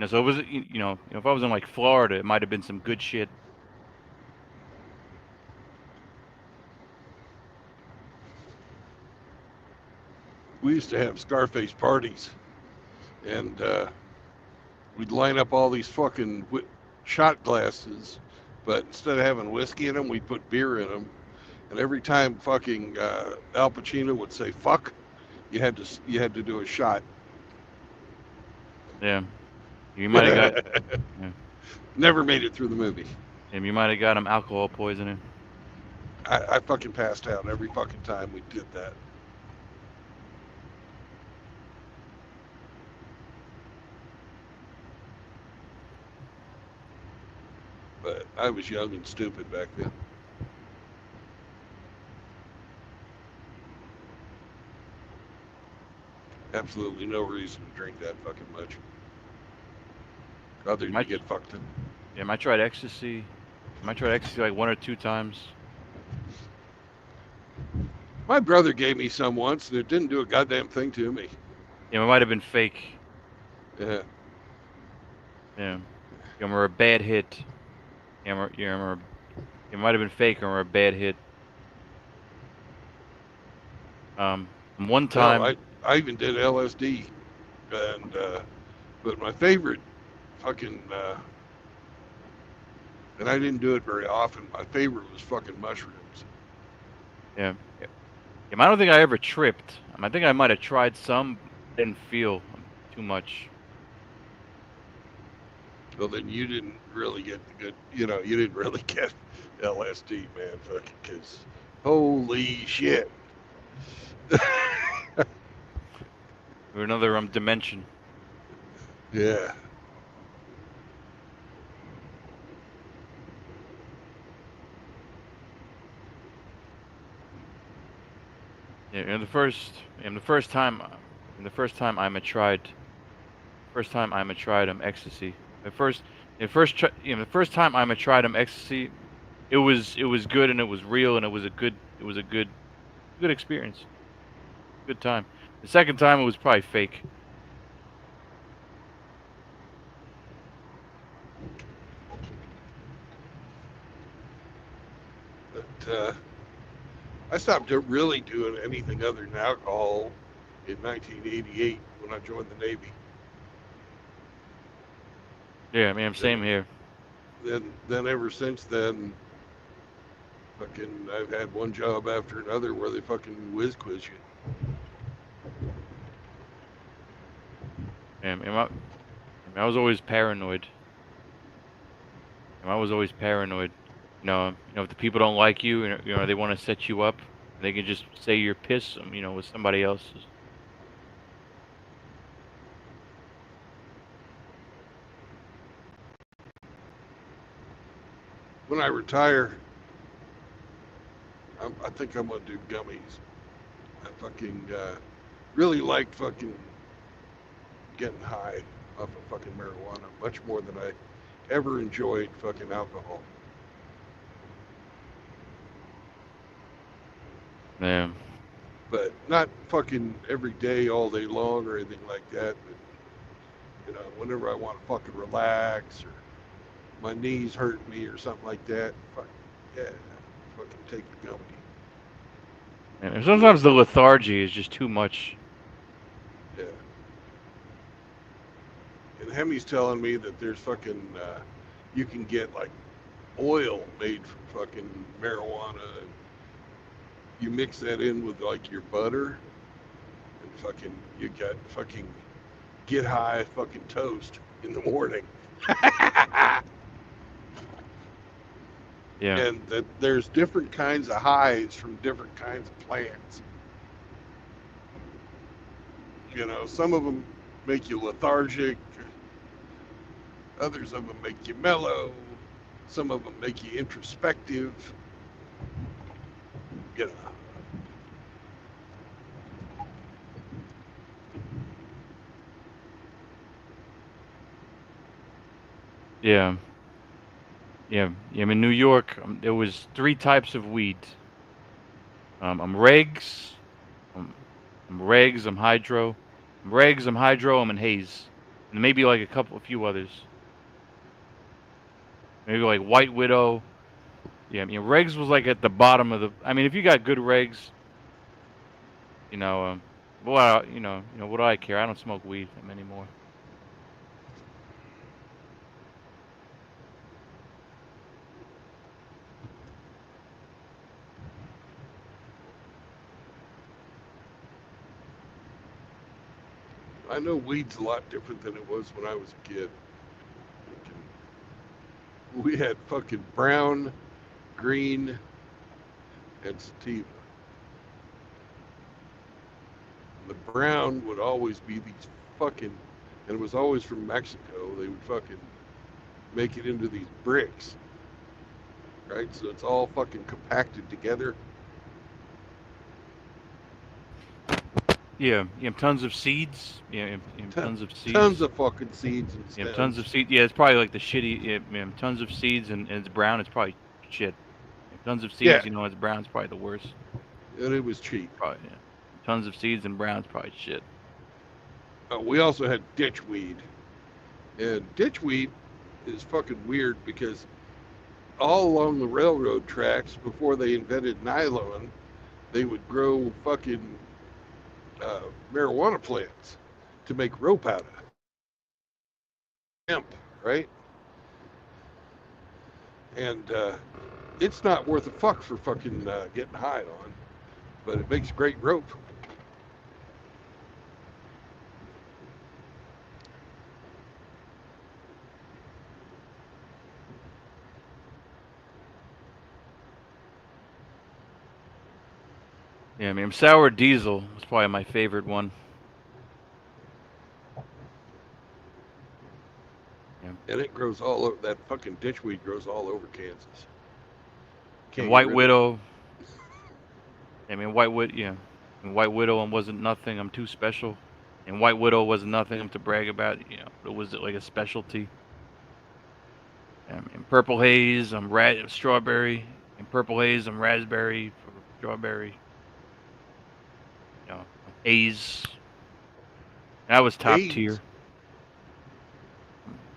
so it was if I was in like Florida, it might have been some good shit. We used to have Scarface parties, and we'd line up all these fucking shot glasses, but instead of having whiskey in them, we'd put beer in them. And every time fucking Al Pacino would say "fuck," you had to do a shot. Yeah, you might have got. Yeah. Never made it through the movie. And you might have got him alcohol poisoning. I fucking passed out every fucking time we did that. But I was young and stupid back then. Absolutely no reason to drink that fucking much. Other than to get fucked in. Yeah, I tried ecstasy. I tried ecstasy like 1 or 2 times. My brother gave me some once, and it didn't do a goddamn thing to me. Yeah, it might have been fake. Yeah. Yeah. Or a bad hit. Yeah, it might have been fake or a bad hit. One time. No, I even did LSD, and but my favorite fucking and I didn't do it very often. My favorite was fucking mushrooms. Yeah. I don't think I ever tripped. I think I might have tried some, didn't feel too much. Well, then you didn't really get the good. You didn't really get LSD, man. Fucking because holy shit. Or another dimension. Yeah. Yeah, and the first time I tried ecstasy. The first time I tried ecstasy, it was good and it was real and it was a good experience, good time. The second time it was probably fake. But I stopped really doing anything other than alcohol in 1988 when I joined the Navy. Yeah, man, same here. Then ever since then, fucking, I've had one job after another where they fucking whiz quiz you. Yeah, I was always paranoid. I was always paranoid. If the people don't like you, they want to set you up. They can just say you're pissed, with somebody else's. When I retire, I think I'm gonna do gummies. I fucking really like fucking getting high off of fucking marijuana much more than I ever enjoyed fucking alcohol. Yeah. But not fucking every day, all day long, or anything like that. But whenever I want to fucking relax, or my knees hurt me, or something like that, fuck yeah, fucking take the gummy. And sometimes the lethargy is just too much. Yeah. And Hemi's telling me that there's fucking, you can get like oil made from fucking marijuana. And you mix that in with like your butter, and fucking, you got fucking get high fucking toast in the morning. Yeah. And that there's different kinds of highs from different kinds of plants. Some of them make you lethargic. Others of them make you mellow. Some of them make you introspective. Yeah. Yeah. I'm in New York. There was 3 types of weed. I'm regs. I'm regs. I'm hydro. I'm regs. I'm hydro. I'm in haze. And maybe like a few others. Maybe like White Widow. Yeah, regs was like at the bottom of the. I mean, if you got good regs, well, what do I care? I don't smoke weed anymore. I know weed's a lot different than it was when I was a kid. We had fucking brown, green, and sativa. The brown would always be these fucking, and it was always from Mexico. They would fucking make it into these bricks, right? So it's all fucking compacted together. Yeah, tons of seeds. Yeah, tons of seeds. Tons of fucking seeds and stems. Yeah, tons of seeds. Yeah, it's probably like the shitty. Yeah, tons of seeds and it's brown. It's probably shit. Tons of seeds. Yeah. It's brown. It's probably the worst. And it was cheap. Probably. Yeah. Tons of seeds and brown. It's probably shit. We also had ditchweed, and ditchweed is fucking weird because all along the railroad tracks before they invented nylon, they would grow fucking marijuana plants to make rope out of. Hemp, right? And it's not worth a fuck for fucking getting high on, but it makes great rope. Yeah, sour diesel was probably my favorite one. Yeah. And it grows all over, that fucking ditchweed grows all over Kansas. And White Widow. White Widow, yeah. And White Widow wasn't nothing. I'm too special. And White Widow wasn't nothing to brag about. You know, it was like a specialty. In Purple Haze, I'm strawberry. In Purple Haze, I'm raspberry for strawberry. You know, Haze. That was top AIDS. tier.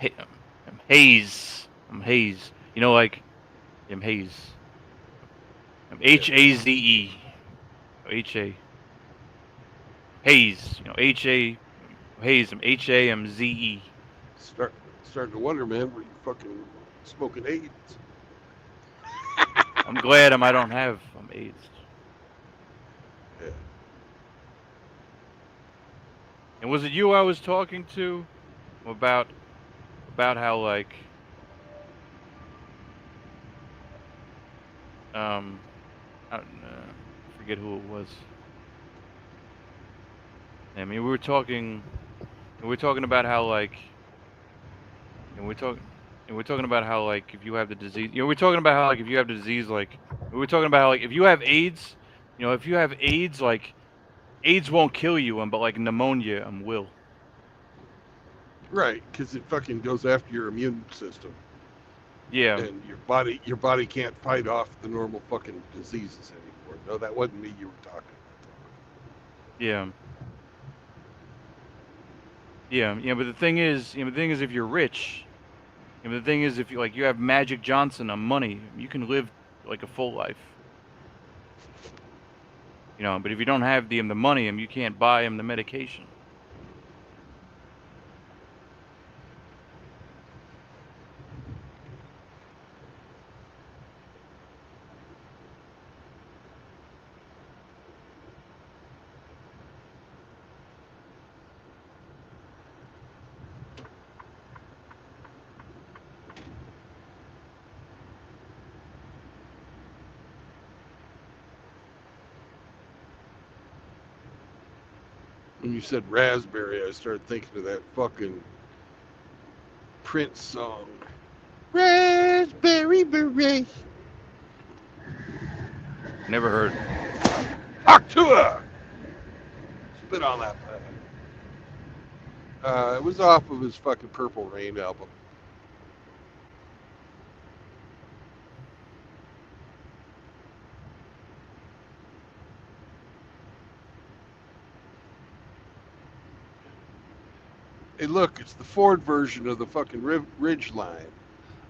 I'm Haze. I'm Haze. You know, like I'm Haze. I'm Haze. H-A. Haze. You know, H-A. Haze. I'm Hamze. Starting to wonder, man, were you fucking smoking AIDS? I'm glad I don't have AIDS. Yeah. And was it you I was talking to about how like I forget who it was. I mean, we were talking about how like, and we're talking about how like if you have the disease, you know, we're talking about how like if you have the disease, like we were talking about how like if you have AIDS, you know, if you have AIDS, like AIDS won't kill you, but like pneumonia will. Right, because it fucking goes after your immune system, Yeah. and your body can't fight off the normal fucking diseases anymore. No, that wasn't me you were talking Yeah. Yeah, but the thing is, if you're rich, the thing is, if you have Magic Johnson on money, you can live like a full life. You know, but if you don't have the money, you can't buy him the medication. when you said raspberry, I started thinking of that fucking Prince song. Raspberry beret. Never heard. Octua! Spit on that thing. It was off of his fucking Purple Rain album. Hey, look, it's the Ford version of the fucking Ridgeline.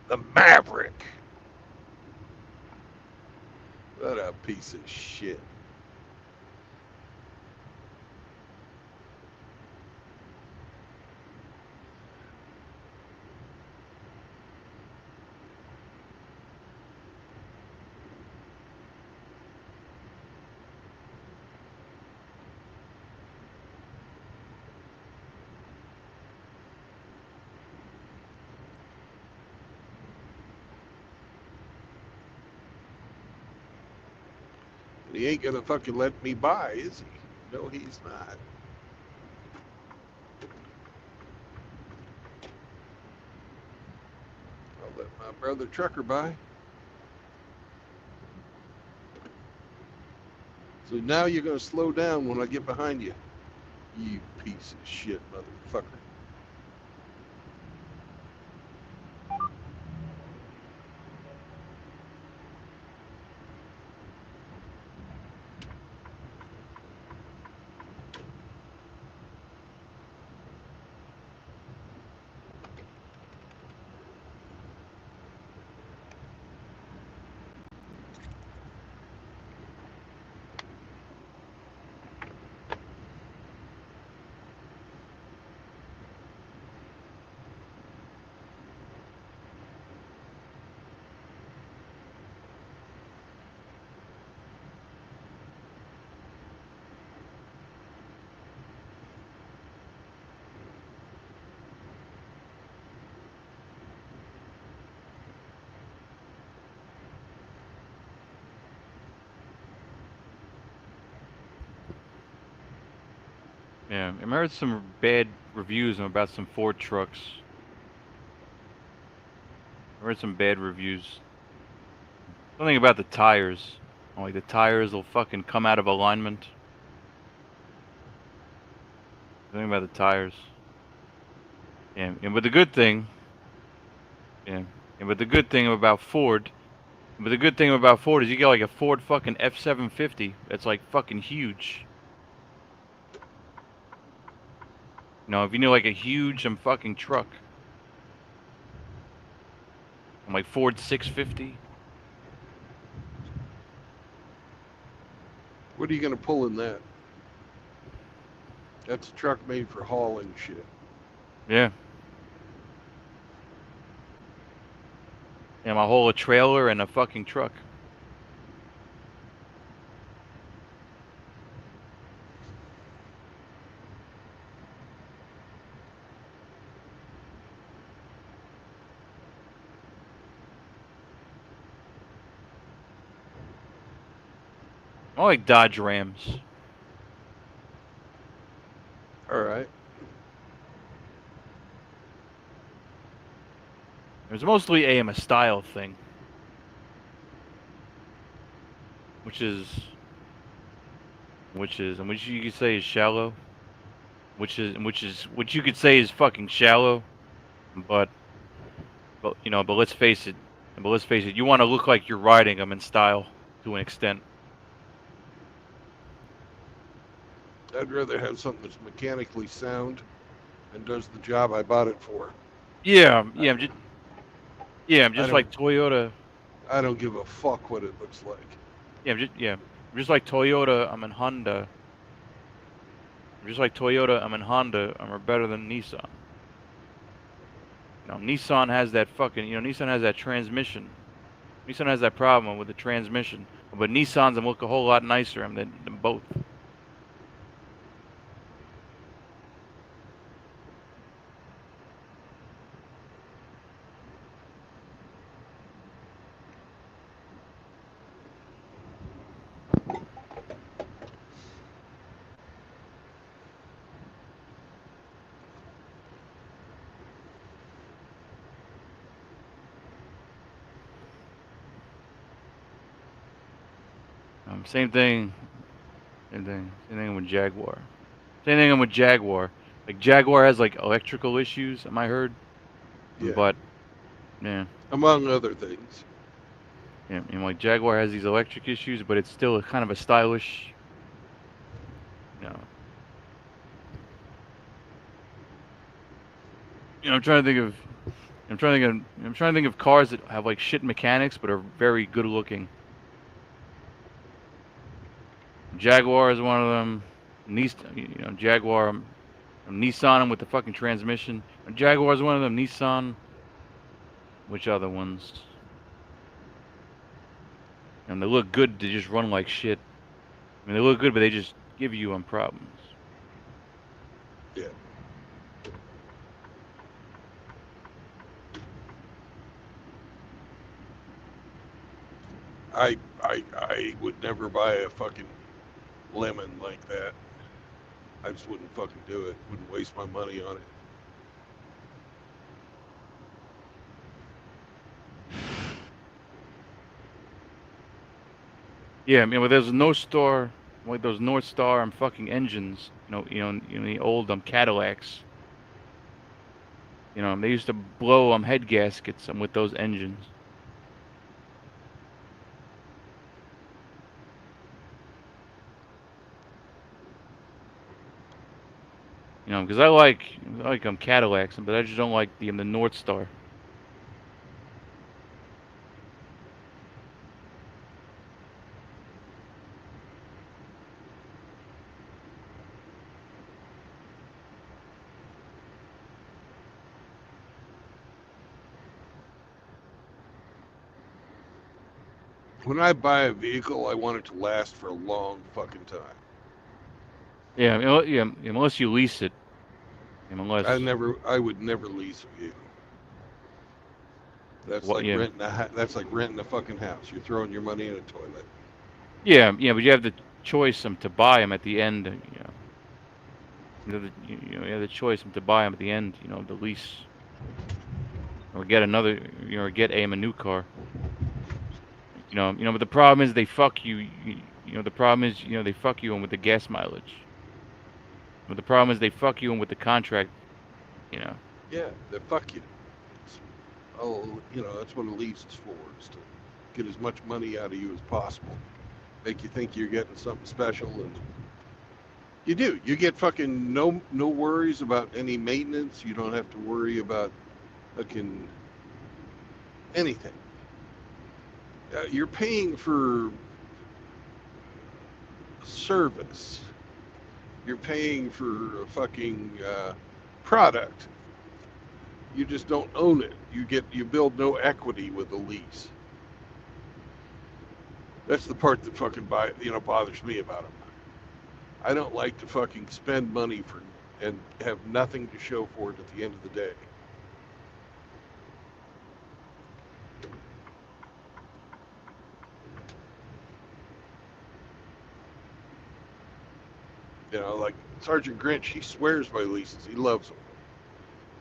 The Maverick. What a piece of shit. And he ain't gonna fucking let me buy, is he? No, he's not. I'll let my brother trucker buy. So now you're gonna slow down when I get behind you. You piece of shit, motherfucker. Yeah, I heard some bad reviews about some Ford trucks. I heard some bad reviews. Something about the tires. Like the tires will fucking come out of alignment. Think about the tires. Yeah, but the good thing, yeah, but the good thing about Ford, is you get like a Ford fucking F-750 that's like fucking huge. You know, if you need like a huge fucking truck, I'm like Ford 650. What are you gonna pull in that? That's a truck made for hauling shit. Yeah. Yeah, my whole trailer and a fucking truck. I like Dodge Rams. All right. It was mostly a style thing, which you could say is shallow, which you could say is fucking shallow, but let's face it, you want to look like you're riding them in style to an extent. I'd rather have something that's mechanically sound and does the job I bought it for. Yeah, I'm just don't- like Toyota. I don't give a fuck what it looks like. I'm just like Toyota. I'm in Honda. I'm just like Toyota. I'm in Honda. I'm better than Nissan. You know, Nissan has that transmission. Nissan has that problem with the transmission, but Nissans look a whole lot nicer than both. Same thing with Jaguar. Same thing with Jaguar. Like Jaguar has like electrical issues, am I heard? Yeah. But yeah, Among other things. like Jaguar has these electric issues, but it's still kind of a stylish, I'm trying to think of cars that have like shit mechanics but are very good looking. Jaguar is one of them. Jaguar, Nissan with the fucking transmission. Jaguar is one of them. Nissan. Which other ones? And they look good. They just run like shit. I mean, they look good, but they just give you problems. Yeah. I would never buy a fucking lemon like that. I just wouldn't fucking do it. Wouldn't waste my money on it. Yeah, I mean, well, there's no star like those North Star fucking engines. The old Cadillacs. They used to blow head gaskets with those engines. Because I like Cadillacs, but I just don't like the North Star. When I buy a vehicle, I want it to last for a long fucking time. Yeah, unless you lease it. I would never lease a vehicle. That's that's like renting a fucking house. You're throwing your money in a toilet. Yeah, but you have the choice to buy them at the end. You have the choice to buy them at the end. The lease, or get another, or get a new car. But the problem is they fuck you. The problem is they fuck you with the gas mileage. But the problem is they fuck you in with the contract. You know. Yeah, they fuck you. Oh, that's what a lease is for, is to get as much money out of you as possible. Make you think you're getting something special, and you do. You get fucking no worries about any maintenance. You don't have to worry about fucking anything. You're paying for service. You're paying for a fucking product. You just don't own it. You build no equity with a lease. That's the part that fucking bothers me about them. I don't like to fucking spend money and have nothing to show for it at the end of the day. Like Sergeant Grinch, he swears by leases. He loves them.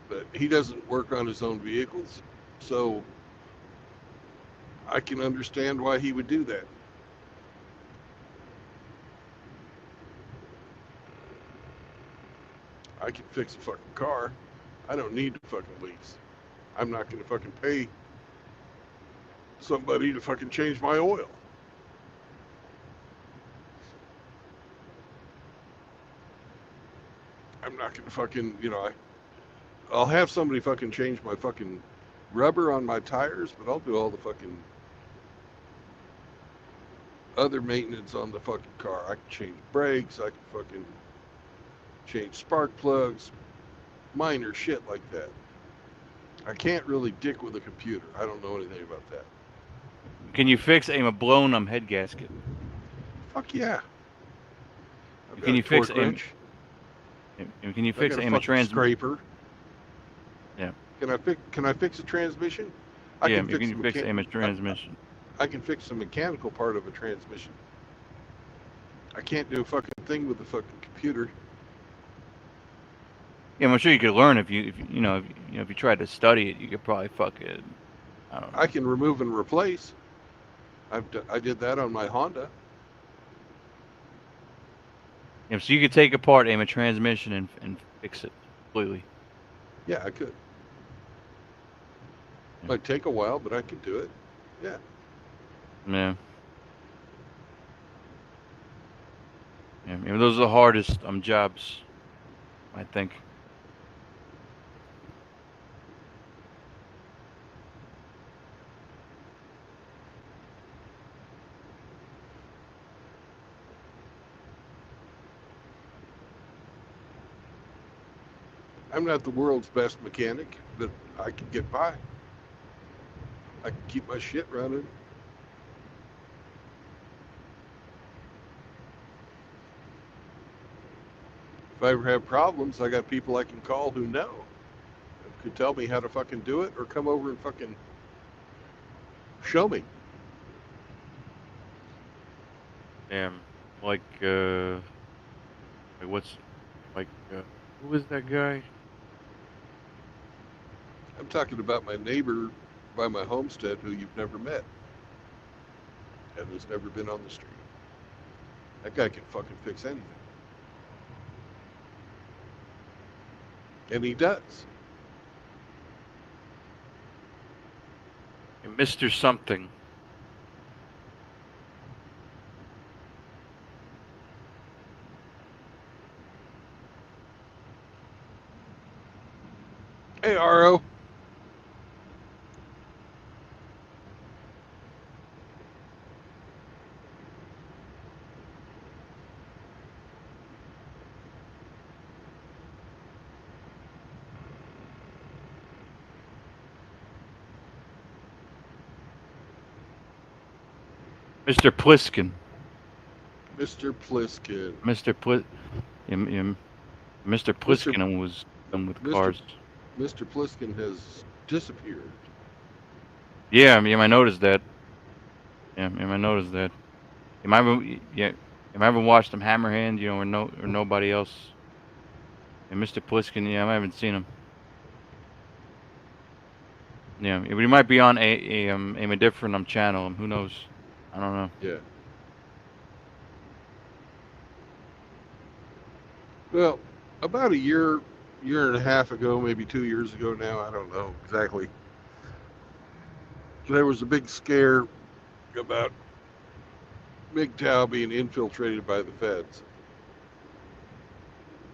But he doesn't work on his own vehicles, so I can understand why he would do that. I can fix a fucking car. I don't need to fucking lease. I'm not going to fucking pay somebody to fucking change my oil. I'm not going to fucking, I'll have somebody fucking change my fucking rubber on my tires, but I'll do all the fucking other maintenance on the fucking car. I can change brakes. I can fucking change spark plugs, minor shit like that. I can't really dick with a computer. I don't know anything about that. Can you fix a blown head gasket? Fuck yeah. Can you fix wrench? Can you fix a scraper? Yeah. Can I fix a transmission? Can you fix a transmission? I can fix a mechanical part of a transmission. I can't do a fucking thing with the fucking computer. Yeah, I'm sure you could learn if you tried to study it. You could probably fucking, I don't know. I can remove and replace. I did that on my Honda. Yeah, so you could take apart a transmission and fix it completely. Yeah, I could. Might take a while, but I could do it. Yeah. Yeah. Yeah, those are the hardest jobs, I think. I'm not the world's best mechanic, but I can get by. I can keep my shit running. If I ever have problems, I got people I can call who know. Could tell me how to fucking do it or come over and fucking show me. Damn, who is that guy? I'm talking about my neighbor by my homestead who you've never met and has never been on the street. That guy can fucking fix anything. And he does. Mr. Something. Hey, Aro. Mr. Pliskin. Mr. Pliskin. Mr. Pliskin was done with cars. Mr. Pliskin has disappeared. Yeah, I noticed that. Yeah, I noticed that. You might have watched him Hammerhand, or nobody else. And Mr. Pliskin, I haven't seen him. Yeah, but he might be on a different channel. Who knows? I don't know. Yeah. Well, about a year and a half ago, maybe 2 years ago now, I don't know exactly. There was a big scare about MGTOW being infiltrated by the feds.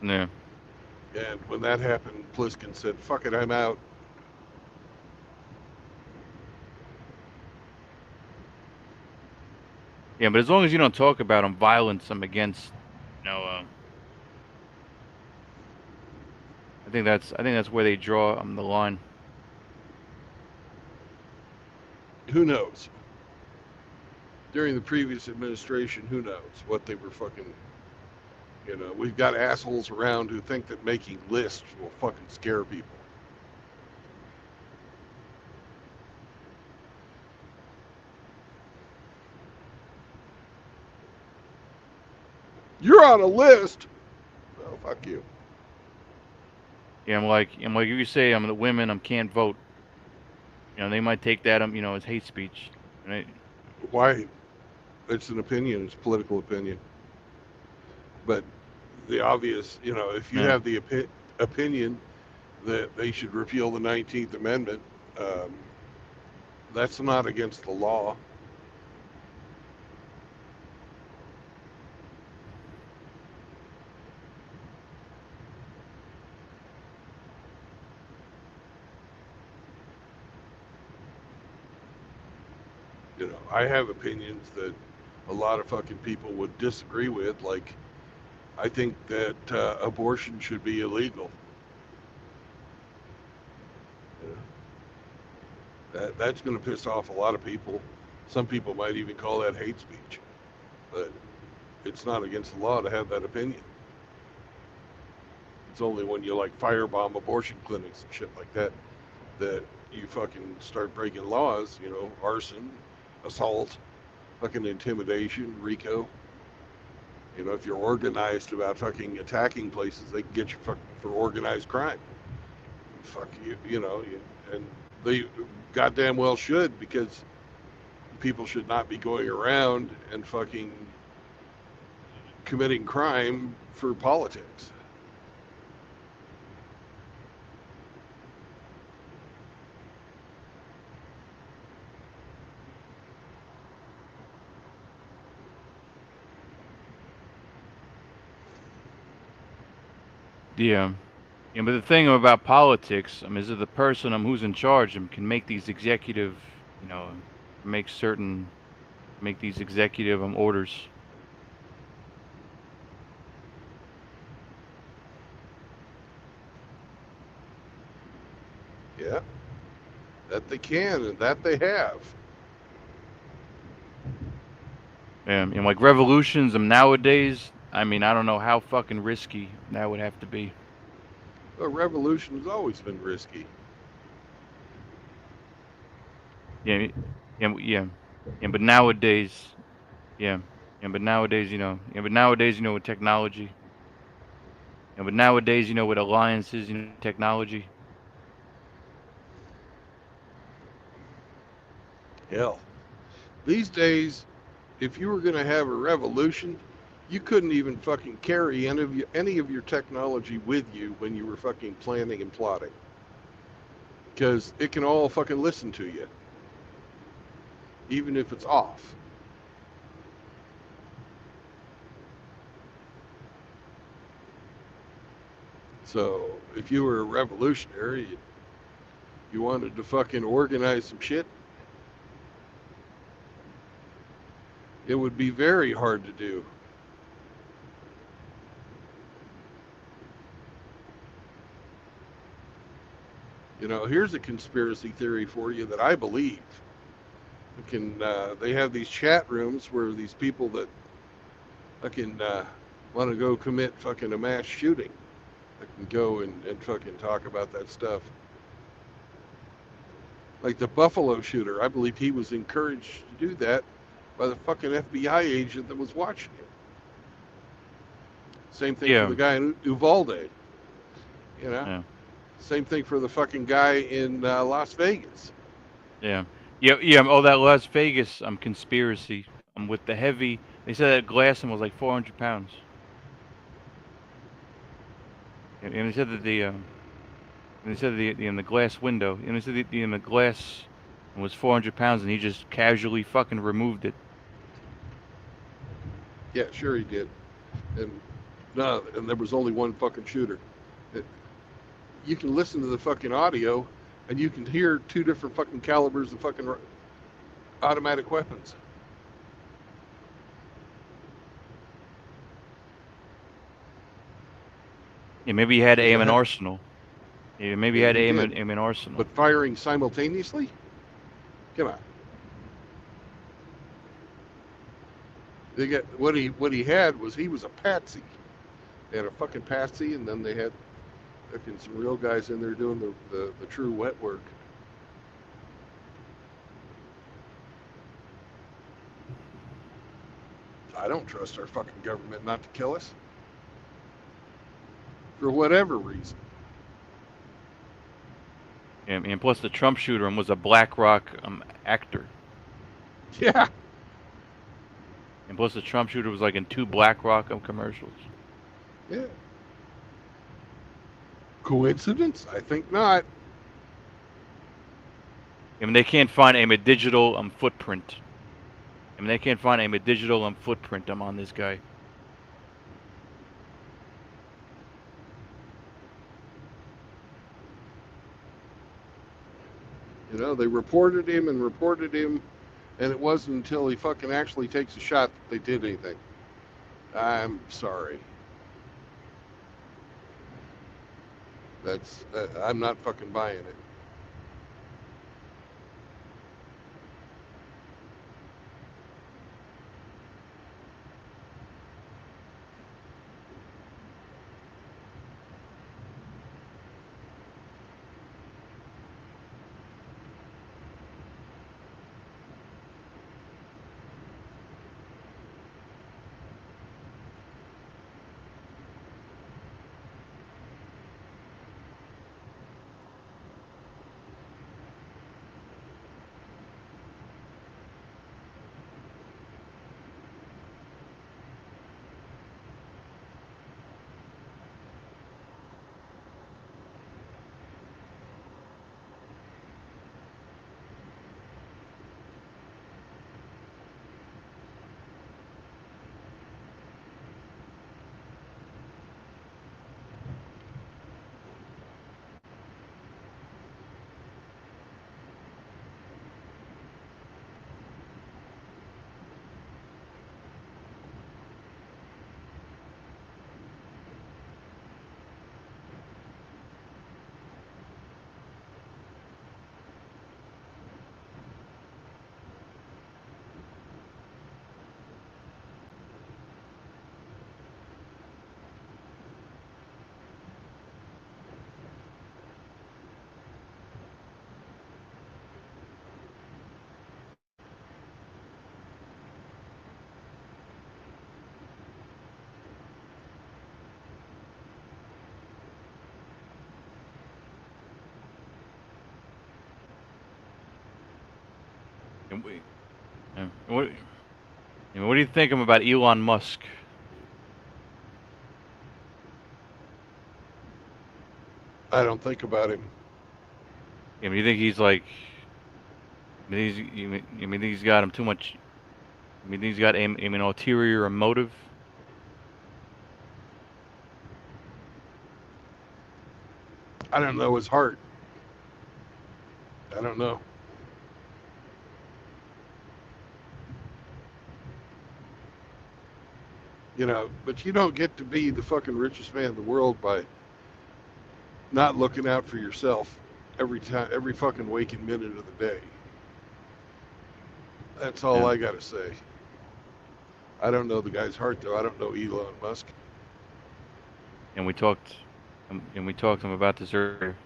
Yeah. And when that happened, Pliskin said, fuck it, I'm out. Yeah, but as long as you don't talk about them, violence, I'm against. You know, I think that's where they draw the line. Who knows? During the previous administration, who knows what they were fucking, we've got assholes around who think that making lists will fucking scare people. You're on a list. Well, fuck you. Yeah, I'm like if you say I'm the women, can't vote. They might take that as hate speech. Right? Why? It's an opinion. It's a political opinion. But the obvious, if you Yeah. have the opinion that they should repeal the 19th Amendment, that's not against the law. I have opinions that a lot of fucking people would disagree with. Like, I think that abortion should be illegal. That's going to piss off a lot of people. Some people might even call that hate speech. But it's not against the law to have that opinion. It's only when you like firebomb abortion clinics and shit like that that you fucking start breaking laws, arson, assault, fucking intimidation, RICO. If you're organized about fucking attacking places, they can get you fucking for organized crime. Fuck you, and they goddamn well should, because people should not be going around and fucking committing crime for politics. Yeah. Yeah, but the thing about politics, is that the person who's in charge can make these executive, make these executive orders. Yeah, that they can and that they have. And like revolutions nowadays, I don't know how fucking risky that would have to be. A revolution has always been risky. Yeah, but nowadays, but nowadays, with technology, but nowadays, with alliances, technology. Hell, these days, if you were going to have a revolution, you couldn't even fucking carry any of your technology with you when you were fucking planning and plotting, because it can all fucking listen to you, even if it's off. So if you were a revolutionary, you wanted to fucking organize some shit, it would be very hard to do. Here's a conspiracy theory for you that I believe. They have these chat rooms where these people that fucking want to go commit fucking a mass shooting, I can go and fucking talk about that stuff. Like the Buffalo shooter, I believe he was encouraged to do that by the fucking FBI agent that was watching him. Same thing for the guy in Uvalde. Yeah. Same thing for the fucking guy in Las Vegas. Yeah. Oh, that Las Vegas conspiracy. With the heavy. They said that glass was like 400 pounds. And he said that in the glass window, and he said in the glass was 400 pounds, and he just casually fucking removed it. Yeah, sure he did. And no, and there was only one fucking shooter. You can listen to the fucking audio, and you can hear two different fucking calibers of fucking automatic weapons. Yeah, maybe he had to Does aim it an have- arsenal. Yeah, maybe he Yeah, had to he aim did. an arsenal. But firing simultaneously? Come on. They get what he had was he was a patsy. They had a fucking patsy, and then they had fucking some real guys in there doing the true wet work. I don't trust our fucking government not to kill us. For whatever reason. And plus, the Trump shooter was a BlackRock actor. Yeah. And plus, the Trump shooter was like in 2 BlackRock commercials. Yeah. Coincidence? I think not. I mean, they can't find a digital footprint. I mean, they can't find a digital footprint on this guy. You know, they reported him, and it wasn't until he fucking actually takes a shot that they did anything. I'm sorry. I'm not fucking buying it. And what do you think about Elon Musk? I don't think about him. I mean, you think he's like? You mean he's got him too much? I mean, he's got an ulterior motive. I don't know his heart. I don't know. You know, but you don't get to be the fucking richest man in the world by not looking out for yourself every time, every fucking waking minute of the day. That's all Yeah. I gotta say. I don't know the guy's heart though. I don't know Elon Musk. And we talked to him about this earlier.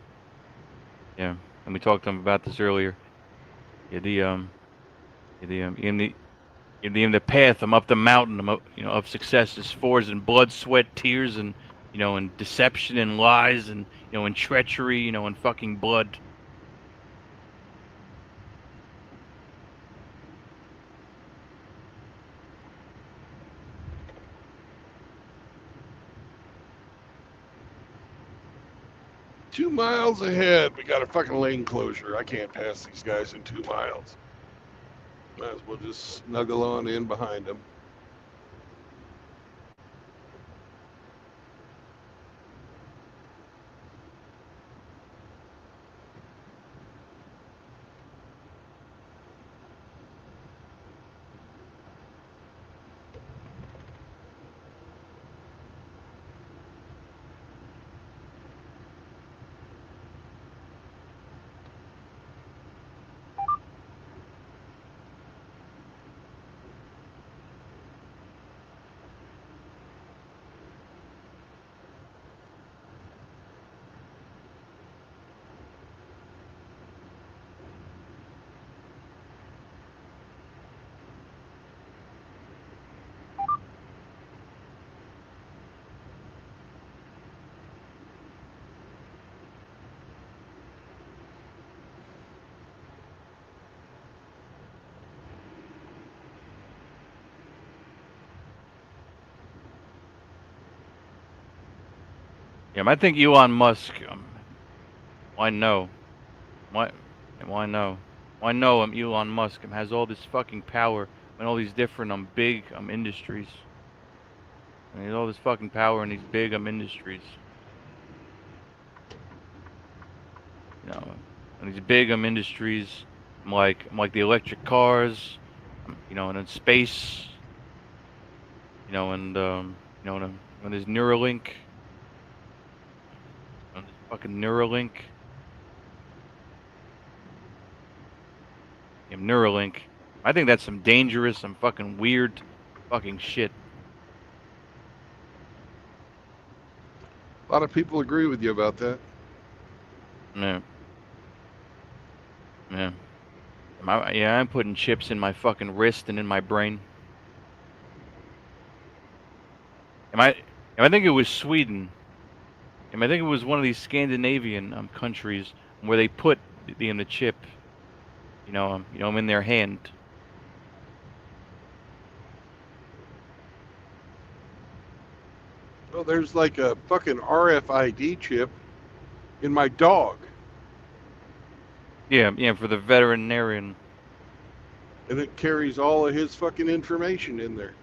Yeah, and we talked to him about this earlier. Yeah, in the path, I'm up the mountain. Of success is forged in blood, sweat, tears, and and deception and lies, and and treachery, and fucking blood. 2 miles ahead, we got a fucking lane closure. I can't pass these guys in 2 miles. Might as well just snuggle on in behind them. Yeah, I think Elon Musk. Why no? Why? Why no? Why no? Elon Musk has all this fucking power and all these different big industries. And he has all this fucking power in these big industries. You know, and these big industries, like the electric cars, you know, and in space, you know, and when there's Neuralink, and this fucking Neuralink, Neuralink. I think that's some dangerous, some fucking weird, fucking shit. A lot of people agree with you about that. Yeah. Yeah. I'm putting chips in my fucking wrist and in my brain. I think it was Sweden. I think it was one of these Scandinavian countries where they put the chip, you know, in their hand. Well, there's like a fucking RFID chip in my dog. Yeah, for the veterinarian. And it carries all of his fucking information in there.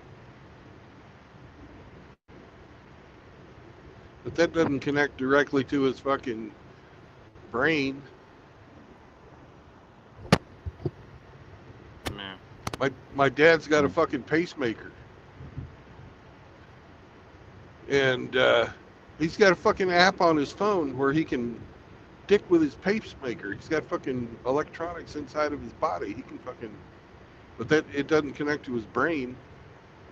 But that doesn't connect directly to his fucking brain. Man. My dad's got a fucking pacemaker. And he's got a fucking app on his phone where he can dick with his pacemaker. He's got fucking electronics inside of his body. He can fucking... But that it doesn't connect to his brain.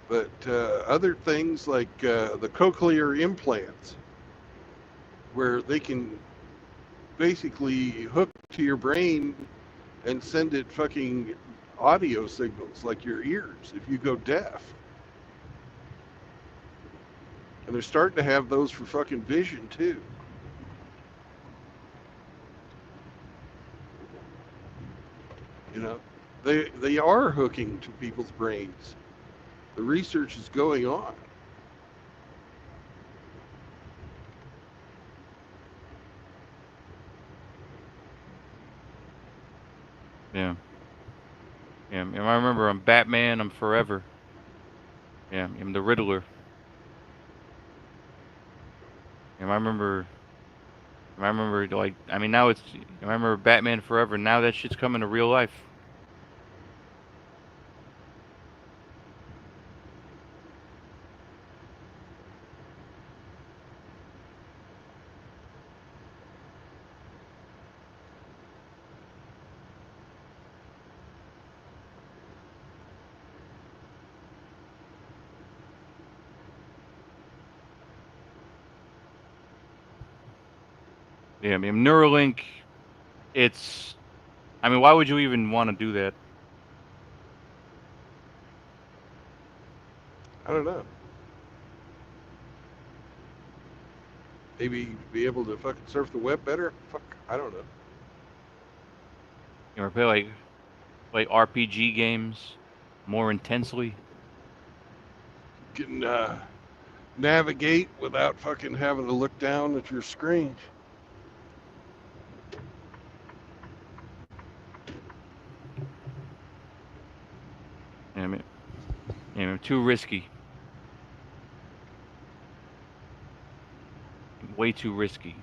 But other things like the cochlear implants, where they can basically hook to your brain and send it fucking audio signals like your ears if you go deaf. And they're starting to have those for fucking vision too. You know, they are hooking to people's brains. The research is going on. Yeah. Yeah, I remember I'm Batman, I'm Forever. Yeah, I'm the Riddler. And I remember like, I mean, now I remember Batman Forever. Now that shit's coming to real life. Yeah, I mean, Neuralink, I mean, why would you even want to do that? I don't know. Maybe be able to fucking surf the web better? Fuck, I don't know. You know, play like RPG games more intensely. Can navigate without fucking having to look down at your screen. too risky. Way too risky.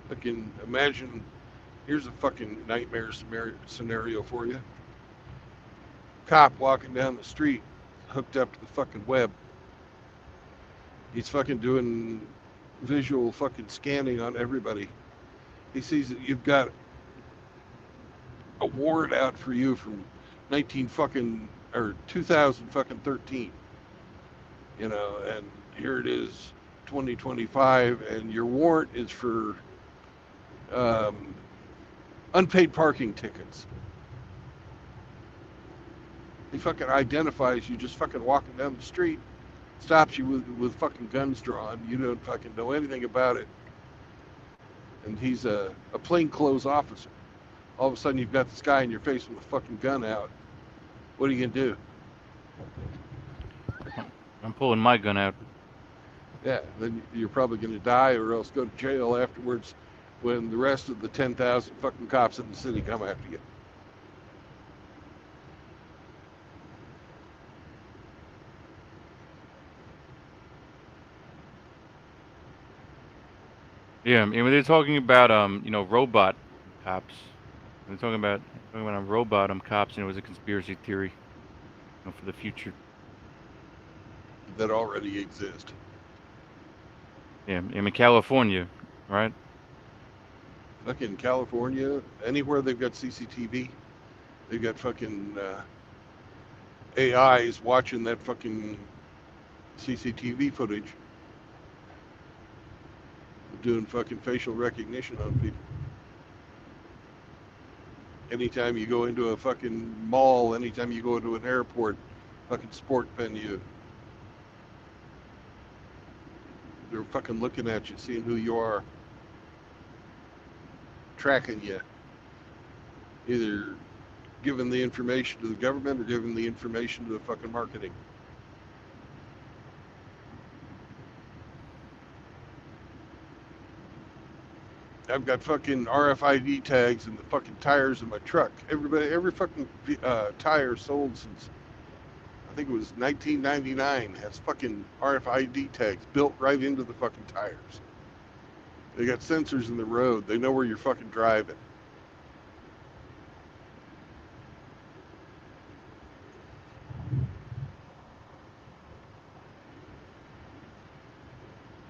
Fucking imagine, here's a fucking nightmare scenario for you. Cop walking down the street, hooked up to the fucking web. He's fucking doing visual fucking scanning on everybody. He sees that you've got a warrant out for you from 2013. You know, and here it is, 2025, and your warrant is for unpaid parking tickets. He fucking identifies you just fucking walking down the street, stops you with fucking guns drawn. You don't fucking know anything about it. And he's a plainclothes officer. All of a sudden you've got this guy in your face with a fucking gun out. What are you gonna do? I'm pulling my gun out. Yeah, then you're probably gonna die or else go to jail afterwards when the rest of the 10,000 fucking cops in the city come after you. Yeah, I mean, they're talking about robot cops. They're talking about robot cops, and it was a conspiracy theory, for the future. That already exist. Yeah, I mean California, right? Fucking California, anywhere they've got CCTV, they've got fucking AIs watching that fucking CCTV footage, doing fucking facial recognition on people. Anytime you go into a fucking mall, anytime you go into an airport, fucking sport venue, they're fucking looking at you, seeing who you are, tracking you, either giving the information to the government or giving the information to the fucking marketing. I've got fucking RFID tags in the fucking tires of my truck. Every fucking tire sold since I think it was 1999 has fucking RFID tags built right into the fucking tires. They got sensors in the road. They know where you're fucking driving.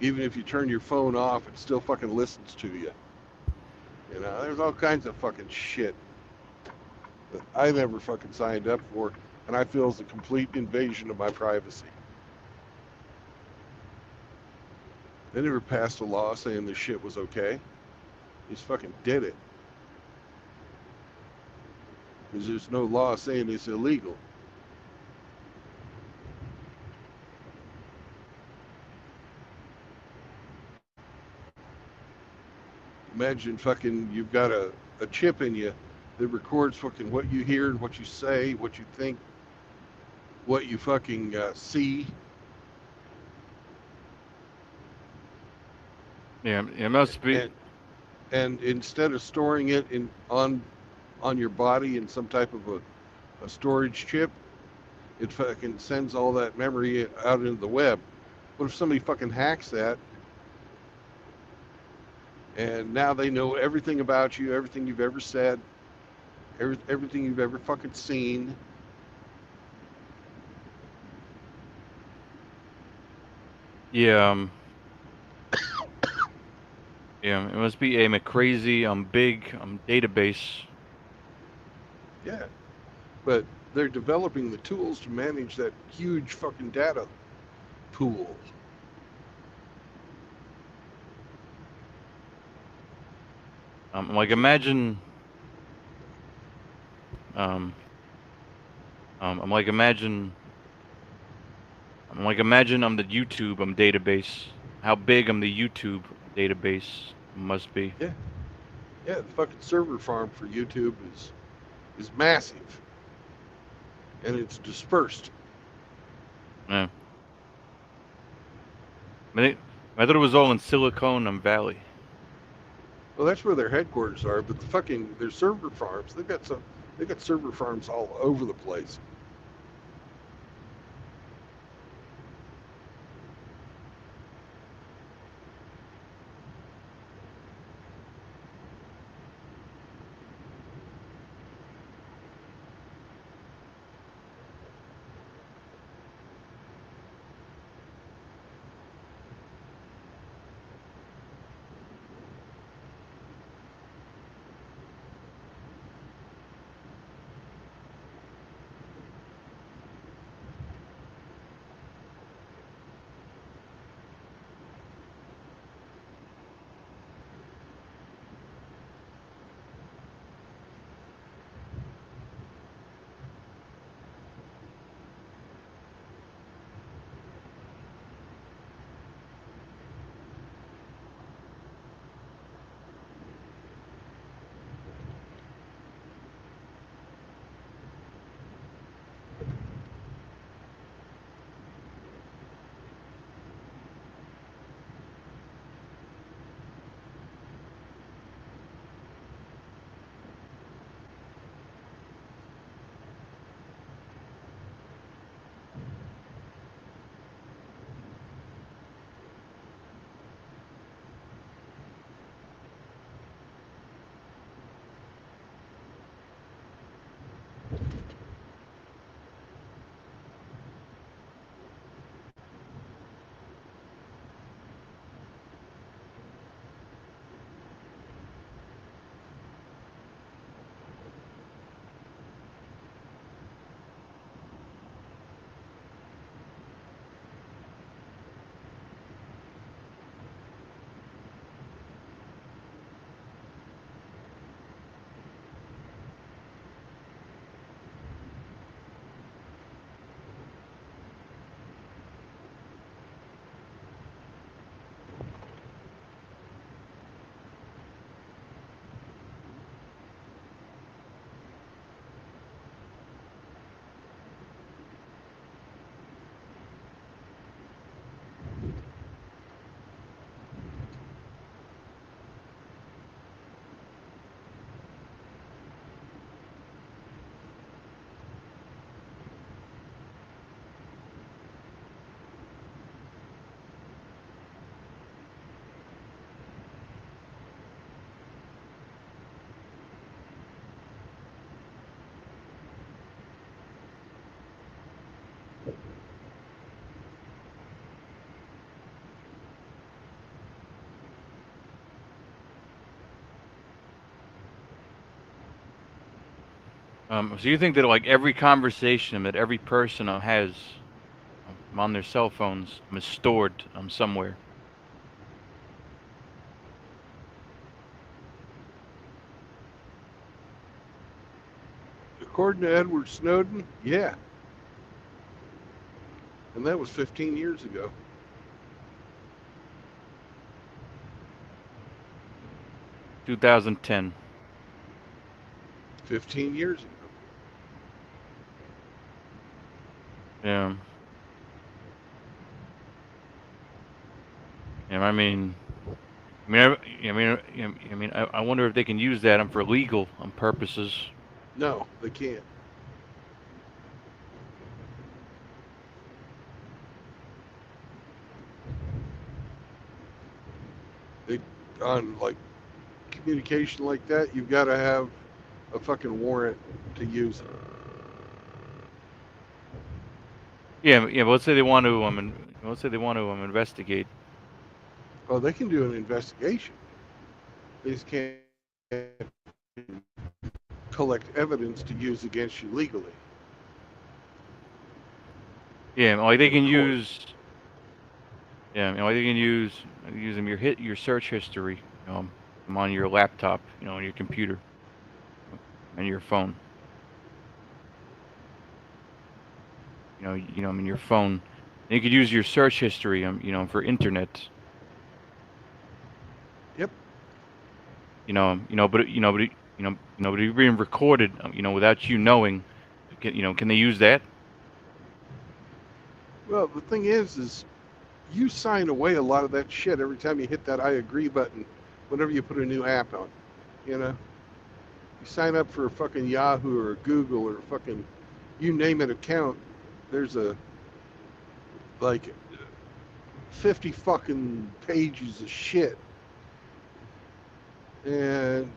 Even if you turn your phone off, it still fucking listens to you. You know, there's all kinds of fucking shit that I never fucking signed up for, and I feel is a complete invasion of my privacy. They never passed a law saying this shit was okay. They just fucking did it. Because there's no law saying it's illegal. Imagine fucking you've got a chip in you that records fucking what you hear, what you say, what you think, what you fucking see. Yeah, it must be. And instead of storing it on your body in some type of a storage chip, it fucking sends all that memory out into the web. What if somebody fucking hacks that? And now they know everything about you, everything you've ever said, everything you've ever fucking seen. Yeah. Yeah, it must be a crazy, big, database. Yeah, but they're developing the tools to manage that huge fucking data pool. Like imagine. I'm like imagine the YouTube database. How big the YouTube database must be. Yeah, the fucking server farm for YouTube is massive, and it's dispersed. Yeah. I thought it was all in Silicon Valley. Well, that's where their headquarters are, but their server farms, they've got server farms all over the place. So you think that like every conversation that every person has on their cell phones is stored somewhere? According to Edward Snowden, yeah. And that was 15 years ago. Two 2010. 15 years ago. Yeah. Yeah. I wonder if they can use that for legal purposes. No, they can't. They, on like communication like that, you've got to have a fucking warrant to use it. Yeah. Yeah. But let's say they want to investigate. Oh, they can do an investigation. They just can't collect evidence to use against you legally. Yeah. Like they In can court. use. Yeah. Like they can use your search history. On your laptop. On your computer. And your phone. Your phone. And you could use your search history, for internet. Yep. But it's being recorded, without you knowing. Can they use that? Well, the thing is you sign away a lot of that shit every time you hit that I agree button whenever you put a new app on. You know? You sign up for a fucking Yahoo or a Google or a fucking you name it account, there's a like 50 fucking pages of shit. And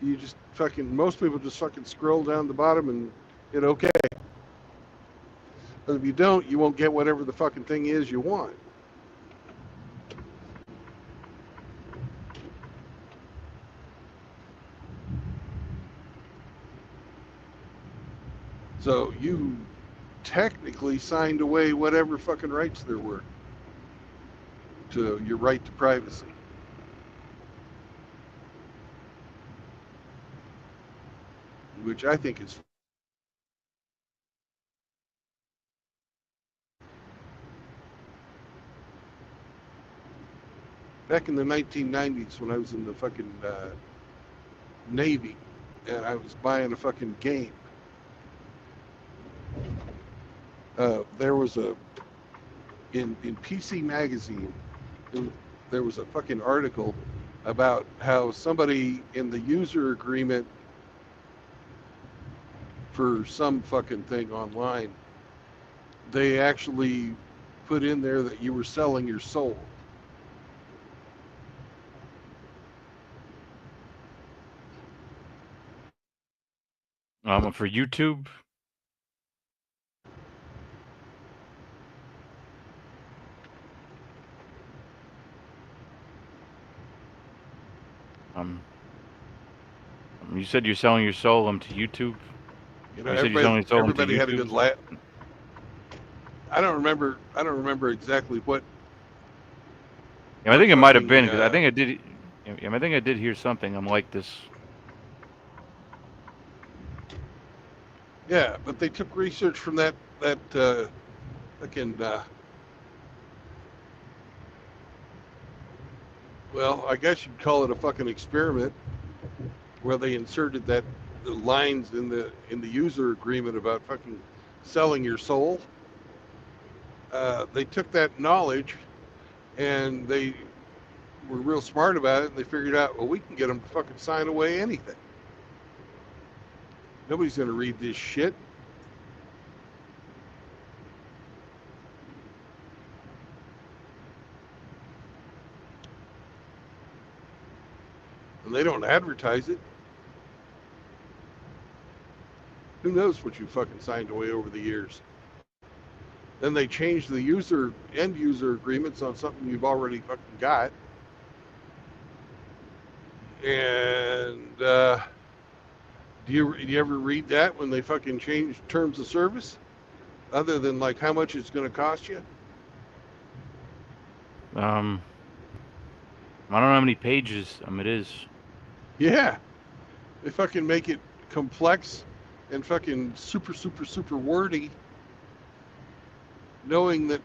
you just fucking, most people just fucking scroll down the bottom and hit okay. But if you don't, you won't get whatever the fucking thing is you want. So you technically signed away whatever fucking rights there were to your right to privacy. Which I think is back in the 1990s when I was in the fucking Navy and I was buying a fucking game. There was in PC Magazine, there was a fucking article about how somebody in the user agreement for some fucking thing online, they actually put in there that you were selling your soul. For YouTube. You said you're selling your soul to YouTube. You know, You said you're selling your soul everybody to had a YouTube? good laugh. I don't remember exactly what. Yeah, I think it might have fucking, been because I think I did. I think I did hear something. I'm like this. Yeah, but they took research from that fucking. Well, I guess you'd call it a fucking experiment, where they inserted the lines in the user agreement about fucking selling your soul. They took that knowledge, and they were real smart about it, and they figured out, well, we can get them to fucking sign away anything. Nobody's gonna read this shit. And they don't advertise it. Who knows what you fucking signed away over the years? Then they changed the end user agreements on something you've already fucking got. And Do you ever read that when they fucking change terms of service? Other than like how much it's going to cost you? I don't know how many pages it is. Yeah. They fucking make it complex and fucking super wordy, knowing that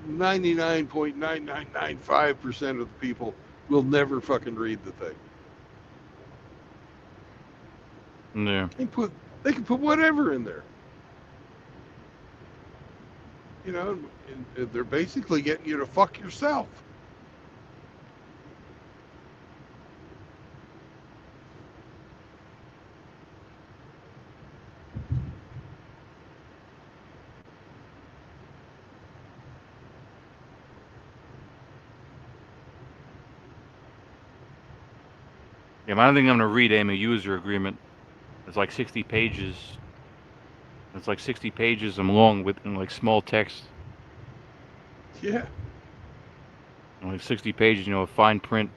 99.9995% of the people will never fucking read the thing. Yeah. They can put whatever in there. You know, and they're basically getting you to fuck yourself. Yeah, I don't think I'm gonna read a user agreement. It's like 60 pages. It's like 60 pages long with in like small text. Yeah. Like 60 pages, of fine print.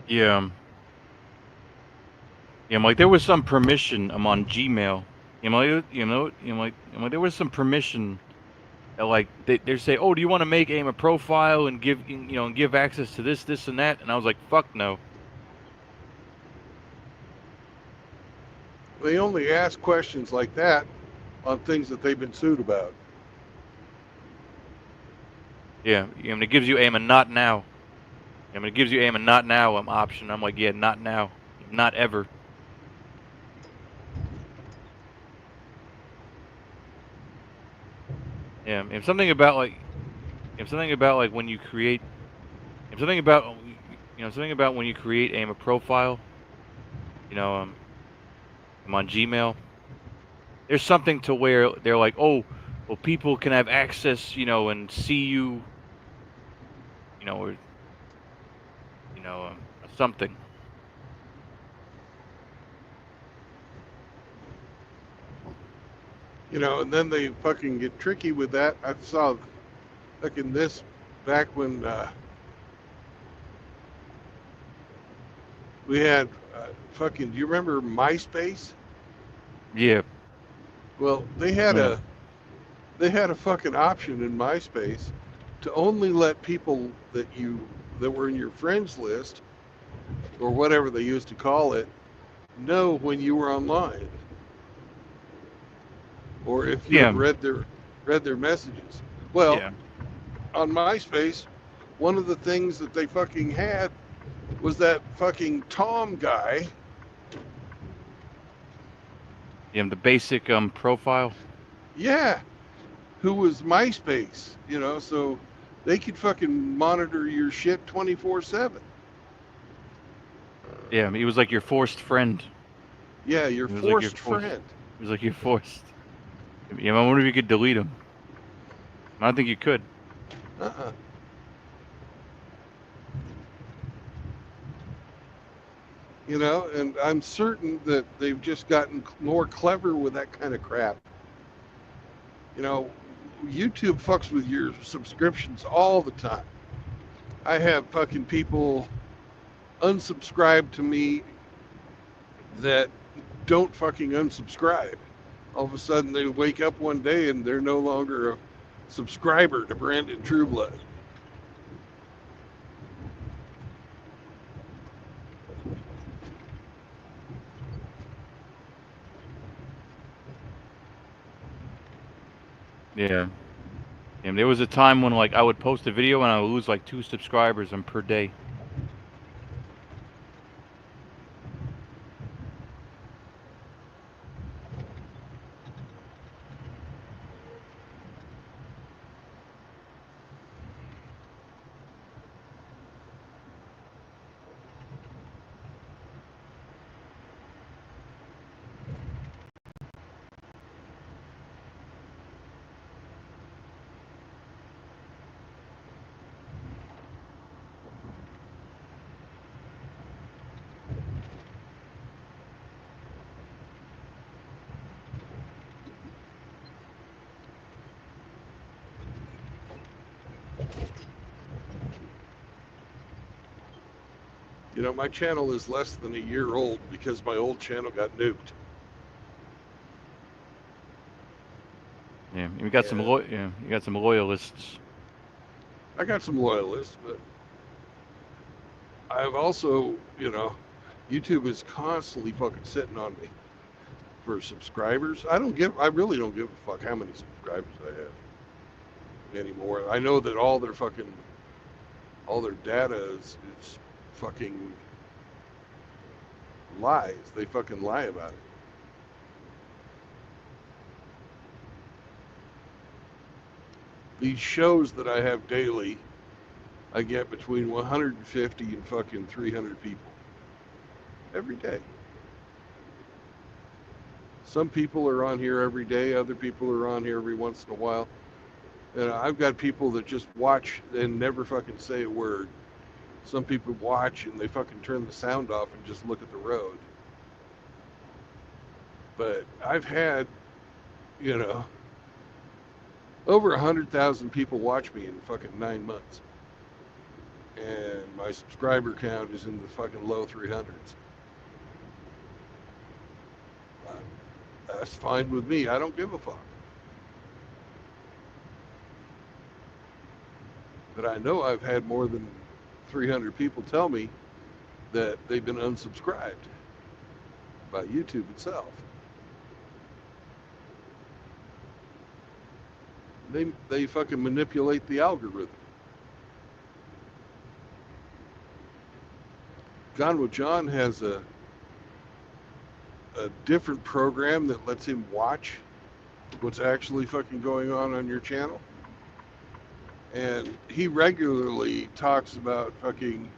Yeah. Yeah, like there was some permission on Gmail. Like there was some permission that like they say, oh, do you want to make AIM a profile and give access to this and that? And I was like, fuck no. They only ask questions like that on things that they've been sued about. Yeah, it gives you AIM a not now. It gives you AIM a not now option. I'm like, yeah, not now, not ever. Yeah, if something about like when you create, if something about something about when you create AIM a profile, I'm on Gmail. There's something to where they're like, oh, well, people can have access, and see you, or something. And then they fucking get tricky with that. I saw fucking this back when we had fucking. Do you remember MySpace? Yeah. Well, they had a fucking option in MySpace to only let people that were in your friends list or whatever they used to call it know when you were online, or if you had read their messages. Well, on MySpace, one of the things that they fucking had was that fucking Tom guy. Yeah, the basic profile. Yeah, who was MySpace, so they could fucking monitor your shit 24/7. Yeah, he was like your forced friend. Yeah, your forced friend. He was like your forced. Yeah, I wonder if you could delete him. I don't think you could. And I'm certain that they've just gotten more clever with that kind of crap. YouTube fucks with your subscriptions all the time. I have fucking people unsubscribe to me that don't fucking unsubscribe. All of a sudden they wake up one day and they're no longer a subscriber to Brandon Trueblood. Yeah. And there was a time when like I would post a video and I would lose like 2 subscribers per day. You know, my channel is less than a year old because my old channel got nuked. Yeah, you got some Yeah. you got some loyalists. I got some loyalists, but I've also, you know, YouTube is constantly fucking sitting on me for subscribers. I really don't give a fuck how many subscribers I have anymore. I know that all their data is fucking lies. They fucking lie about it. These shows that I have daily, I get between 150 and fucking 300 people every day. Some people are on here every day. Other people are on here every once in a while. And I've got people that just watch and never fucking say a word. Some people watch and they fucking turn the sound off and just look at the road. But I've had, you know, over 100,000 people watch me in fucking 9 months. And my subscriber count is in the fucking low 300s. That's fine with me. I don't give a fuck. But I know I've had more than 300 people tell me that they've been unsubscribed by YouTube itself. They fucking manipulate the algorithm. Gone with John has a different program that lets him watch what's actually fucking going on your channel. And he regularly talks about fucking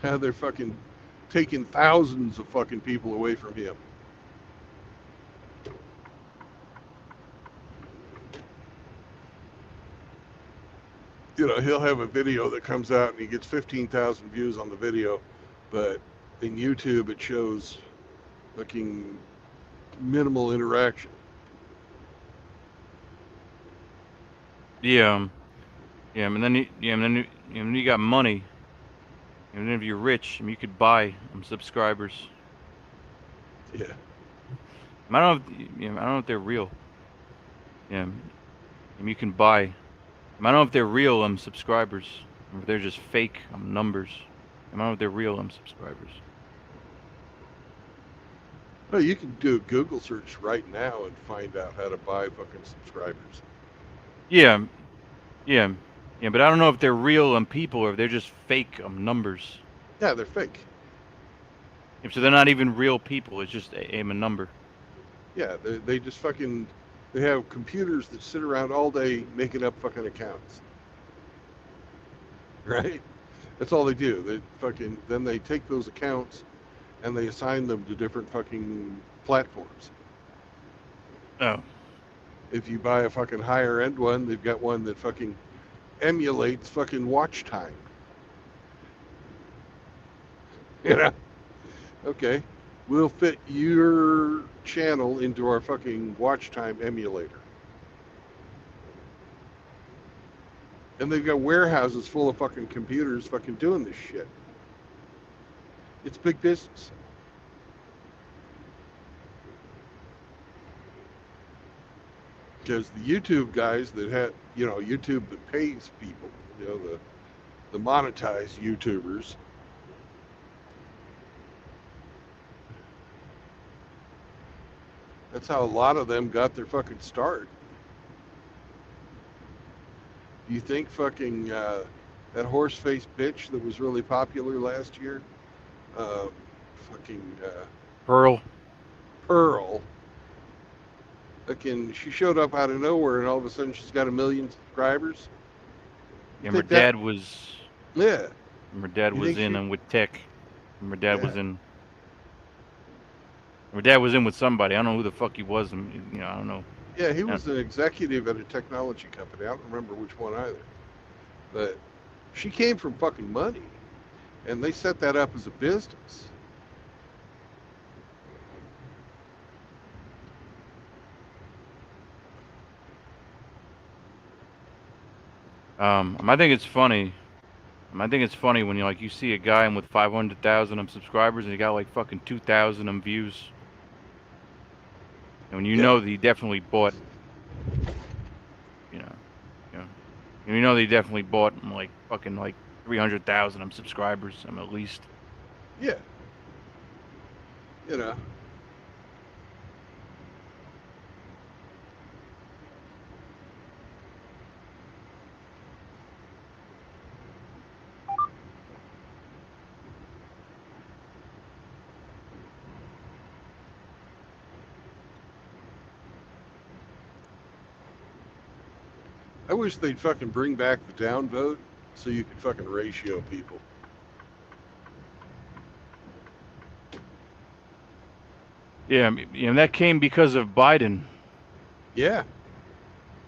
how they're fucking taking thousands of fucking people away from him. You know, he'll have a video that comes out and he gets 15,000 views on the video, but in YouTube it shows fucking minimal interaction. Yeah, and then you got money, and then if you're rich, you could buy subscribers. Yeah. I don't know if they're real. Yeah, and you can buy. I don't know if they're real subscribers, or if they're just fake numbers. I don't know if they're real subscribers. No, you can do a Google search right now and find out how to buy fucking subscribers. Yeah, but I don't know if they're real people or if they're just fake numbers. Yeah, they're fake. So they're not even real people. It's just a number. Yeah, they just fucking, they have computers that sit around all day making up fucking accounts. Right? That's all they do. They fucking, then they take those accounts and they assign them to different fucking platforms. Oh. If you buy a fucking higher end one, they've got one that fucking emulates fucking watch time. You know? Okay. We'll fit your channel into our fucking watch time emulator. And they've got warehouses full of fucking computers fucking doing this shit. It's big business. Because the YouTube guys that had, you know, YouTube that pays people, you know, the monetized YouTubers, that's how a lot of them got their fucking start. Do you think fucking that horse-faced bitch that was really popular last year, Pearl. Fucking, she showed up out of nowhere and all of a sudden she's got 1 million subscribers? Yeah, her dad was. Yeah. Her dad was in with tech. Her dad was in. Her dad was in with somebody. I don't know who the fuck he was. You know, I don't know. Yeah, he was an executive at a technology company. I don't remember which one either. But she came from fucking money. And they set that up as a business. I think it's funny. I think it's funny when you see a guy with 500,000 subscribers and he got like fucking 2,000 views, and when you Yeah. know that he definitely bought, you know, you know, you know that he definitely bought like fucking like 300,000 subscribers, at least. Yeah. You know. I wish they'd fucking bring back the downvote so you could fucking ratio people. Yeah, that came because of Biden. Yeah.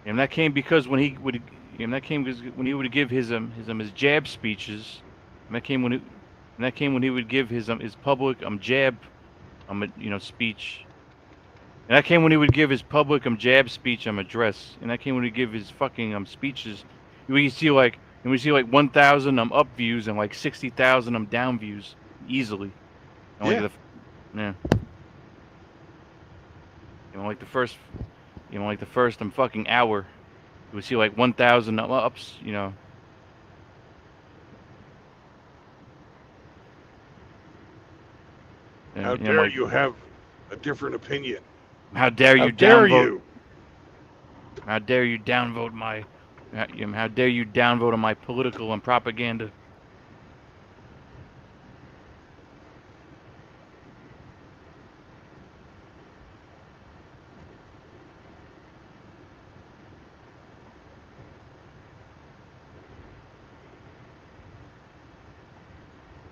And that came because when he would, when he would give his jab speeches, and that came when he would give his public jab speech. And that came when he would give his public jab speech address. And that came when he give his fucking speeches. We see like 1,000 up views and like 60,000 down views easily. And Yeah. yeah. Like the first fucking hour, you would see like 1,000 ups. And, How dare you have a different opinion? How dare you How dare downvote? you? How dare you downvote my? How dare you downvote on my political and propaganda?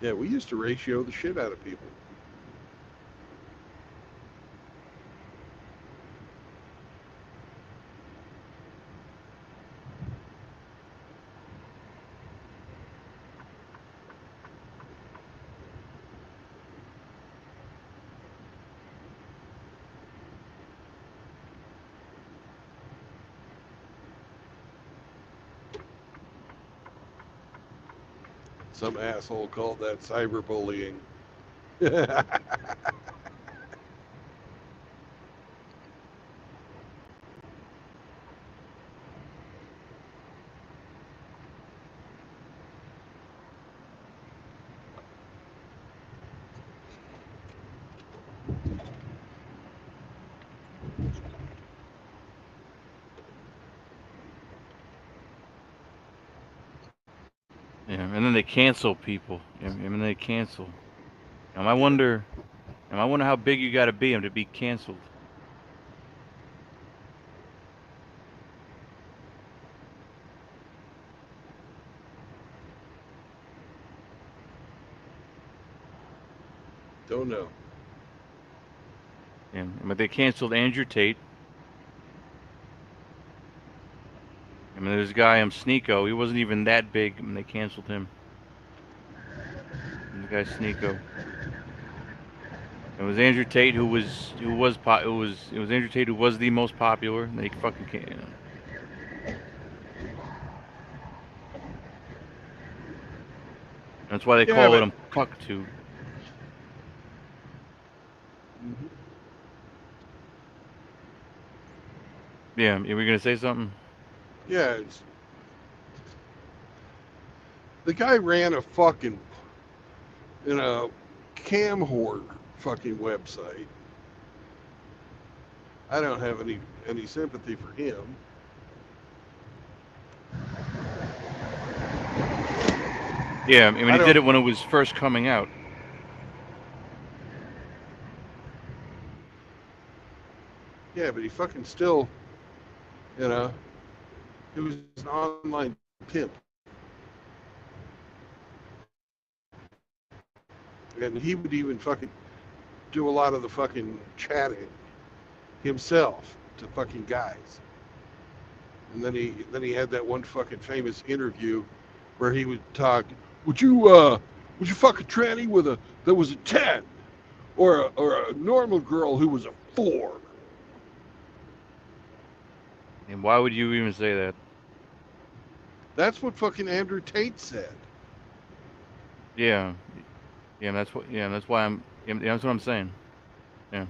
Yeah, we used to ratio the shit out of people. Some asshole called that cyberbullying. Yeah, and then they cancel people. And then they cancel. I wonder how big you got to be to be canceled. Don't know. Yeah, but they canceled Andrew Tate. There's a guy, Sneeko. He wasn't even that big, and they canceled him. And the guy Sneeko. It was Andrew Tate it was Andrew Tate who was the most popular, and they fucking can't. That's why they call him Cuck-Tube. Mm-hmm. Yeah, were you gonna say something? Yeah, the guy ran a fucking cam whore fucking website. I don't have any sympathy for him. Yeah, he did it when it was first coming out. Yeah, but he fucking still, he was an online pimp. And he would even fucking do a lot of the fucking chatting himself to fucking guys. And then he had that one fucking famous interview where he would talk, would you fuck a tranny that was a 10 or a normal girl who was a 4? And why would you even say that? That's what fucking Andrew Tate said. Yeah, yeah, that's what. Yeah, that's why I'm. Yeah, that's what I'm saying. Yeah.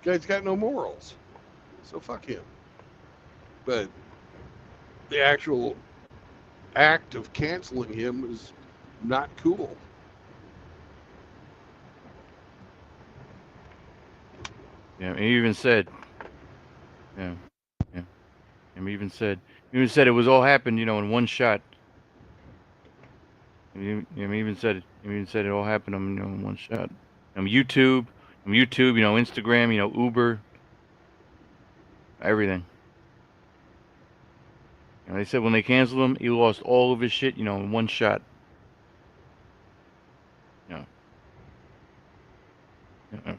Guy's got no morals, so fuck him. But the actual act of canceling him is not cool. Yeah. He even said. Yeah. Yeah. And he even said it was all happened, in one shot. He even said it all happened, in one shot. YouTube, Instagram, Uber, everything. They said when they canceled him, he lost all of his shit, in one shot. You know,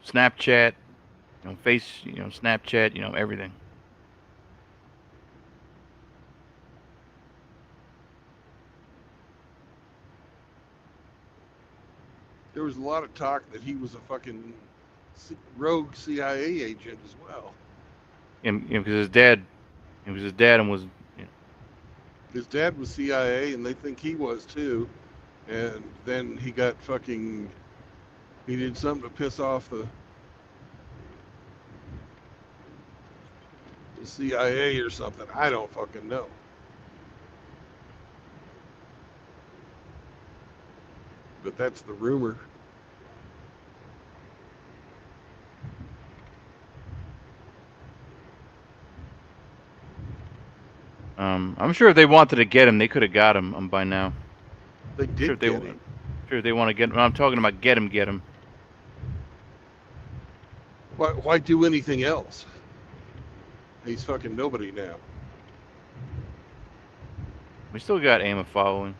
Snapchat, Snapchat, everything. There was a lot of talk that he was a fucking rogue CIA agent as well. And because his dad, it was his dad, and was. His dad was CIA, and they think he was too. And then he got fucking. He did something to piss off the CIA or something. I don't fucking know. But that's the rumor. I'm sure if they wanted to get him, they could have got him by now. They Sure, did if they, get him. sure, if they want to get him. I'm talking about get him. Why do anything else? He's fucking nobody now. We still got aim of following.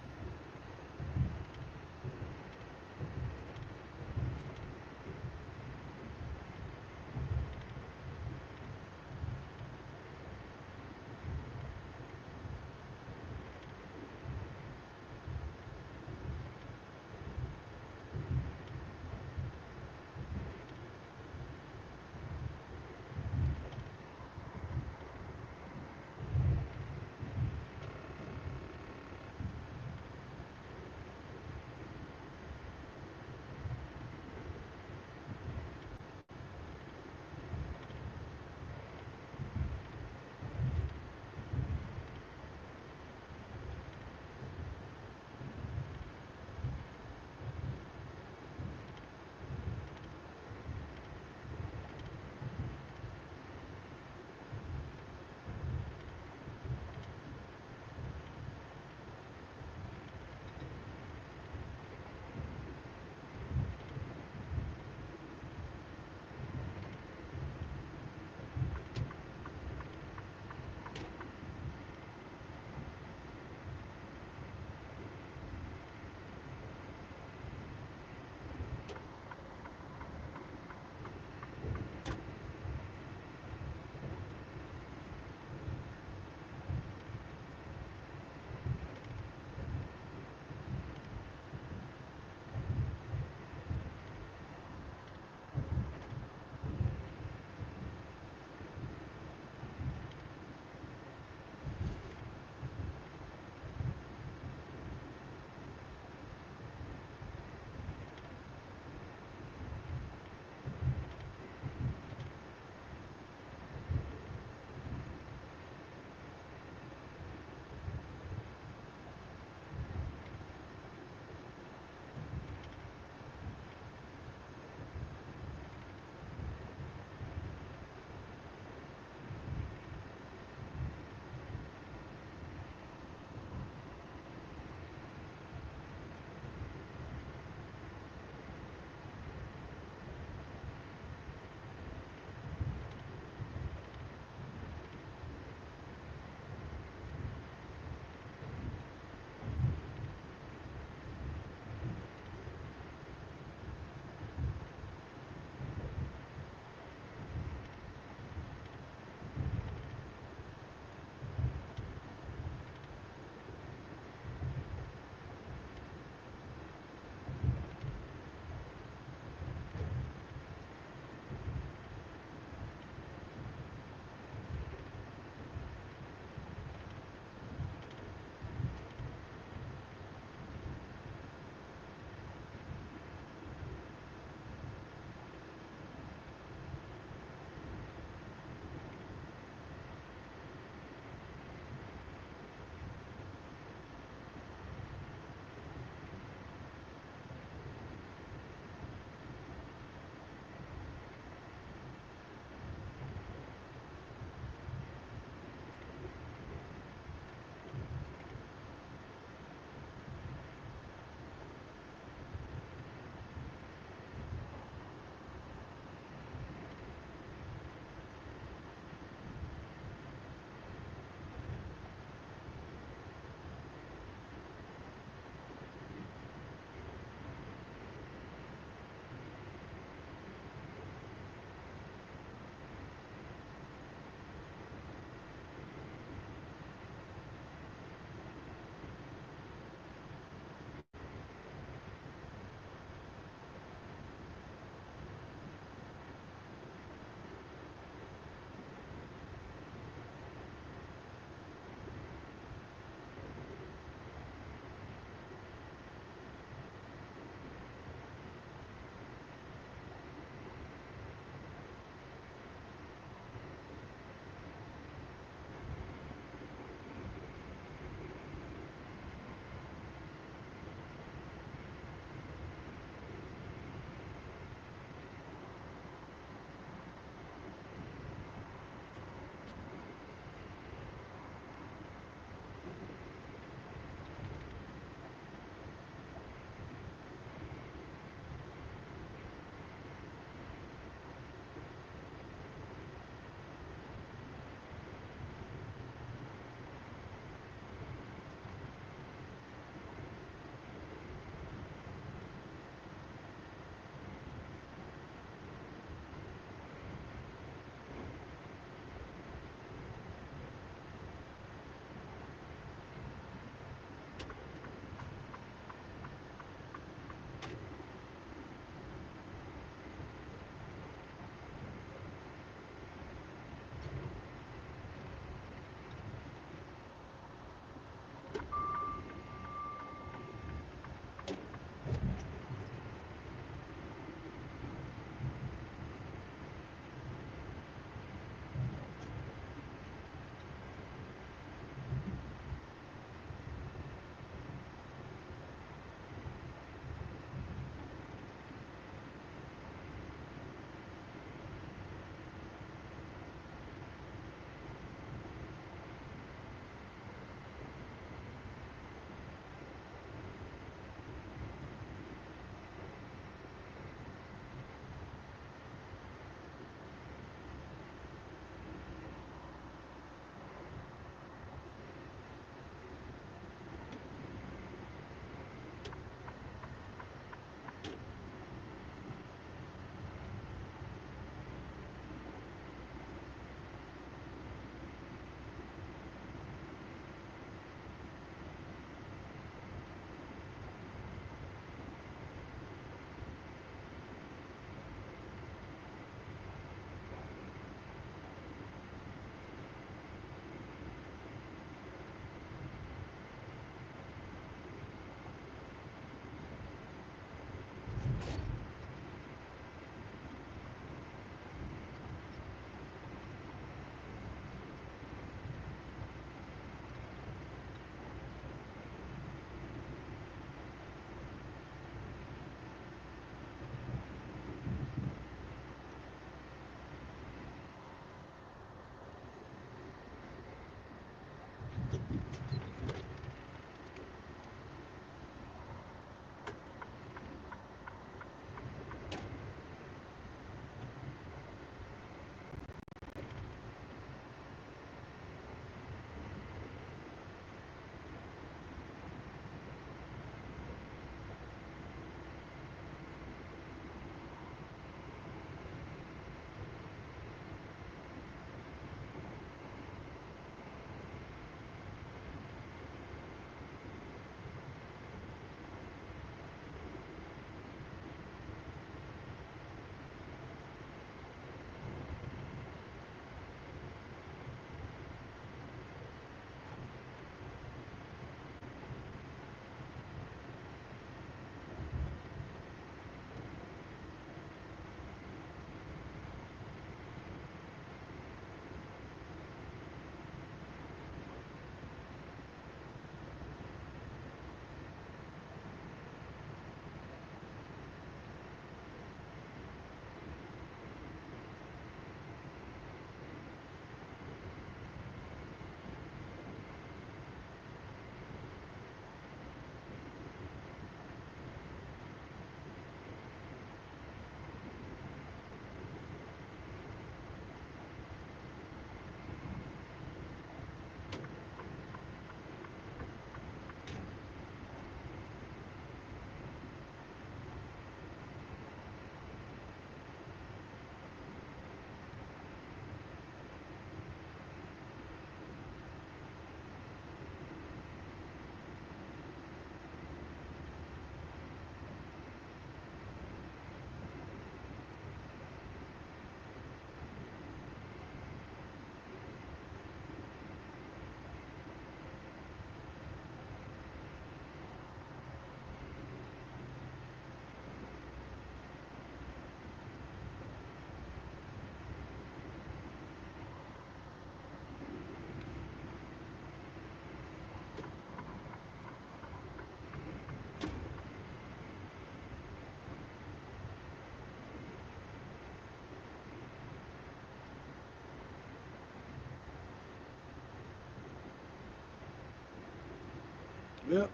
Yep.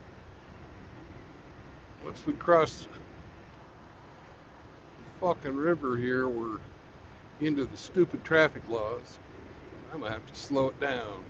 Once we cross the fucking river here, we're into the stupid traffic laws. I'm gonna have to slow it down.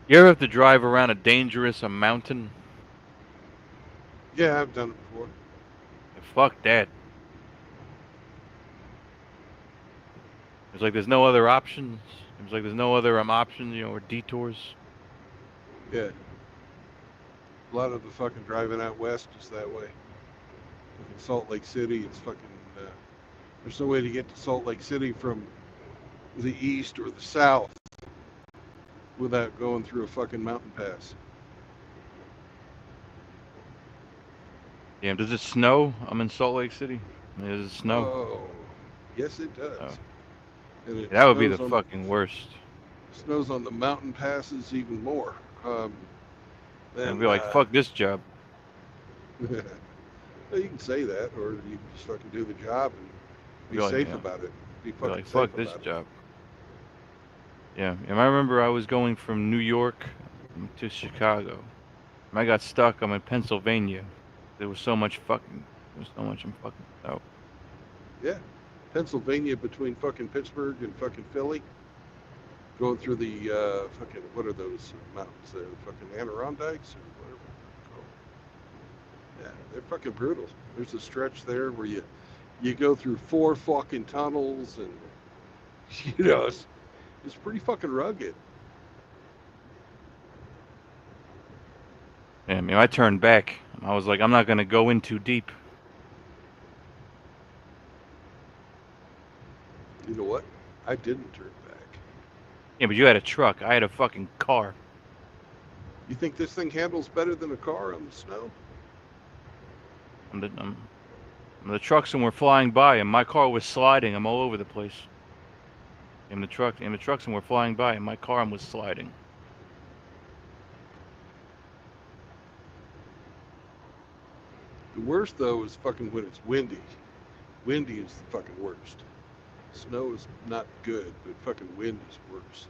You ever have to drive around a mountain? Yeah, I've done it before. Fuck that. It's like there's no other options. It's like there's no other options, or detours. Yeah. A lot of the fucking driving out west is that way. In Salt Lake City, it's fucking. There's no way to get to Salt Lake City from the east or the south without going through a fucking mountain pass. Damn, does it snow? I'm in Salt Lake City. Does it snow? Oh, yes, it does. Oh. And it That would be the snows on fucking worst. snows on the mountain passes even more. I'd Then be like, fuck this job. well, you can say that, or you can just fucking do the job and be Be like, safe yeah. about it. Be Be fucking like, safe fuck this about it. job. Yeah, and I remember I was going from New York to Chicago. And I got stuck. I'm in Pennsylvania. There was so much fucking. I'm fucking out. Yeah, Pennsylvania between fucking Pittsburgh and fucking Philly, going through the fucking what are those mountains there? The fucking Adirondacks or whatever they're called. Yeah, they're fucking brutal. There's a stretch there where you go through 4 fucking tunnels and it's pretty fucking rugged. Yeah, I turned back. I was like, I'm not gonna go in too deep. You know what? I didn't turn back. Yeah, but you had a truck. I had a fucking car. You think this thing handles better than a car on the snow? The trucks and were flying by, and my car was sliding. I'm all over the place. And the trucks and were flying by, and my car was sliding. The worst though is fucking when it's windy. Windy is the fucking worst. Snow is not good, but fucking wind is worse.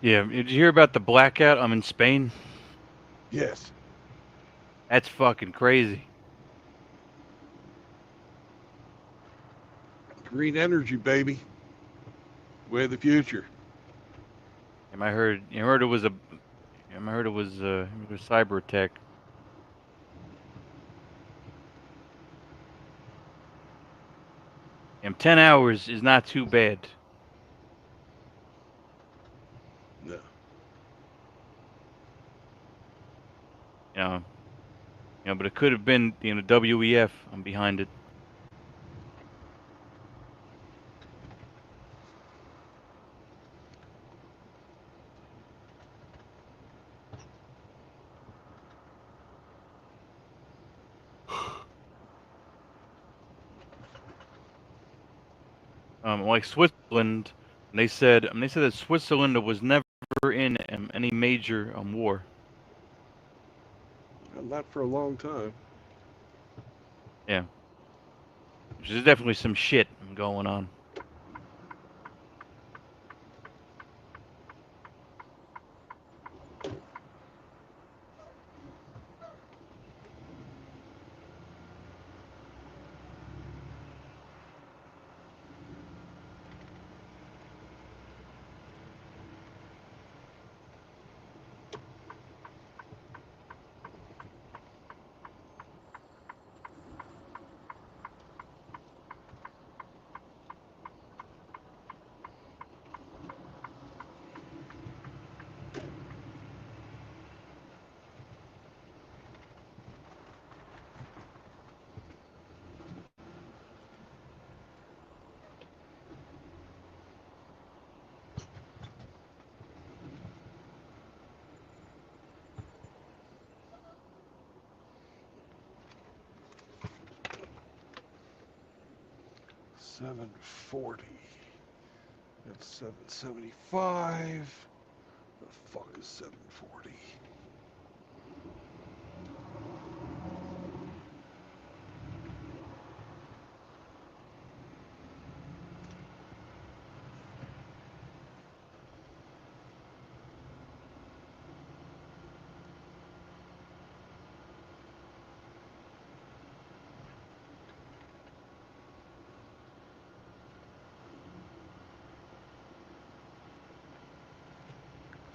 Yeah, did you hear about the blackout? I'm in Spain. Yes. That's fucking crazy. Green energy, baby. Way of the future. And I heard it was a cyber attack. And 10 hours is not too bad. No. You know, but it could have been, WEF. I'm behind it. Like Switzerland, they said that Switzerland was never in any major war. Not for a long time. Yeah. There's definitely some shit going on. $740. That's $775. The fuck is $740?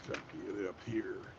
Got to get it up here.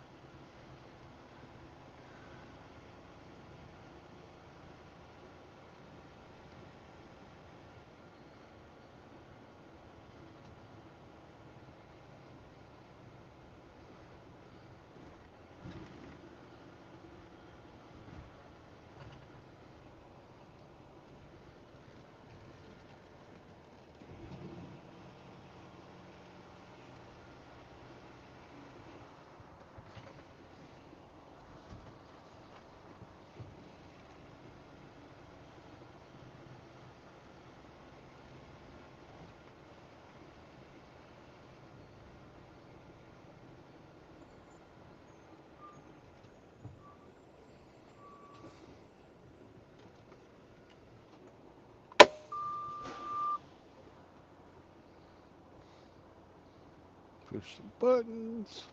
Push some buttons.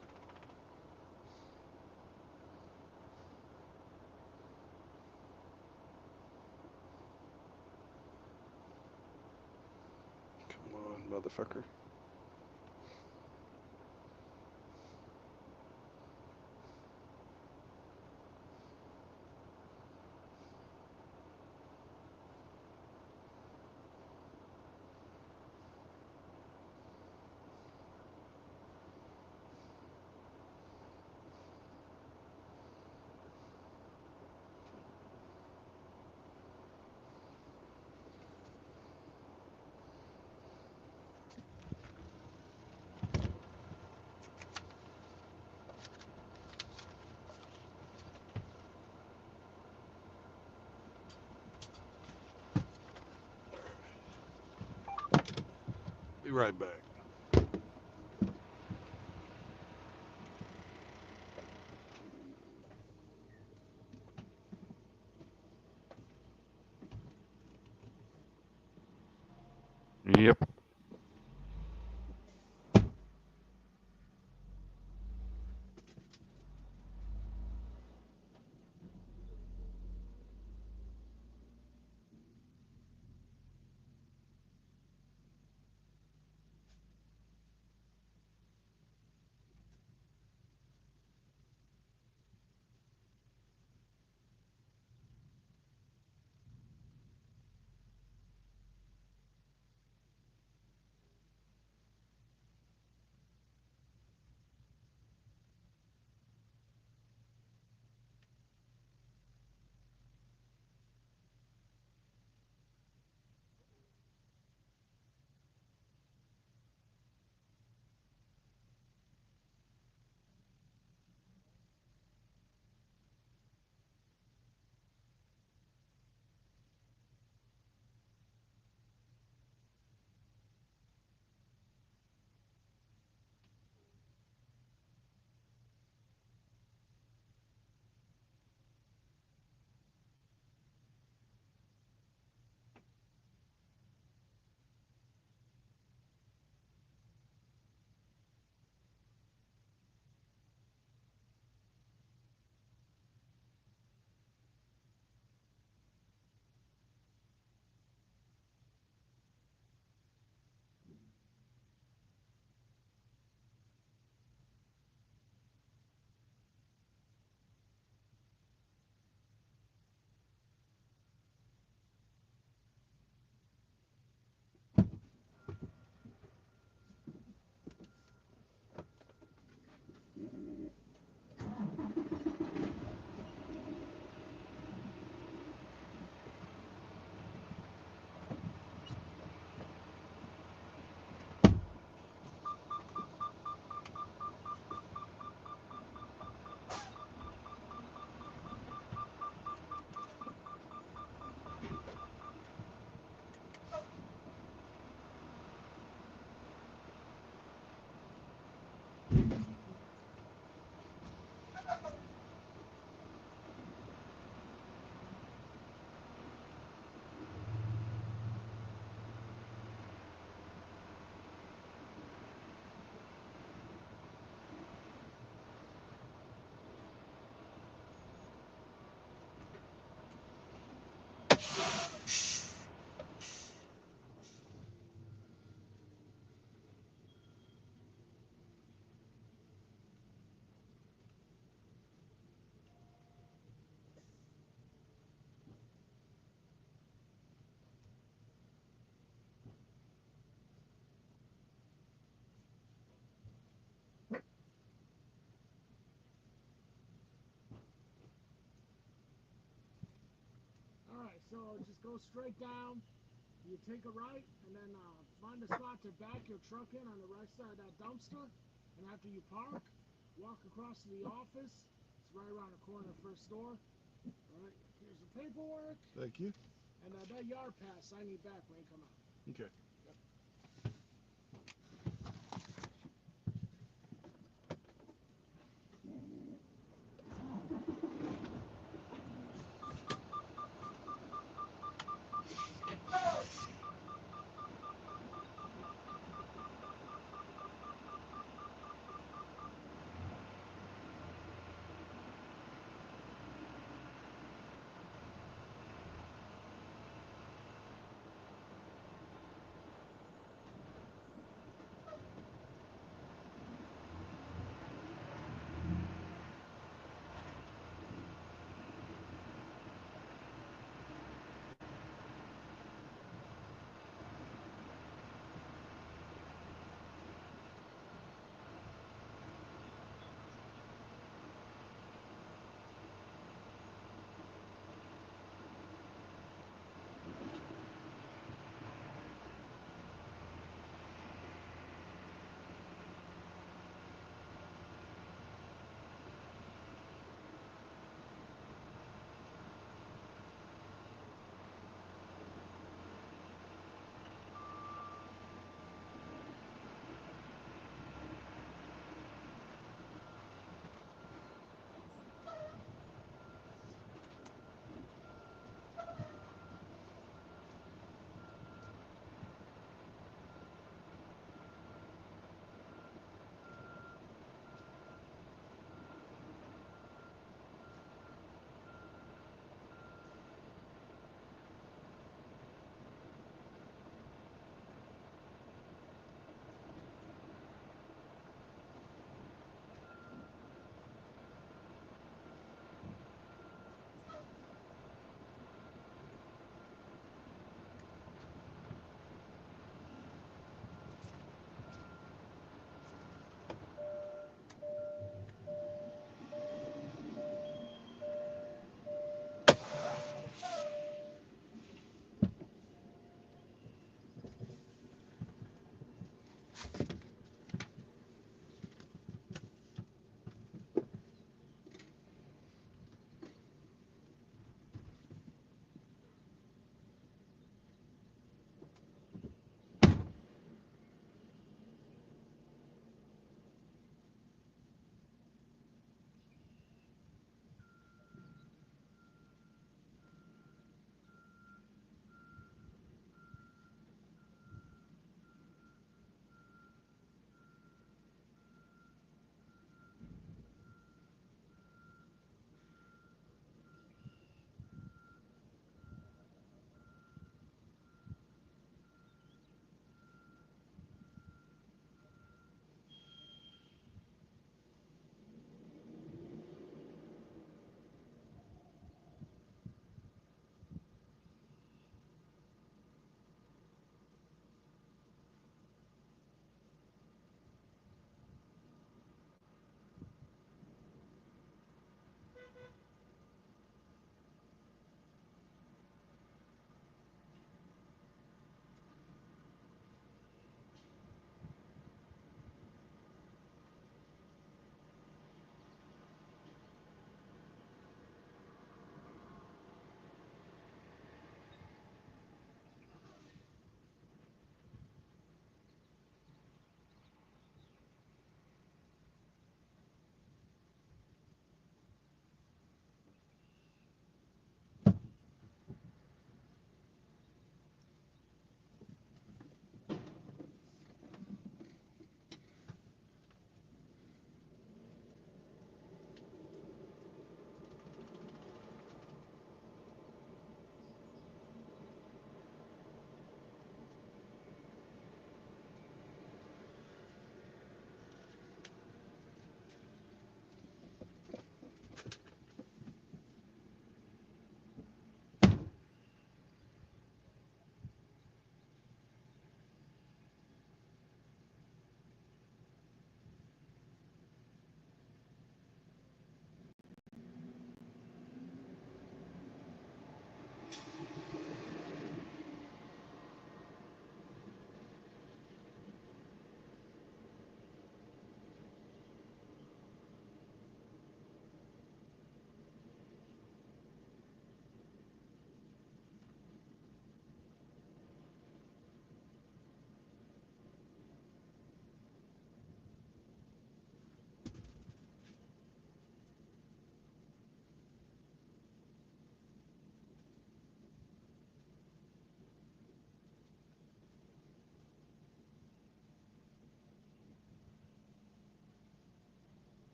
Come on, motherfucker. Be right back. Yep. So just go straight down. You take a right, and then find a spot to back your truck in on the right side of that dumpster. And after you park, walk across to the office. It's right around the corner, first door. All right, here's the paperwork. Thank you. And that yard pass, I need back when you come out. Okay.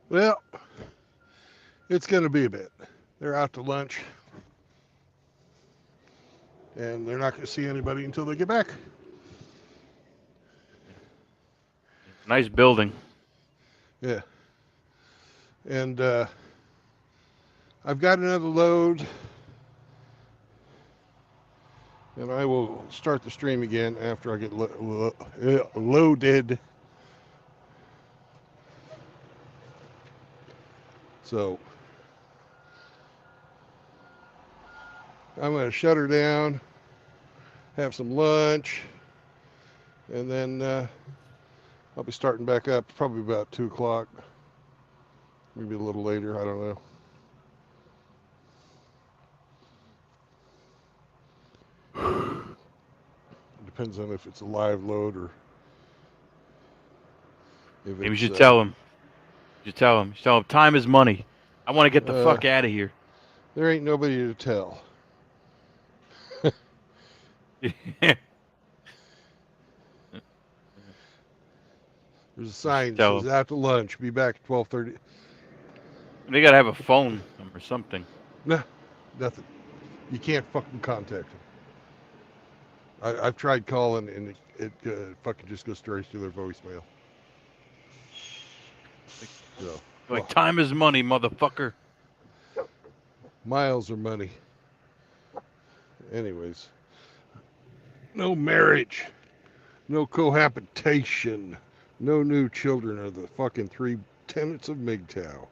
Well, it's going to be a bit. They're out to lunch, and they're not going to see anybody until they get back. Nice building. Yeah. And I've got another load, and I will start the stream again after I get loaded. So I'm going to shut her down, have some lunch, and then I'll be starting back up probably about 2 o'clock, maybe a little later, I don't know. It depends on if it's a live load or if Maybe you it's, should tell him. You should tell him. Tell him time is money. I want to get the fuck out of here. there ain't nobody to tell. There's a sign that Tell says after lunch, be back at 12:30. They gotta have a phone or something. Nah, nothing. You can't fucking contact them. I've tried calling and it fucking just goes straight to their voicemail. So, Like, time is money, motherfucker. miles are money. Anyways, no marriage, no cohabitation, no new children are the fucking 3 tenets of MGTOW.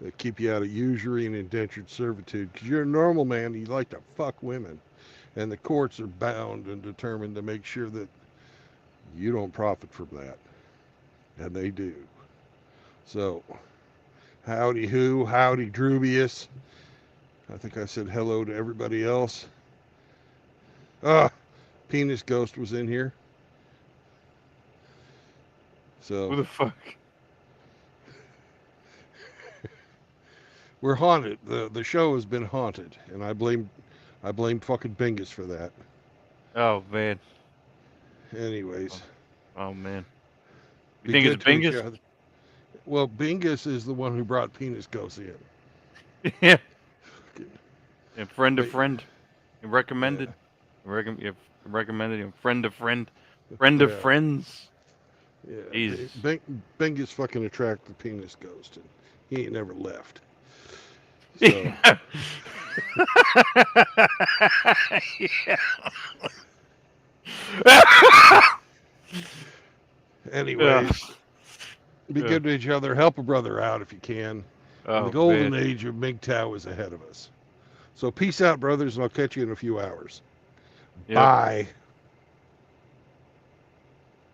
They keep you out of usury and indentured servitude because you're a normal man. You like to fuck women, and the courts are bound and determined to make sure that you don't profit from that, and they do. So, howdy who, howdy Drubius. I think I said hello to everybody else. Penis Ghost was in here. Who So the fuck? we're haunted. The show has been haunted, and I blame fucking Bingus for that. Oh man. Anyways, Oh man. You be think it's good to each Bingus? other. Well, Bingus is the one who brought Penis Ghost in. Yeah. And friend of But- friend. You recommended. Yeah. You recommended him. Friend of friend. Friend of Yeah. friends. Yeah, Jesus. Bingus fucking attracted the Penis Ghost, and he ain't never left. So, Yeah. anyways, be Yeah. good to each other. Help a brother out if you can. Oh, the golden man. age of MGTOW is ahead of us. So peace out, brothers, and I'll catch you in a few hours. Yep. Bye.